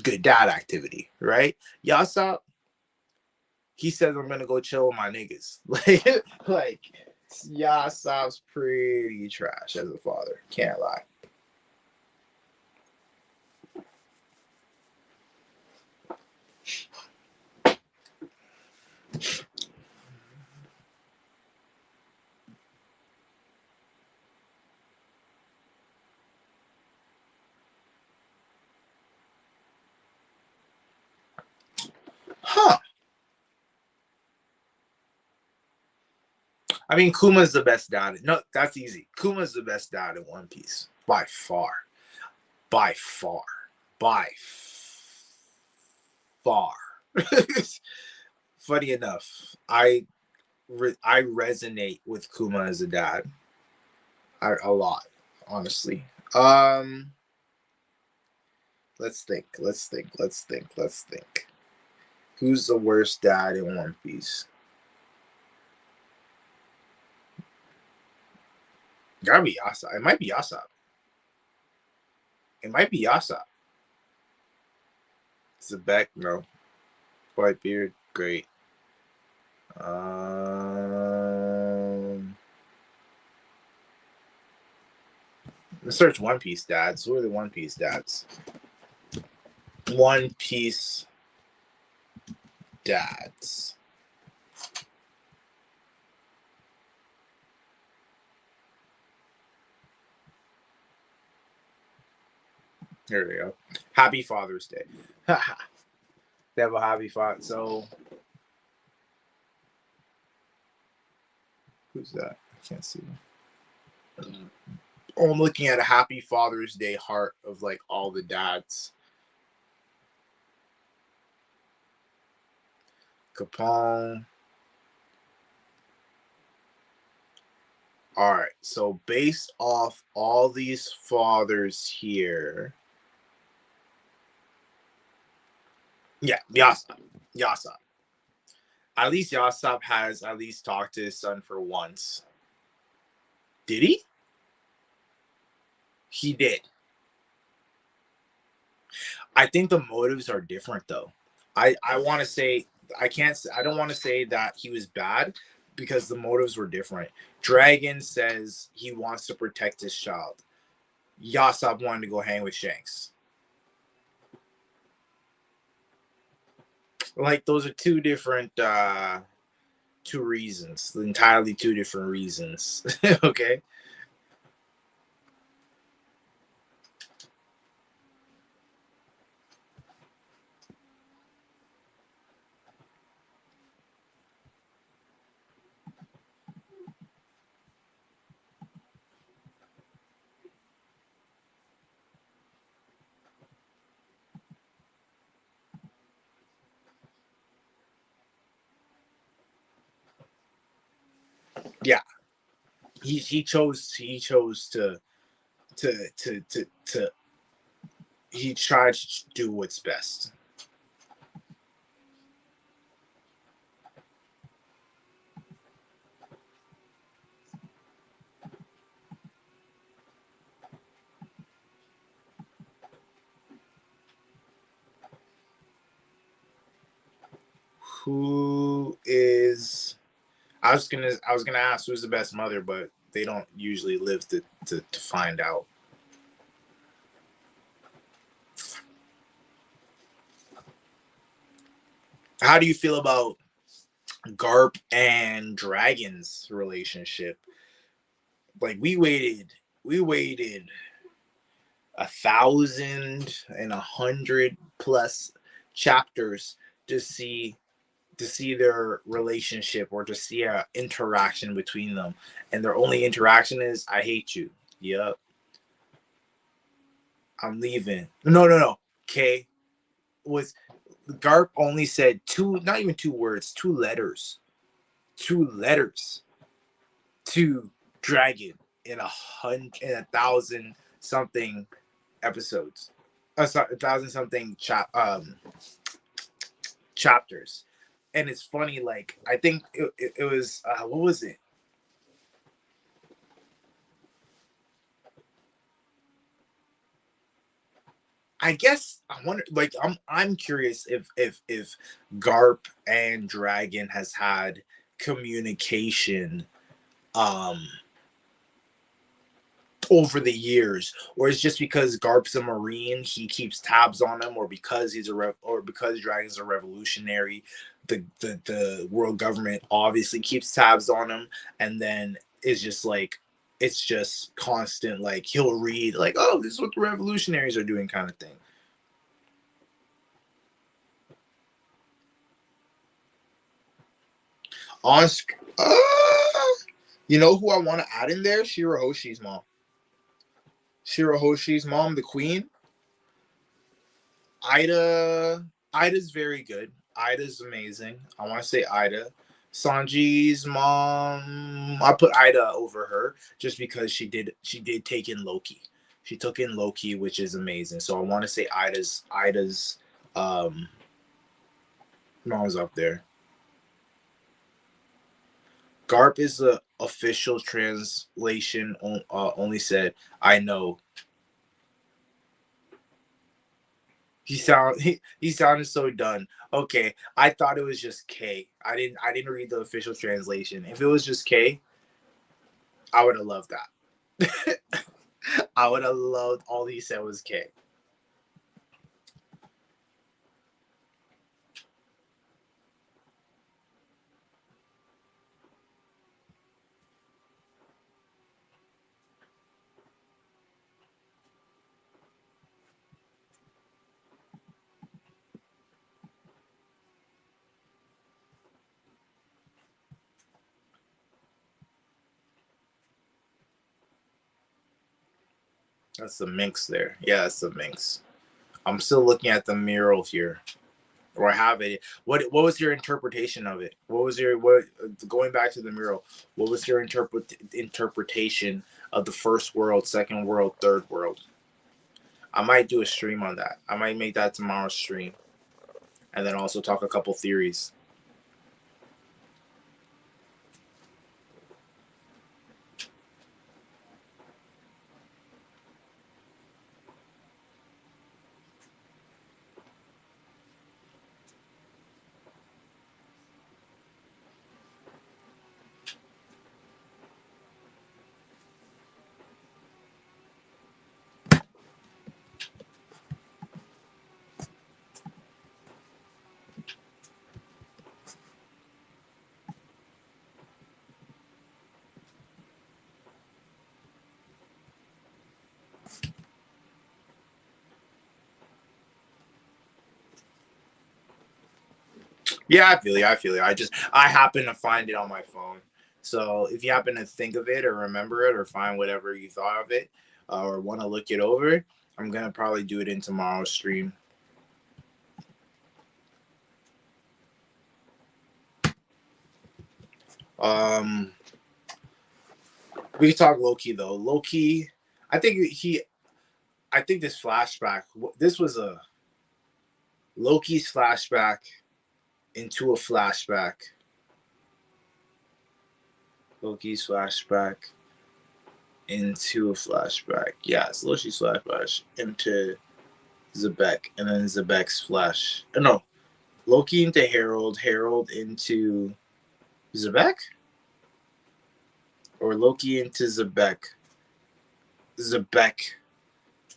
Good dad activity, right? Yasop, he says I'm gonna go chill with my niggas. like Yasop's pretty trash as a father. Can't lie. Huh. I mean, Kuma's the best dad. No, that's easy. Kuma's the best dad in One Piece. By far. By far. By far. Funny enough, I resonate with Kuma as a dad. A lot, honestly. Let's think. Who's the worst dad in One Piece? Gotta be Yasop. It might be Yasop. Zebek, no. Blackbeard, great. Um, Let's search One Piece dads. Who are the One Piece dads? One Piece dads. Here we go. Happy Father's Day. They have a happy father. So, who's that? I can't see. Oh, I'm looking at a Happy Father's Day heart of like all the dads. Capone. All right. So, based off all these fathers here. Yeah, Yasop. Yasop. At least Yasop has at least talked to his son for once. Did he? He did. I think the motives are different though. I want to say I don't want to say that he was bad because the motives were different. Dragon says he wants to protect his child. Yasop wanted to go hang with Shanks. Like those are two different two reasons, entirely two different reasons. Okay. Yeah. He chose to he tried to do what's best. Who is I was gonna ask who's the best mother, but they don't usually live to find out. How do you feel about Garp and Dragon's relationship? Like we waited 1,100 plus chapters to see their relationship or to see a interaction between them, and their only interaction is I hate you. Yep. I'm leaving. No. Okay. Was Garp only said two, not even 2 words, 2 letters. 2 letters to Dragon in 1,000 something episodes. Sorry, 1,000 something chapters. And it's funny, like I think it was what was it? I guess I wonder. Like I'm curious if Garp and Dragon has had communication um over the years, or it's just because Garp's a Marine, he keeps tabs on him, or because or because Dragon's a revolutionary, the world government obviously keeps tabs on him, and then it's just constant. Like he'll read like, oh, this is what the revolutionaries are doing, kind of thing. On you know who I want to add in there? Shirahoshi's mom. Shirahoshi's mom, the queen. Ida's very good. Ida's amazing. I want to say Ida. Sanji's mom, I put Ida over her just because she did take in Loki. She took in Loki, which is amazing. So I want to say Ida's um mom's up there. Garp is the official translation. Only said I know. He sounded so done. Okay, I thought it was just K. I didn't read the official translation. If it was just K, I would have loved that. I would have loved all he said was K. That's the minx there. Yeah, that's the minx. I'm still looking at the mural here, or I have it. What was your interpretation of it? What was your what? Going back to the mural, what was your interpretation of the first world, second world, third world? I might do a stream on that. I might make that tomorrow's stream, and then also talk a couple theories. Yeah, I feel you. I feel you. I happen to find it on my phone. So if you happen to think of it or remember it or find whatever you thought of it or want to look it over, I'm gonna probably do it in tomorrow's stream. We can talk Loki though. Loki, I think this flashback. This was a Loki's flashback into a flashback. Loki's flashback into a flashback. Yeah, it's Loki's flashback into Zebek, and then Zebek's flash. No, Loki into Harold, Harold into Zebek, or Loki into Zebek, Zebek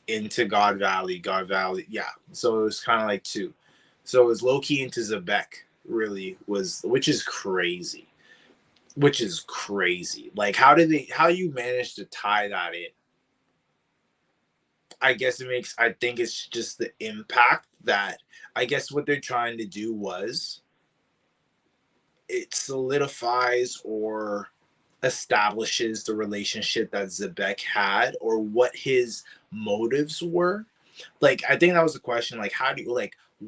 into God Valley, God Valley. Yeah, so it was kind of like two. So it was Loki into Zebek, really was, which is crazy. Which is crazy. Like, how you managed to tie that in? I guess I think it's just the impact that, I guess what they're trying to do was it solidifies or establishes the relationship that Zebek had or what his motives were. Like, I think that was the question. Like,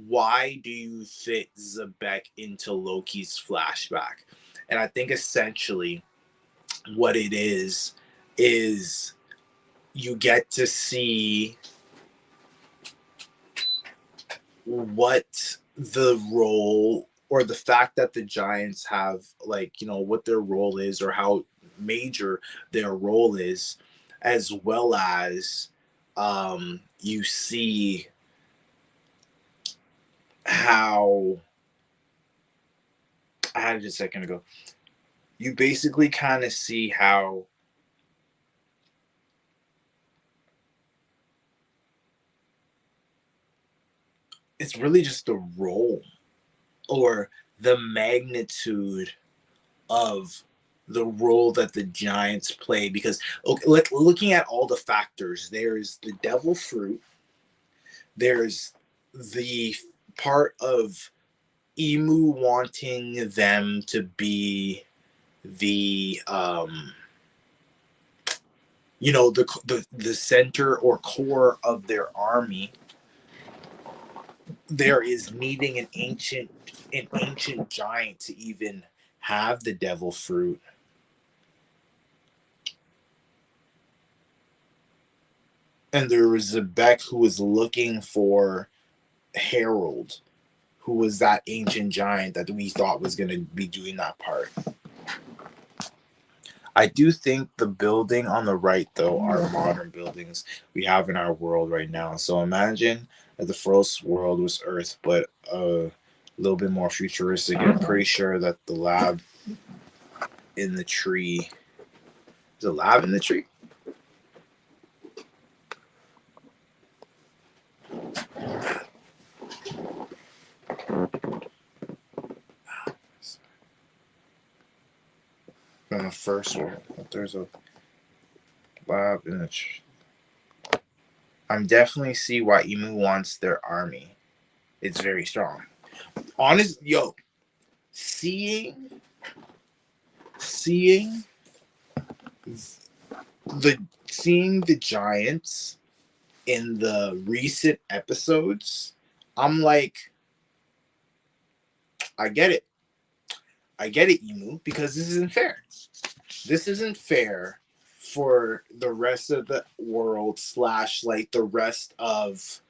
why do you fit Zebek into Loki's flashback? And I think essentially what it is you get to see what the role or the fact that the Giants have, like, what their role is or how major their role is, as well as you see how, I had it a second ago, you basically kind of see how it's really just the role or the magnitude of the role that the Giants play. Because looking at all the factors, there's the devil fruit, there's the part of Emu wanting them to be the the center or core of their army. There is needing an ancient giant to even have the devil fruit. And there was Zebek who was looking for Harold, who was that ancient giant that we thought was going to be doing that part. I do think the building on the right, though, are modern buildings we have in our world right now. So imagine that the first world was Earth, but a little bit more futuristic. I'm pretty sure that the lab in the tree... Is a lab in the tree? first one. There's a lab in the. I'm definitely see why Emu wants their army. It's very strong. Honest, yo, seeing the seeing the giants in the recent episodes, I'm like, I get it. I get it, Emu, because this isn't fair. This isn't fair for the rest of the world / like the rest of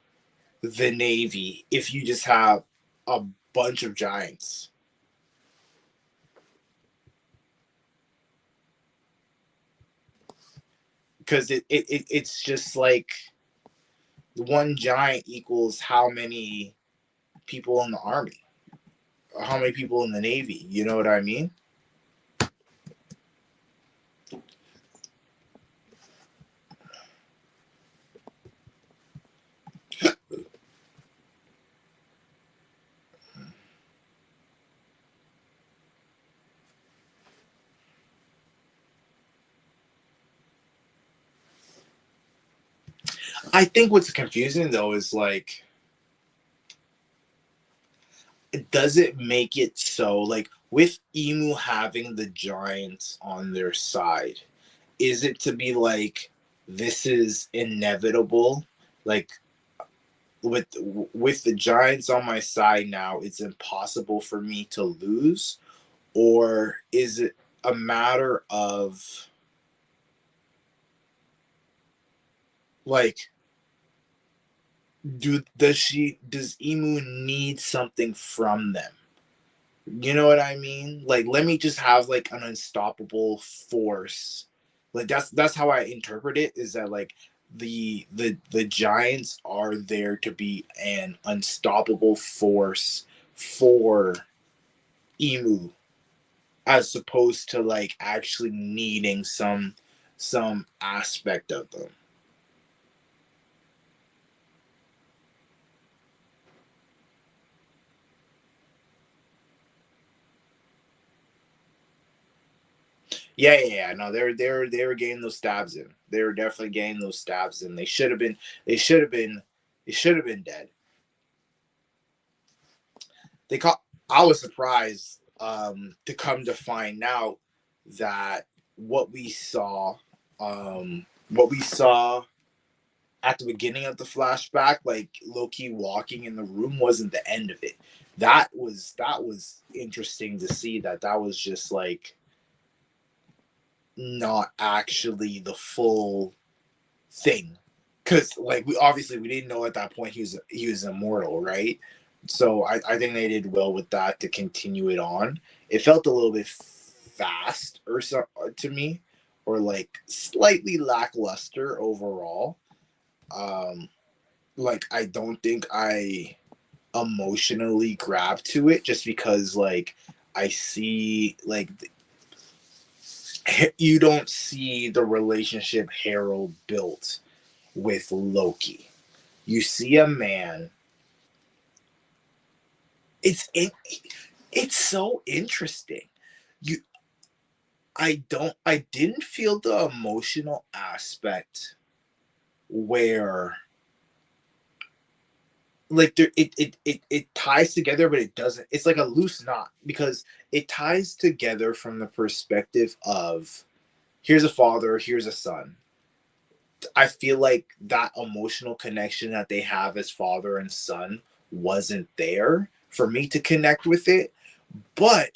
the Navy if you just have a bunch of giants. Because it's just like one giant equals how many people in the army, how many people in the Navy. You know what I mean? I think what's confusing though is like, does it make it so like with Emu having the giants on their side, is it to be like this is inevitable? Like with the giants on my side now, it's impossible for me to lose, or is it a matter of like does Emu need something from them? You know what I mean? Like, let me just have like an unstoppable force. Like that's how I interpret it. Is that like the giants are there to be an unstoppable force for Emu, as opposed to like actually needing some aspect of them. Yeah. No, they were getting those stabs in. They were definitely getting those stabs in. They should have been. They should have been. They should have been dead. They caught. I was surprised to come to find out that what we saw, what we saw at the beginning of the flashback, like Loki walking in the room, wasn't the end of it. That was interesting to see that was just like not actually the full thing, because like we didn't know at that point he was immortal, right? So I think they did well with that to continue it on. It felt a little bit fast or so to me, or like slightly lackluster overall. um like I don't think I emotionally grabbed to it, just because like I see like you don't see the relationship Harold built with Loki. You see a man. It's it, it's so interesting. You I didn't feel the emotional aspect where like it ties together, but it doesn't. It's like a loose knot, because it ties together from the perspective of here's a father, here's a son. I feel like that emotional connection that they have as father and son wasn't there for me to connect with it. But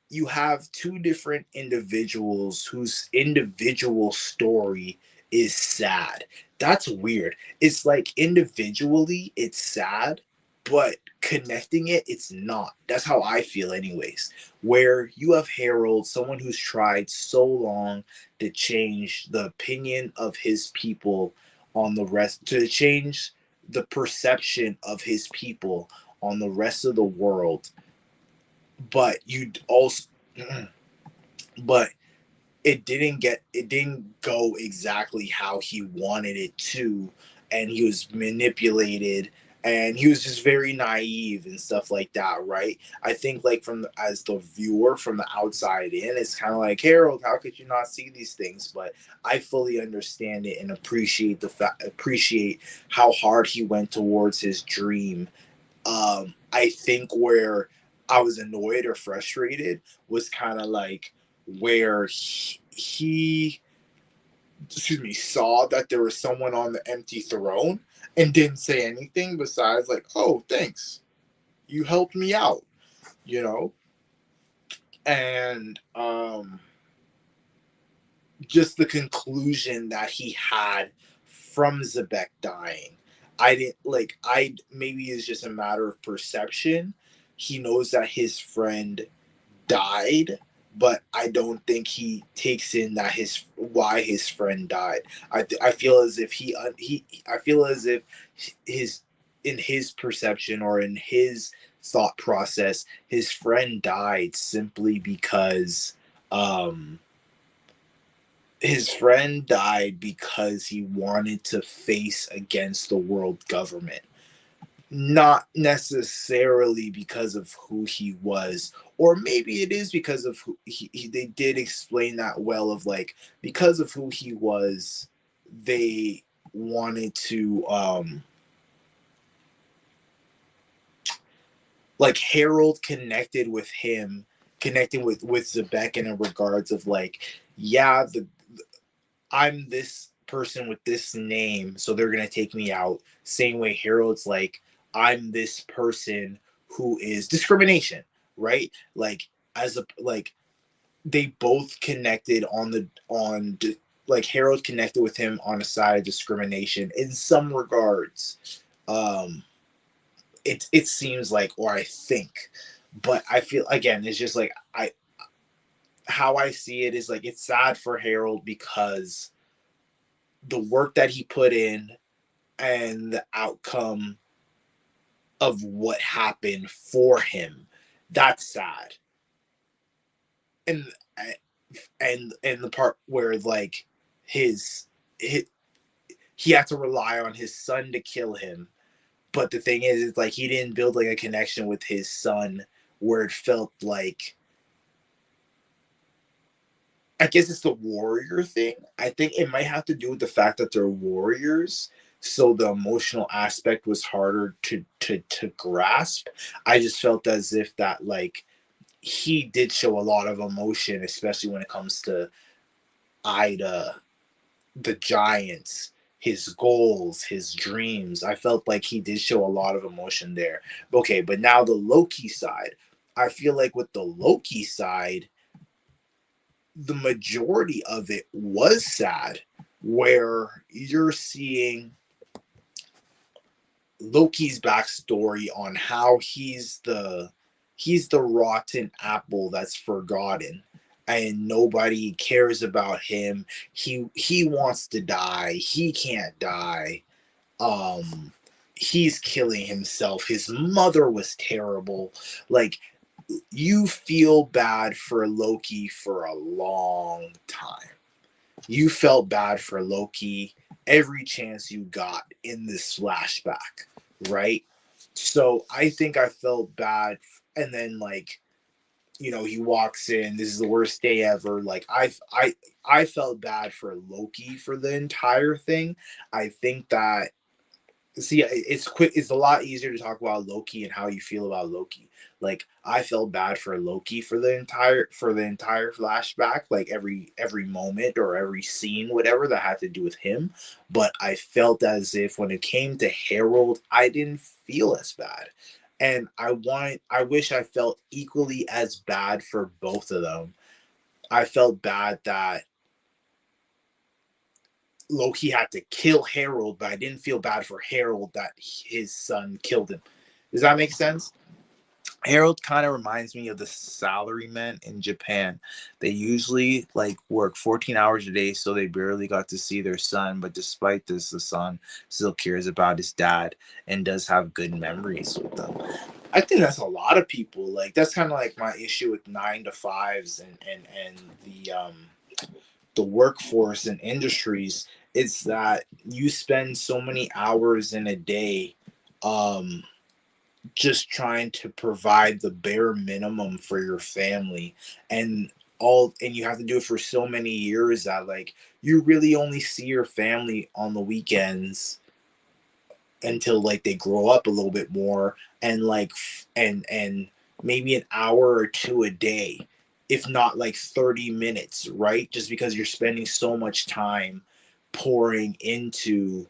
you have two different individuals whose individual story is sad. That's weird. It's like individually it's sad, but connecting it's not. That's how I feel anyways. Where you have Harold, someone who's tried so long to change the opinion of his people on the rest, to change the perception of his people on the rest of the world, but you also but it didn't go exactly how he wanted it to, and he was manipulated and he was just very naive and stuff like that, right? I think like as the viewer from the outside in, it's kind of like, Harold, how could you not see these things? But I fully understand it and appreciate how hard he went towards his dream. I think where I was annoyed or frustrated was kind of like where he excuse me, saw that there was someone on the empty throne and didn't say anything besides like, "Oh, thanks, you helped me out," you know, and just the conclusion that he had from Zebek dying. I didn't like. I maybe it's just a matter of perception. He knows that his friend died, but I don't think he takes in that his why his friend died. I feel as if I feel as if his in his perception or in his thought process, his friend died simply because um his friend died because he wanted to face against the world government, not necessarily because of who he was, or maybe it is because of who they did explain that well, of like, because of who he was, they wanted to like Harold connected with him, connecting with Zebek in regards of like, yeah, I'm this person with this name, so they're gonna take me out. Same way Harold's like, I'm this person who is discrimination, right? Like as a like they both connected like Harold connected with him on a side of discrimination in some regards. Um it seems like, or I think, but I feel again, it's just like how I see it is like it's sad for Harold because the work that he put in and the outcome of what happened for him, that's sad. And and the part where like his he had to rely on his son to kill him, but the thing is it's like he didn't build like a connection with his son where it felt like, I guess it's the warrior thing. I think it might have to do with the fact that they're warriors, so the emotional aspect was harder to grasp. I just felt as if that like he did show a lot of emotion, especially when it comes to Ida, the giants, his goals, his dreams. I felt like he did show a lot of emotion there. Okay, but now the Loki side. I feel like with the Loki side, the majority of it was sad, where you're seeing Loki's backstory on how he's the rotten apple that's forgotten and nobody cares about him. He wants to die. He can't die. Um he's killing himself. His mother was terrible. Like, you feel bad for Loki for a long time. You felt bad for Loki every chance you got in this flashback, right? So I think I felt bad. And then, like, he walks in. This is the worst day ever. Like, I felt bad for Loki for the entire thing. I think that, see, it's quick. It's a lot easier to talk about Loki and how you feel about Loki. Like, I felt bad for Loki for the entire flashback, like every moment or every scene, whatever that had to do with him. But I felt as if when it came to Harold, I didn't feel as bad, and I wish I felt equally as bad for both of them. I felt bad that Loki had to kill Harold, but I didn't feel bad for Harold that his son killed him. Does that make sense? Harold kind of reminds me of the salarymen in Japan. They usually like work 14 hours a day, so they barely got to see their son. But despite this, the son still cares about his dad and does have good memories with them. I think that's a lot of people. Like, that's kind of like my issue with 9 to 5s and the workforce and industries. It's that you spend so many hours in a day um just trying to provide the bare minimum for your family, and you have to do it for so many years that like you really only see your family on the weekends until like they grow up a little bit more, and like and maybe an hour or two a day, if not like 30 minutes, right? Just because you're spending so much time pouring into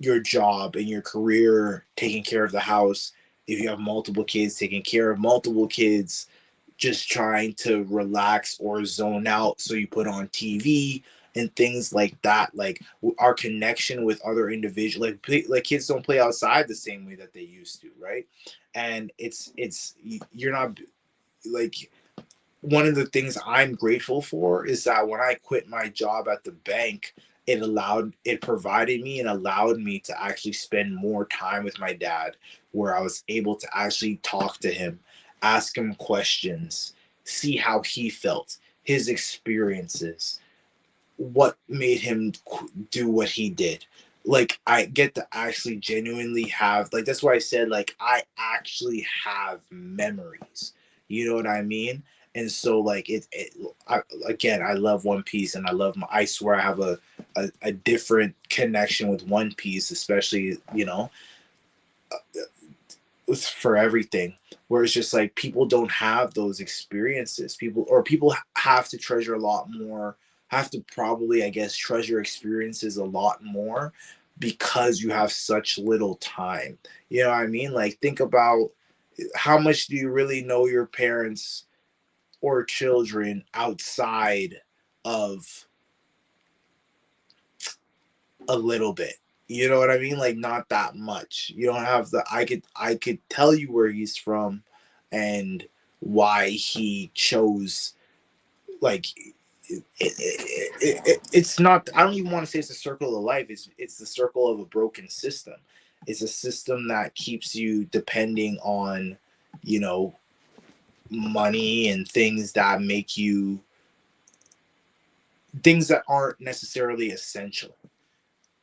your job and your career, taking care of the house. If you have multiple kids, taking care of multiple kids, just trying to relax or zone out. So you put on TV and things like that. Like our connection with other individuals, like kids don't play outside the same way that they used to, right? And it's you're not like one of the things I'm grateful for is that when I quit my job at the bank, it provided me and allowed me to actually spend more time with my dad, where I was able to actually talk to him, ask him questions, see how he felt, his experiences, what made him do what he did. Like I get to actually genuinely have, like, that's why I said like I actually have memories, you know what I mean? And so like again, I love One Piece, and I swear I have a different connection with One Piece, especially, you know, for everything, where it's just like people don't have those experiences. People have to treasure a lot more, have to probably, I guess, treasure experiences a lot more, because you have such little time. You know what I mean? Like, think about how much do you really know your parents or children outside of a little bit. You know what I mean? Like, not that much. You don't have the I could tell you where he's from and why he chose, like, it's not, I don't even want to say it's a circle of life. It's the circle of a broken system. It's a system that keeps you depending on, you know, money and things that aren't necessarily essential,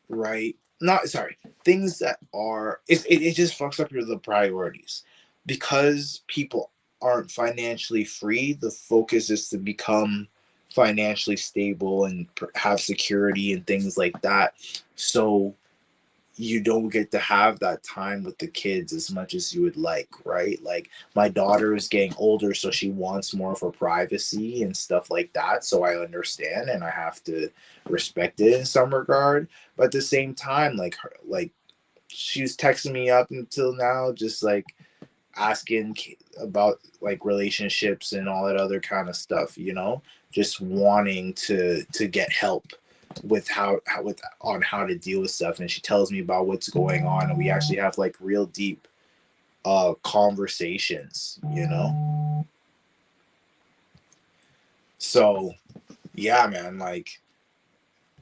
right? Not sorry, things that are it just fucks up the priorities, because people aren't financially free. The focus is to become financially stable and have security and things like that. So you don't get to have that time with the kids as much as you would like, right? Like, my daughter is getting older, so she wants more of her privacy and stuff like that. So I understand and I have to respect it in some regard. But at the same time, like she was texting me up until now, just like asking about like relationships and all that other kind of stuff, you know, just wanting to get help with how to deal with stuff. And she tells me about what's going on, and we actually have like real deep conversations, you know. So yeah, man, like,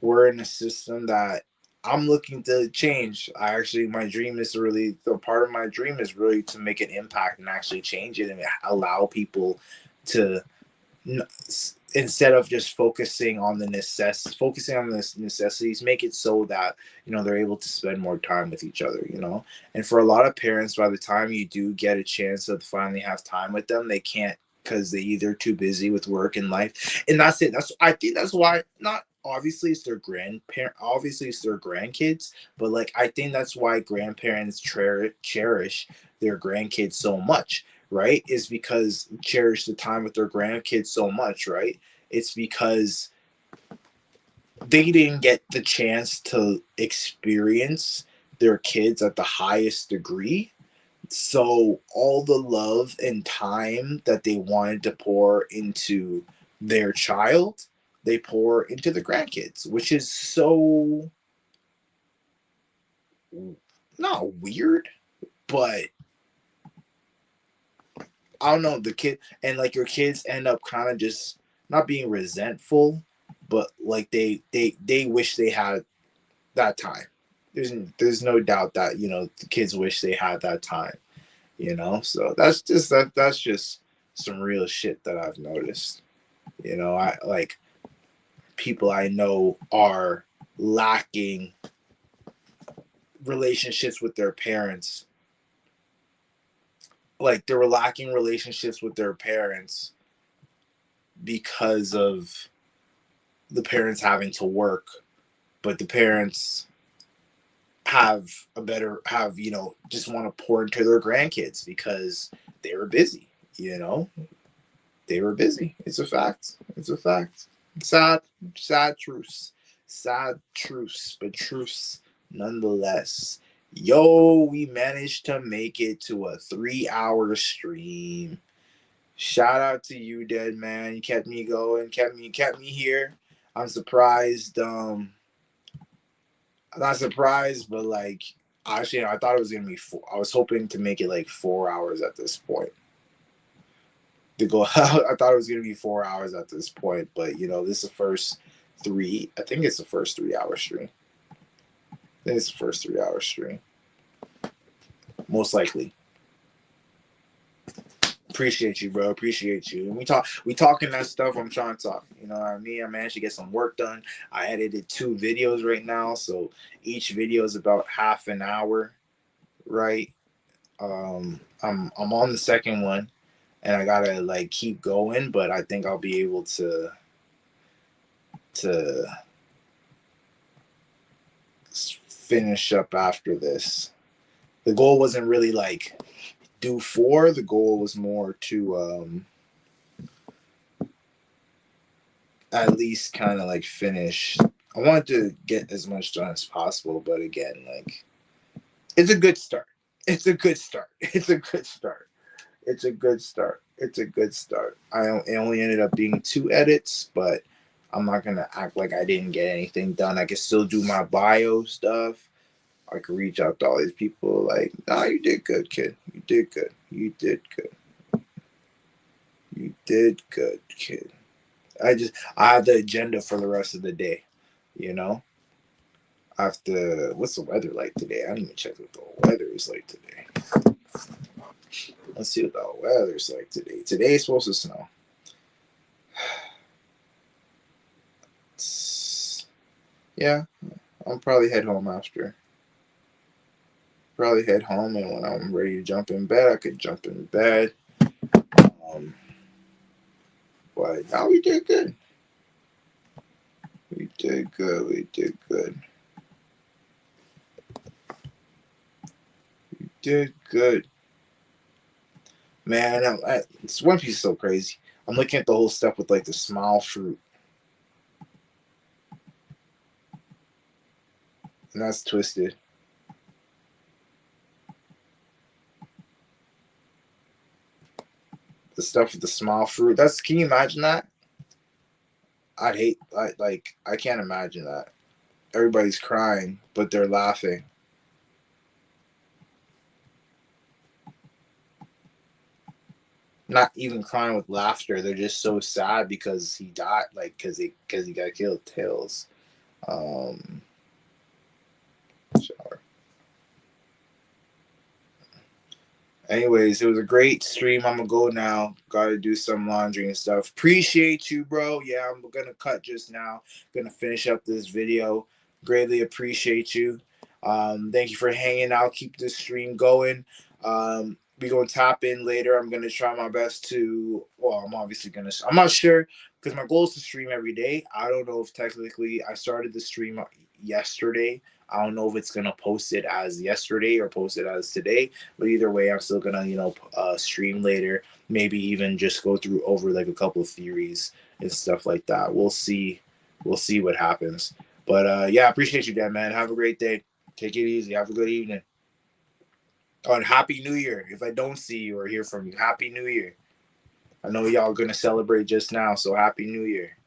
we're in a system that I'm looking to change. My dream is to really, the part of my dream is really to make an impact and actually change it and allow people to, instead of just focusing on the necessities, make it so that, you know, they're able to spend more time with each other, you know. And for a lot of parents, by the time you do get a chance to finally have time with them, they can't, because they either too busy with work and life. And that's it. I think that's why, not obviously it's their obviously it's their grandkids, but like I think that's why grandparents cherish their grandkids so much, right? Is because cherish the time with their grandkids so much, right? It's because they didn't get the chance to experience their kids at the highest degree. So all the love and time that they wanted to pour into their child, they pour into the grandkids, which is so, not weird, but I don't know, the kid, and like your kids end up kind of just not being resentful, but like they wish they had that time. There's no doubt that, you know, the kids wish they had that time, you know. So that's just some real shit that I've noticed. You know, I like people I know are lacking relationships with their parents. Like they were lacking relationships with their parents because of the parents having to work, but the parents have just want to pour into their grandkids because they were busy, they were busy. It's a fact. It's a fact. Sad truce. Sad truce, but truce nonetheless. Yo, we managed to make it to a 3-hour stream. Shout out to you, dead man. You kept me going, kept me here. I'm surprised. I'm not surprised, but like actually, I thought it was gonna be four. I was hoping to make it like 4 hours at this point. To go out, I thought it was gonna be 4 hours at this point, but this is the first three. I think it's the first 3-hour stream. I think it's the first 3-hour stream. Most likely. Appreciate you, bro. Appreciate you. And we talking that stuff. I'm trying to talk. You know what I mean? I managed to get some work done. I edited 2 videos right now, so each video is about half an hour, right? I'm on the second one, and I gotta like keep going, but I think I'll be able to finish up after this. The goal wasn't really like do 4. The goal was more to at least kind of like finish. I wanted to get as much done as possible, but again, like it's a good start. It's a good start. It's a good start. It's a good start. It's a good start. It only ended up being 2 edits, but I'm not gonna act like I didn't get anything done. I can still do my bio stuff. I could reach out to all these people like, nah, you did good, kid. You did good. You did good. You did good, kid. I have the agenda for the rest of the day, I have to, what's the weather like today? I didn't even check what the weather is like today. Let's see what the weather's like today. Today's supposed to snow. Yeah, I'll probably head home after. Probably head home, and when I'm ready to jump in bed, I could jump in bed. But now we did good. We did good. We did good. We did good. Man, this One Piece is so crazy. I'm looking at the whole stuff with like the smile fruit. And that's twisted. The stuff with the smile fruit. Can you imagine that? I can't imagine that. Everybody's crying, but they're laughing. Not even crying with laughter. They're just so sad because he died, like because he got killed. Tails. Shower. Anyways, it was a great stream. I'm gonna go now. Gotta do some laundry and stuff. Appreciate you, bro. Yeah, I'm gonna cut just now. Gonna finish up this video. Greatly appreciate you. Thank you for hanging out. Keep this stream going. We gonna tap in later. I'm gonna try my best to. Well, I'm not sure because my goal is to stream every day. I don't know if technically I started the stream yesterday. I don't know if it's gonna post it as yesterday or post it as today, but either way, I'm still gonna stream later. Maybe even just go through over like a couple of theories and stuff like that. We'll see. We'll see what happens. But yeah, I appreciate you, Dan, man. Have a great day. Take it easy. Have a good evening. Oh, and Happy New Year. If I don't see you or hear from you, Happy New Year. I know y'all gonna celebrate just now, so Happy New Year.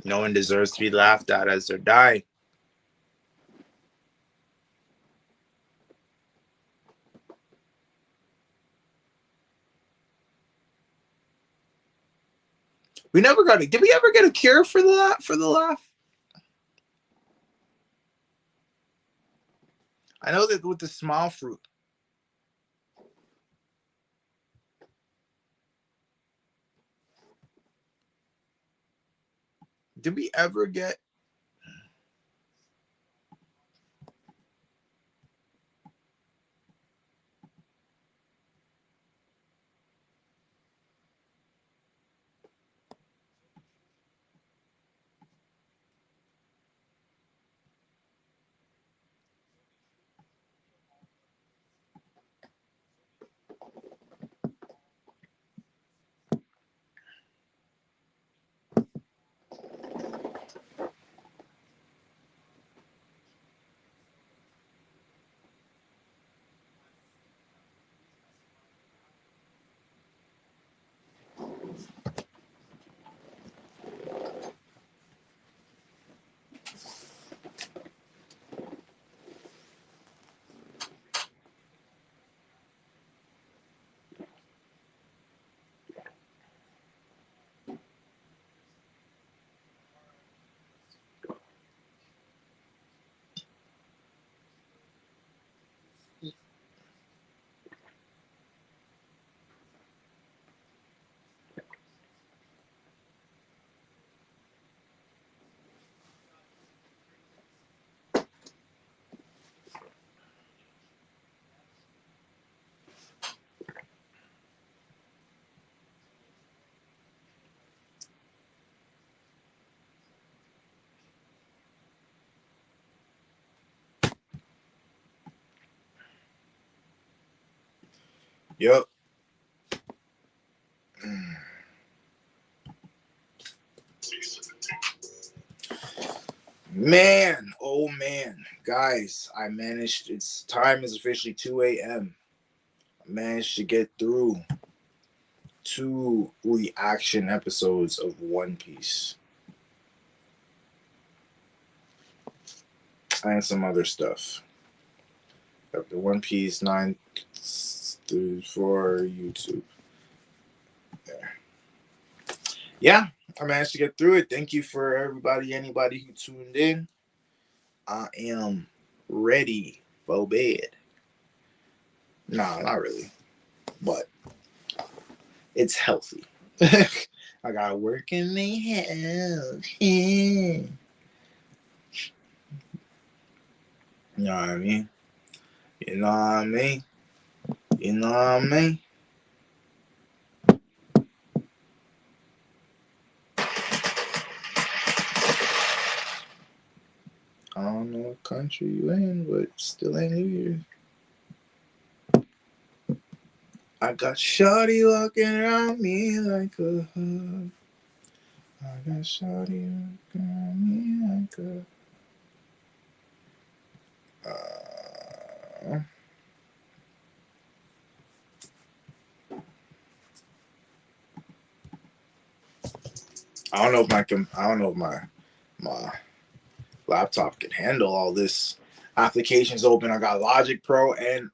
No one deserves to be laughed at as they're dying. We never got it. Did we ever get a cure for the laugh? I know that with the smile fruit. Did we ever get? Yep. Man, oh man, guys, I managed. It's time is officially 2 a.m. I managed to get through 2 reaction episodes of One Piece and some other stuff. Got the One Piece 9 through 4 YouTube. There. Yeah, I managed to get through it. Thank you for anybody who tuned in. I am ready for bed. Nah, not really, but it's healthy. I gotta work in the house. You know what I mean? You know what I mean? You know what I mean? I don't know what country you in, but still ain't New Year's. I got shawty walking around me like a hug. I got shawty walking around me like a I don't know if my laptop can handle all this. Applications open. I got Logic Pro and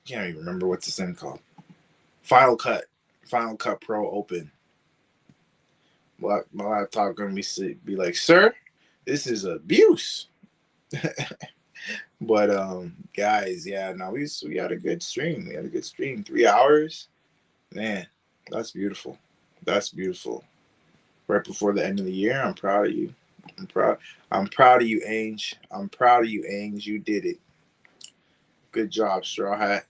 can't even remember what's this thing called. Final Cut Pro open. My laptop gonna be like, sir, this is abuse. But guys, yeah, no, we had a good stream. We had a good stream. 3 hours, man. That's beautiful. That's beautiful. Right before the end of the year, I'm proud of you. I'm proud of you, Ange. I'm proud of you, Ange. You did it. Good job, Straw Hat.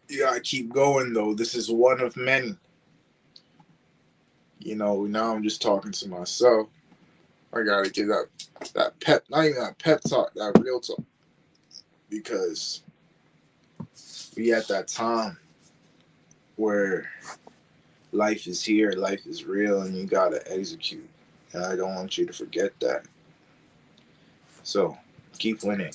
You gotta keep going though. This is one of many. You know, now I'm just talking to myself. I gotta get that pep, not even that pep talk, that real talk. Because we at that time where life is here, life is real, and you gotta execute. And I don't want you to forget that. So keep winning.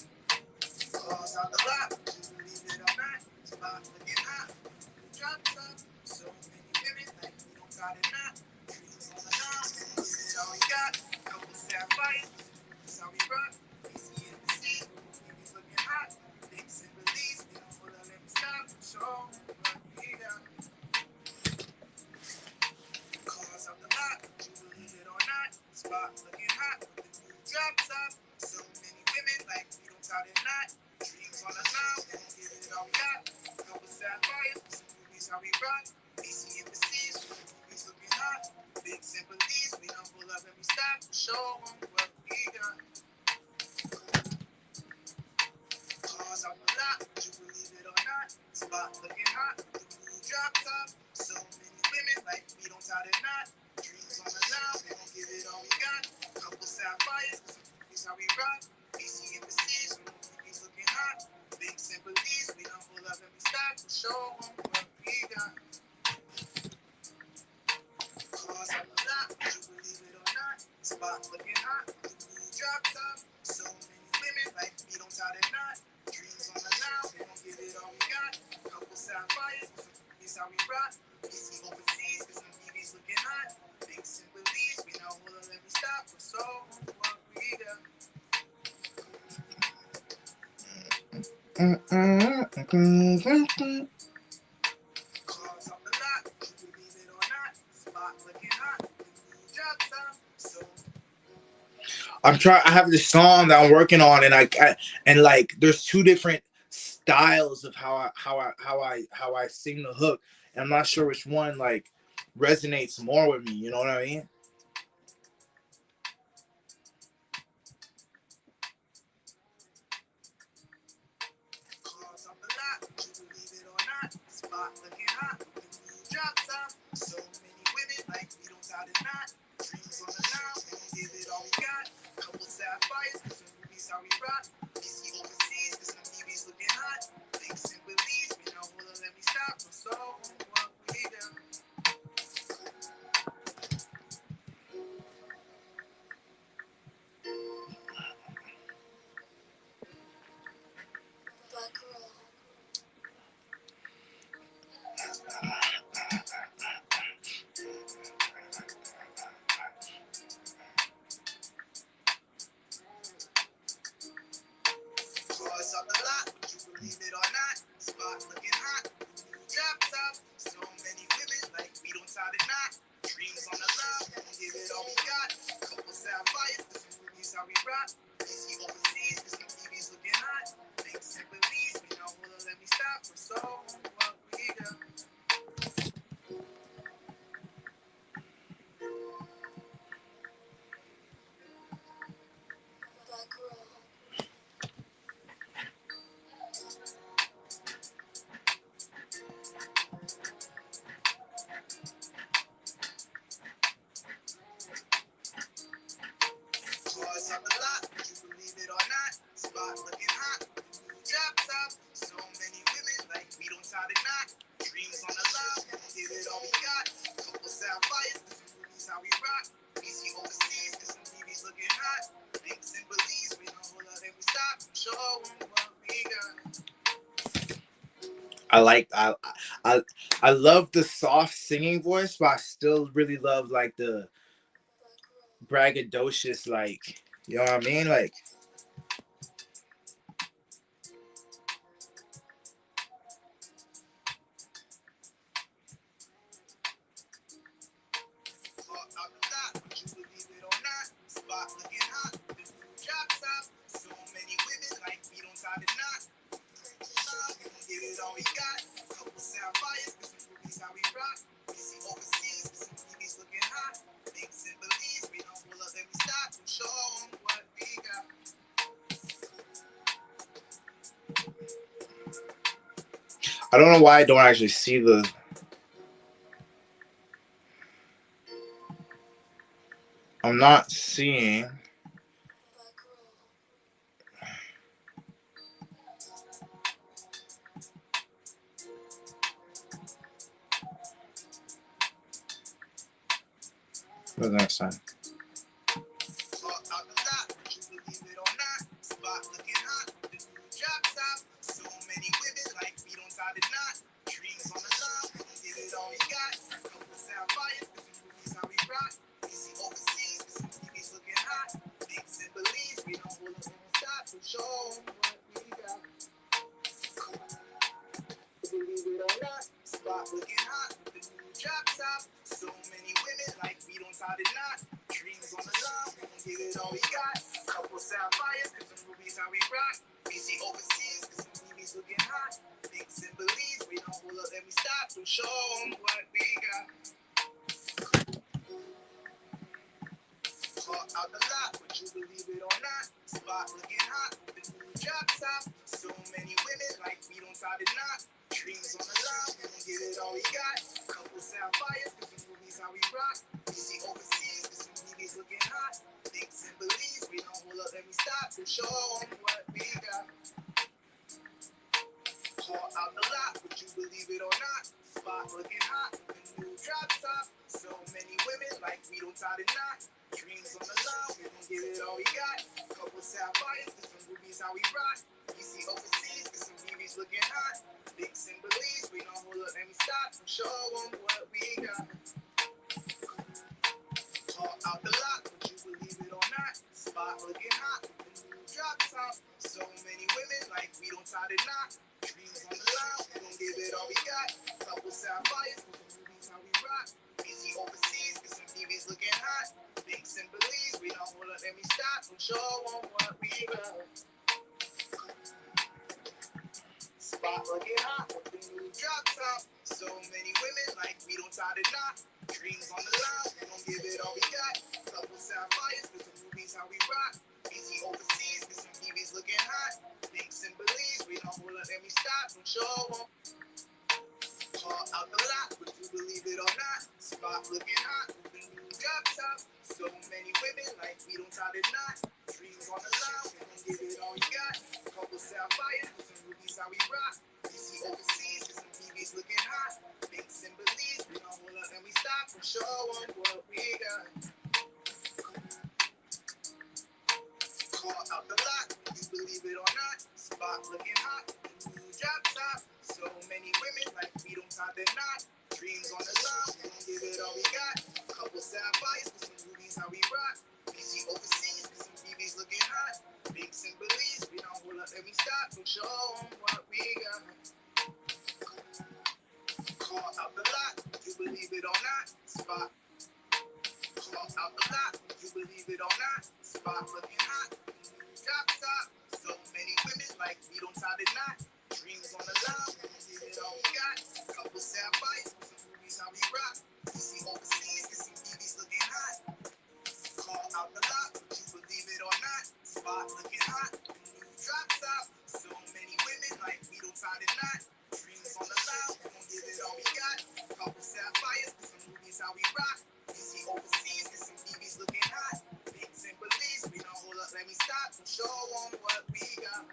all we got. Couple sapphires, that's how we rock. Easy in the sea, baby's looking hot. Thanks and release, we don't pull out, let me stop. Show what we got. Cars out the lot, you believe it or not. Spot looking hot with the new drop top. So many women like we don't tie their knot. Dreams on the line, we don't give it all we got. Couple sapphires, some movies how we rock. BC in the seas, movies looking hot. Big sympathies, we don't pull up and we stop. Show them what we got. Cars out the lot, you believe it or not. Spot looking hot with the new drop top. So many women like we don't tie their knot. Dreams on the line, we don't give it all we got. Couple sapphires, some movies how we rock. BC in the seas, movies looking hot. Big sympathies, we don't pull up and we stop. Show them what we got. Cars out the lot, you believe it or not. Spot looking hot, the new drop top. So many women like we don't tie their knot. Dreams on the line, we don't give it all we got. Couple sapphires, some movies how we rock. BC overseas, cause some BBs looking hot. Big sympathies, we know we'll let me stop. So what we got. Cars off the lot, you believe it or not. Spot looking hot, new drop top. So I have this song that I'm working on, and and like there's two different styles of how I sing the hook, and I'm not sure which one like resonates more with me. You know what I mean? Cars off the lot, you believe it or not. Spot looking hot, new drop top. So many women like we don't tie the knot. Dreams on the line, we don't give it all we got. Couple sapphires, cause some movies how we rock. BC overseas, cause some BBs looking hot. Big sympathies, we know we'll let me stop. So what we do. Cars off the lot, you believe it or not. Spot looking hot, new drop top. So many women like we don't tie the knot. Dreams on the line, we don't give it all we got. Couple sapphires, cause some movies how we rock. BC overseas, cause some BBs looking hot. Big sympathies, we know we'll let me stop. So what we do. Cars off the lot, you believe it or not. Spot looking hot, new drop top. So many women like we don't tie the knot. Dreams on the line, we don't give it all we got. Couple sapphires, cause some movies how we rock. BC overseas, cause some BBs looking hot. Big sympathies, we don't hold out and we stop. Show them what we got. I love the soft singing voice, but I still really love like the braggadocious, like, you know what I mean? Like, out the lot, you believe it or not. Spot looking hot, the new drop top. So many women like we don't tie the knot. We don't give it all we got. Couple sapphires, cause some movies how we rock. BC overseas, cause some BBs looking hot. Big sympathies, we don't pull up and we stop. Show them what we got. I don't know why I don't actually see the. I'm not seeing. What's the next time? Out the lot, you believe it or not. Spot looking hot, the new drop top. So many women like we don't tie the knot. Dreams on the line, we don't give it all we got. Couple sapphires, cause some movies how we rock. BC overseas, cause Spot looking hot with the new drop top. So many women like we don't tie the knot. Dreams on the line, we gon' give it all we got. Couple sapphires, cause some rubies how we rock. BC overseas, cause some BBs looking hot. Thinks and believes, we don't hold up, let me stop. So show them what we got. Caught out the lot, would you believe it or not? Spot looking hot with the new drop top. So many women like we don't tie the knot. Dreams on the line, we gon' give it all we got. Couple sapphires, cause some rubies how we rock. BC overseas, cause some BBs looking hot. Thinks and believes, we don't hold up, let me stop. So show them what we got. Caught out the lot, would you believe it or not? Spot looking hot with the new drop top. So many women like we don't tie the knot. Dreams on the line, we gon' give it all we got. Couple sapphires, cause some rubies how we rock. BC overseas, cause some BBs looking hot. Thinks and believes, we don't hold up, let me stop. So show them what we got. Caught out the lot, would you believe it or not? Spot looking hot with the new drop top. So many women like we don't tie the knot. Dreams on the line, we gon' give it all we got. Couple sapphires, cause some rubies how we rock. BC overseas, cause some BBs looking hot. Thinks and believes, we don't hold up, let me stop. So show them what we got. Spot looking hot with the new drop top. So many women like we don't tie the knot. Dreams on the line, we gon' give it all we got. Couple sapphires, cause some rubies how we rock. BC overseas, cause some BBs looking hot. Thinks and believes, we don't hold up, let me stop. So show them. Caught out the lot, would you believe it or not? Spot looking hot with the new drop top. So many women like we don't tie the knot. Dreams on the line, we gon' give it all we got. Couple sapphires, cause some rubies how we rock. BC overseas, cause some BBs looking hot. Thinks and believes, we don't hold up, let me stop. And show them what we got. Caught out the lot, would you believe it or not? Spot looking hot with the new drop top. So many women like we don't tie the knot. Dreams on the line, we gon' give it all we got. Couple sapphires, cause some rubies how we rock. BC overseas, cause some BBs looking hot. Thinks and believes, we don't hold up, let me stop. So show them what we got. Caught out the lot, would you believe it or not? Spot. Caught out the lot, would you believe it or not? Spot looking hot, drop top. So many women like we don't tie the knot. Dreams on the line, we gon' give it all we got. Couple sapphires, some rubies how we rock. BC overseas, cause some BBs looking hot. Caught out the lot, would you believe it or not? Spot looking hot, new drop top. So many women like we don't tie the knot. Dreams on the line, we gon' give it all we got. Couple sapphires, cause some rubies how we rock. BC overseas, cause some BBs looking hot. Thinks and believes, we don't hold up, let me stop. So show them what we got.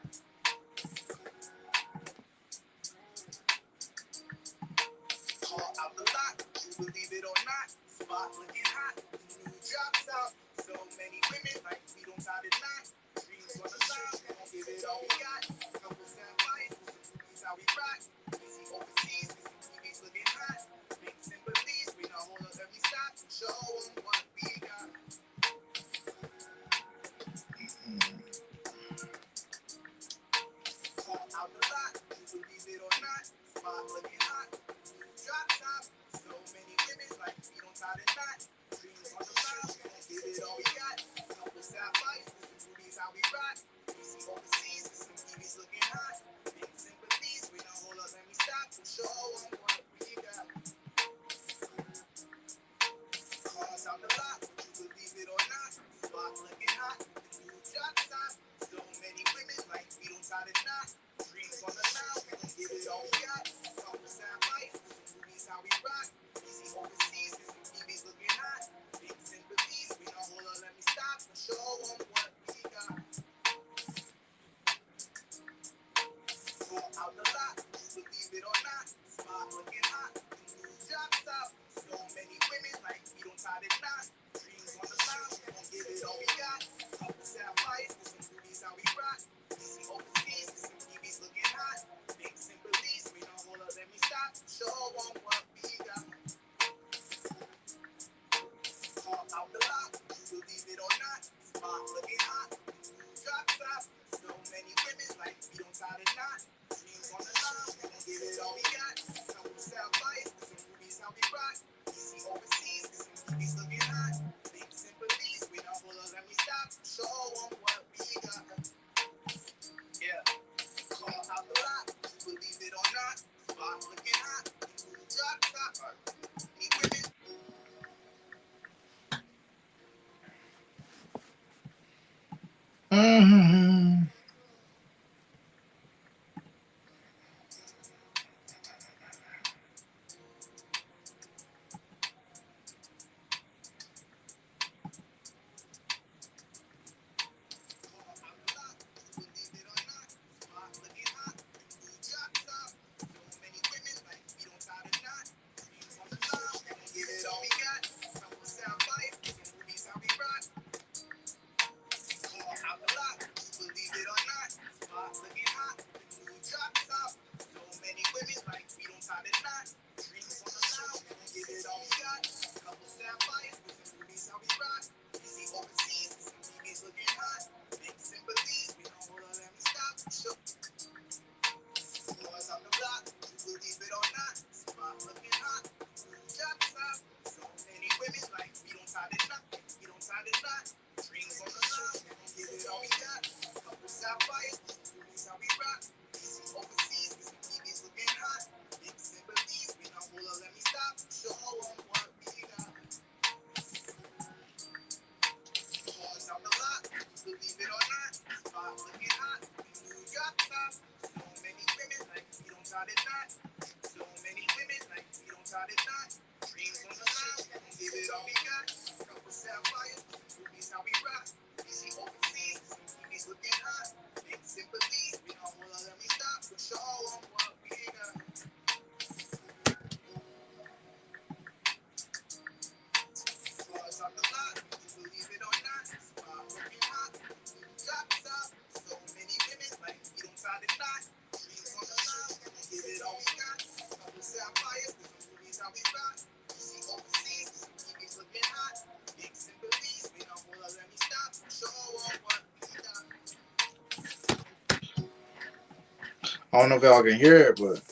Caught out the lot, would you believe it or not? Spot looking hot, new drop top. So many women like we don't tie the knot. Dreams on the line, we gon' give it all we got. Couple sapphires, some rubies how we rock. BC overseas, cause some BBs looking hot. Thinks and believes, we don't hold up, let me stop. So show them what we got. Caught out the lot, would you believe it or not? Spot looking hot, new drop top. So many women like we don't tie the knot. Dreams on the line, we gon' give it all we got. Couple sapphires, some rubies how we rock. BC overseas, cause some BBs looking hot. Thinks and believes, we don't hold up, let me stop. So show them what we got. Caught out the lot, would you believe it or not? Spot looking hot, new drop top. So many women like we don't tie the knot. Dreams on the line, we gon' give it all we got. Couple sapphires, some rubies how we rock. BC overseas, cause some BBs looking hot. Thinks and believes, we don't hold up, let me stop. So show them what we got. tie the knot. So many women like we don't tie the knot. Dreams on the line, give it all we got. Couple sapphires, movies how we rock. We see overseas, movies looking hot. Big sympathy, we don't wanna let me stop. We're sure on what we got. Cars off the lot, you believe it or not. Spot looking hot. Drop top, so many women like we don't tie the knot. Dreams on the line, give it all we got. Couple sapphires, movies how we rock. We see overseas, movies looking hot. Big sympathies, we don't wanna let me stop. We're sure on what we got. I don't know if y'all can hear it, but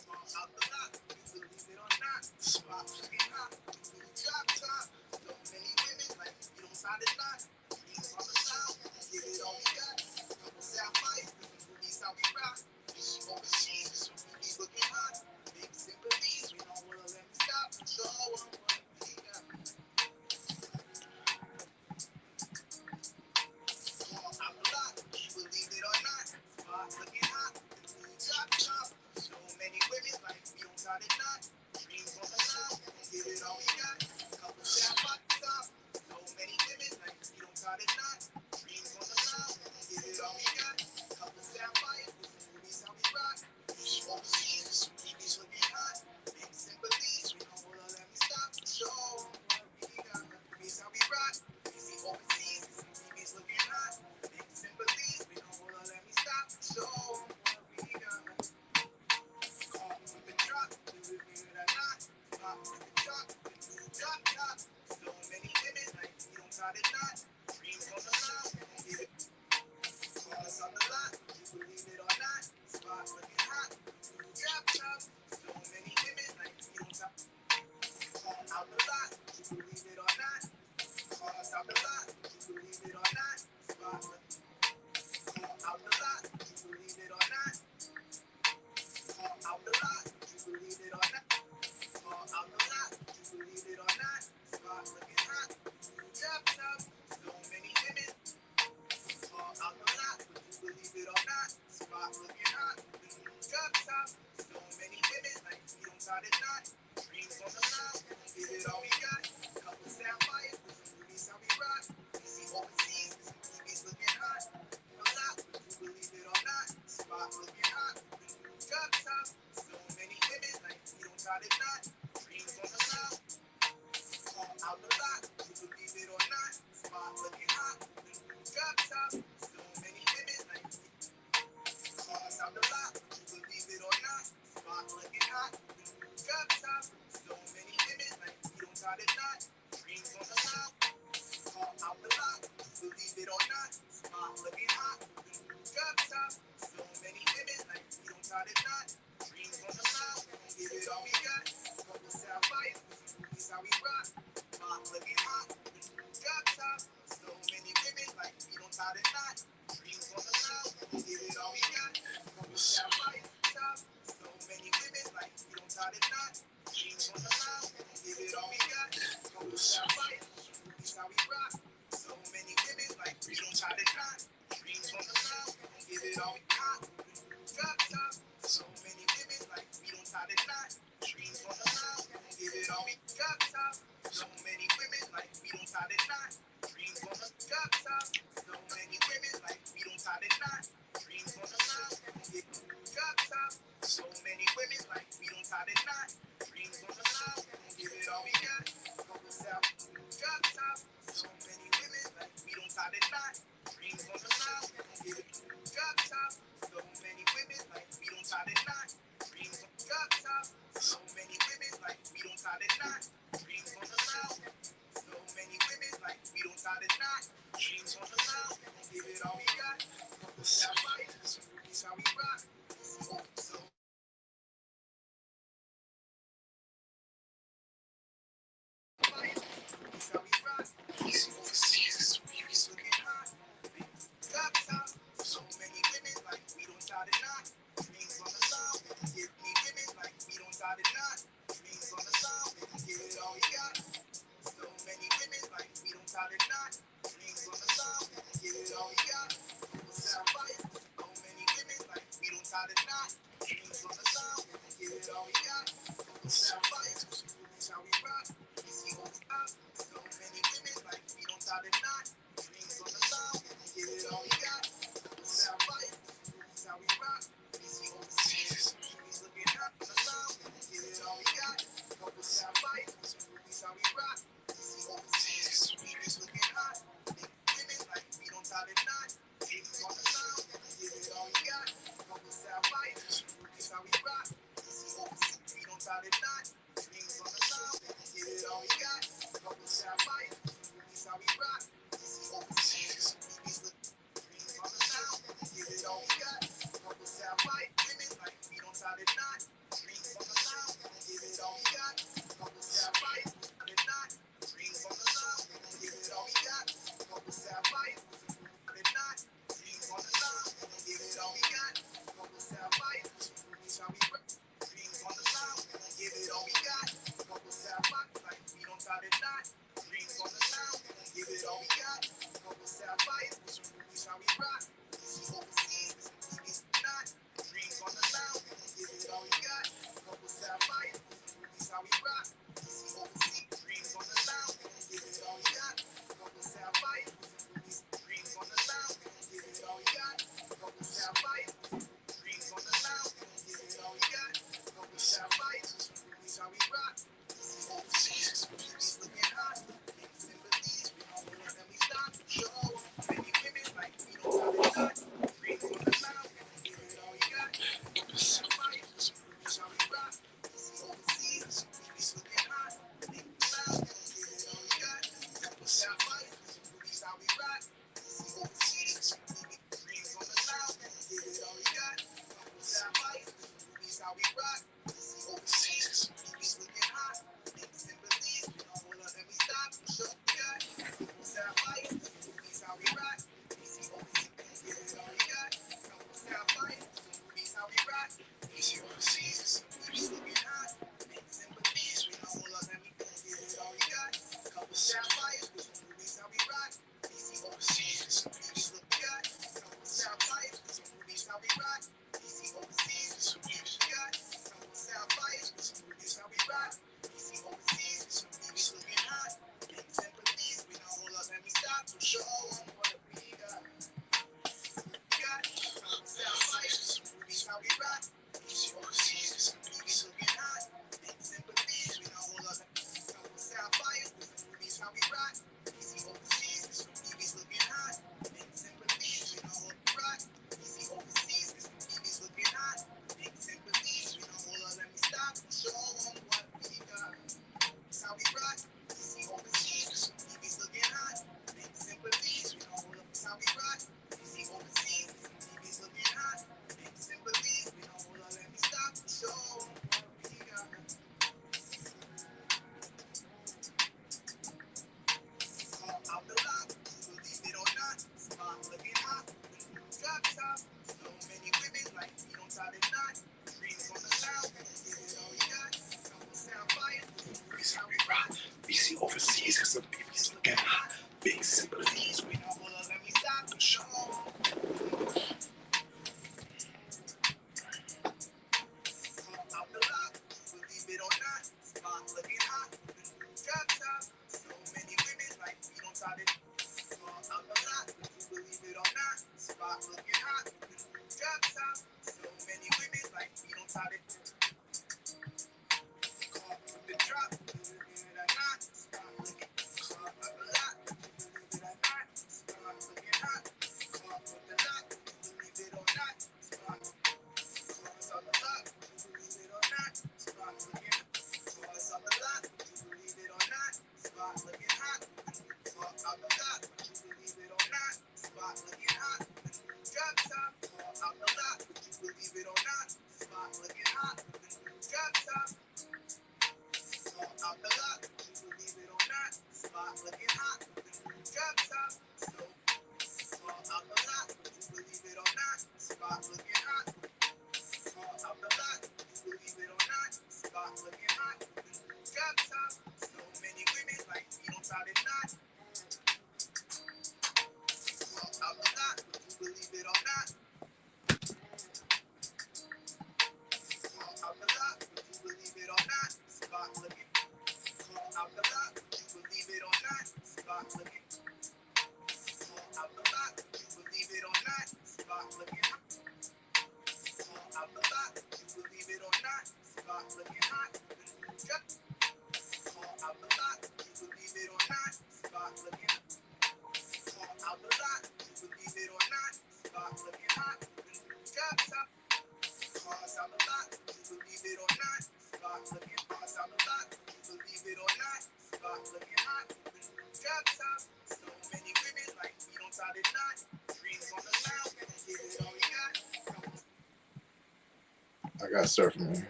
I gotta start from here.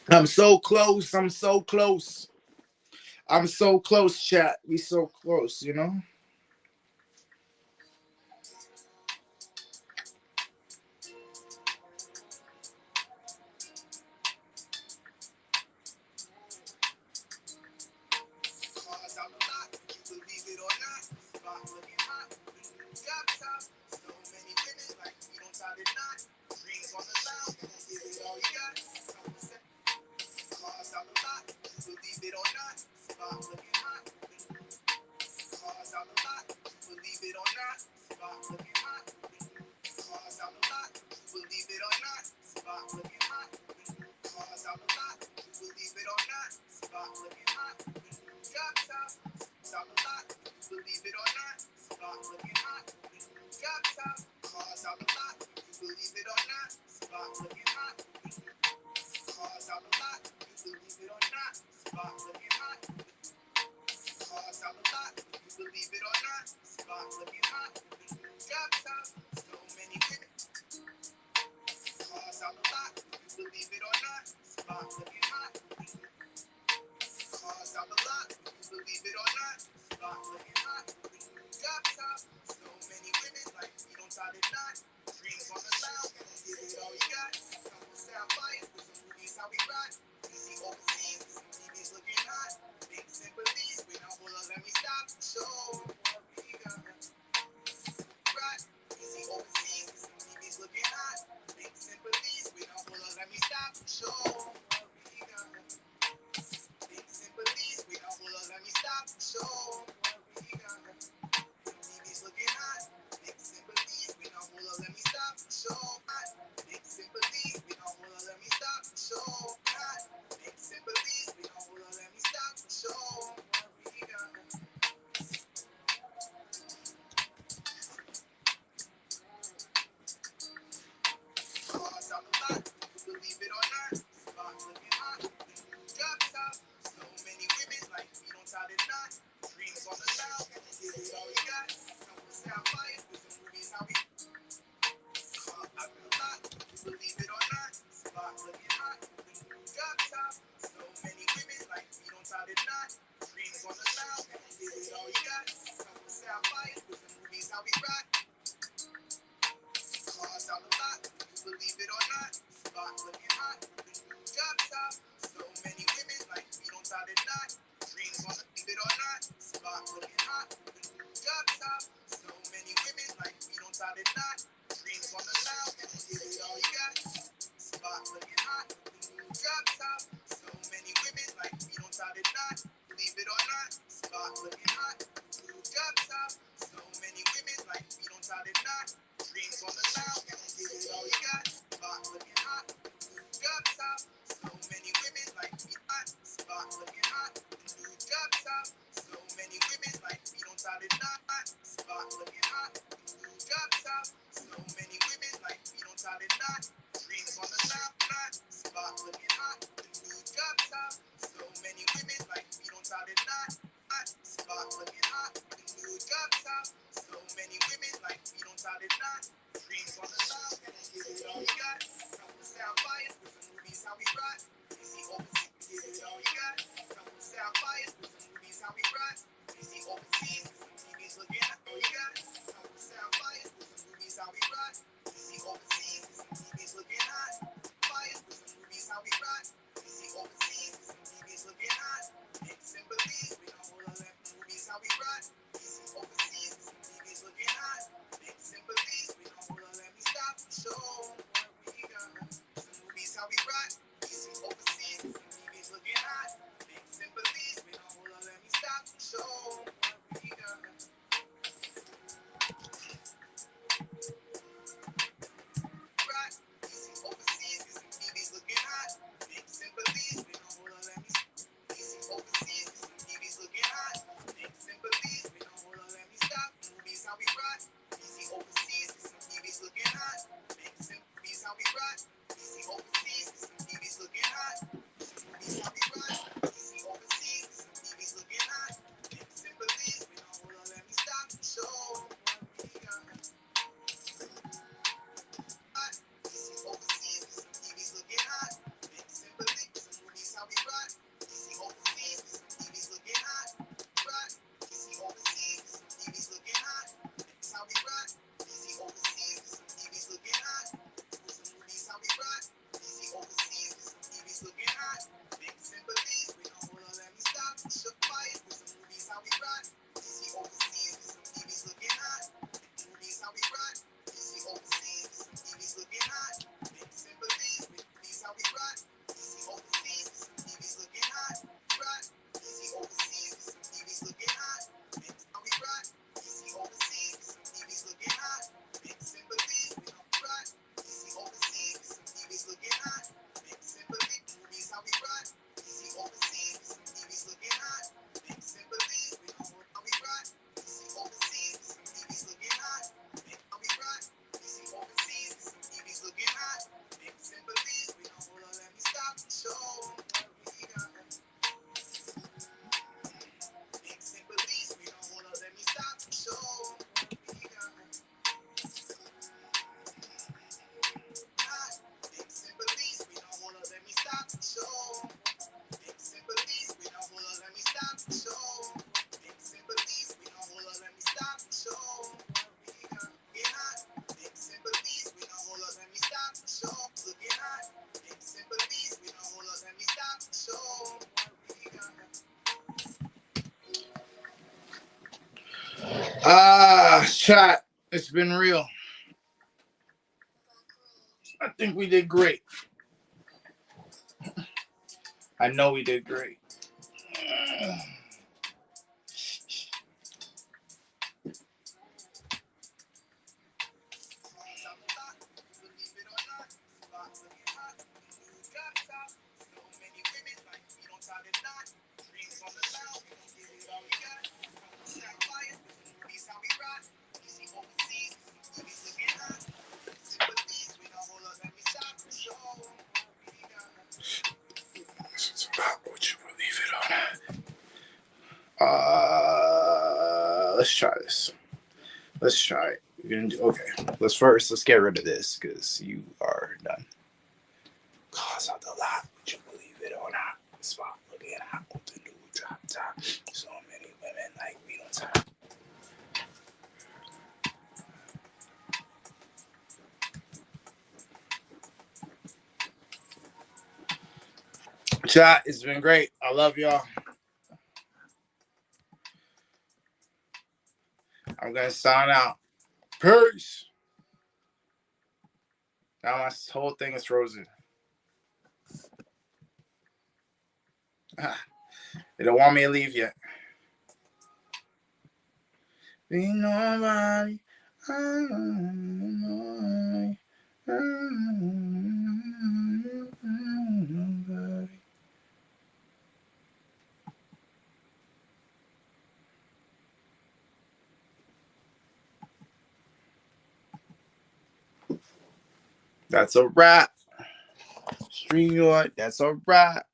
I'm so close. I'm so close. I'm so close, chat. We so close, you know? Chat. It's been real. I think we did great. I know we did great. Would you believe it or not? Let's try this. Let's try it. We're gonna do okay. Let's get rid of this because you are done. Cause of the lot, would you believe it or not? Spot looking hot with the new drop top. So many women like we don't time. Chat, it's been great. I love y'all. I'm gonna sign out. Peace. Now my whole thing is frozen. They don't want me to leave yet. Be nobody. That's a wrap. StreamYard, that's a wrap.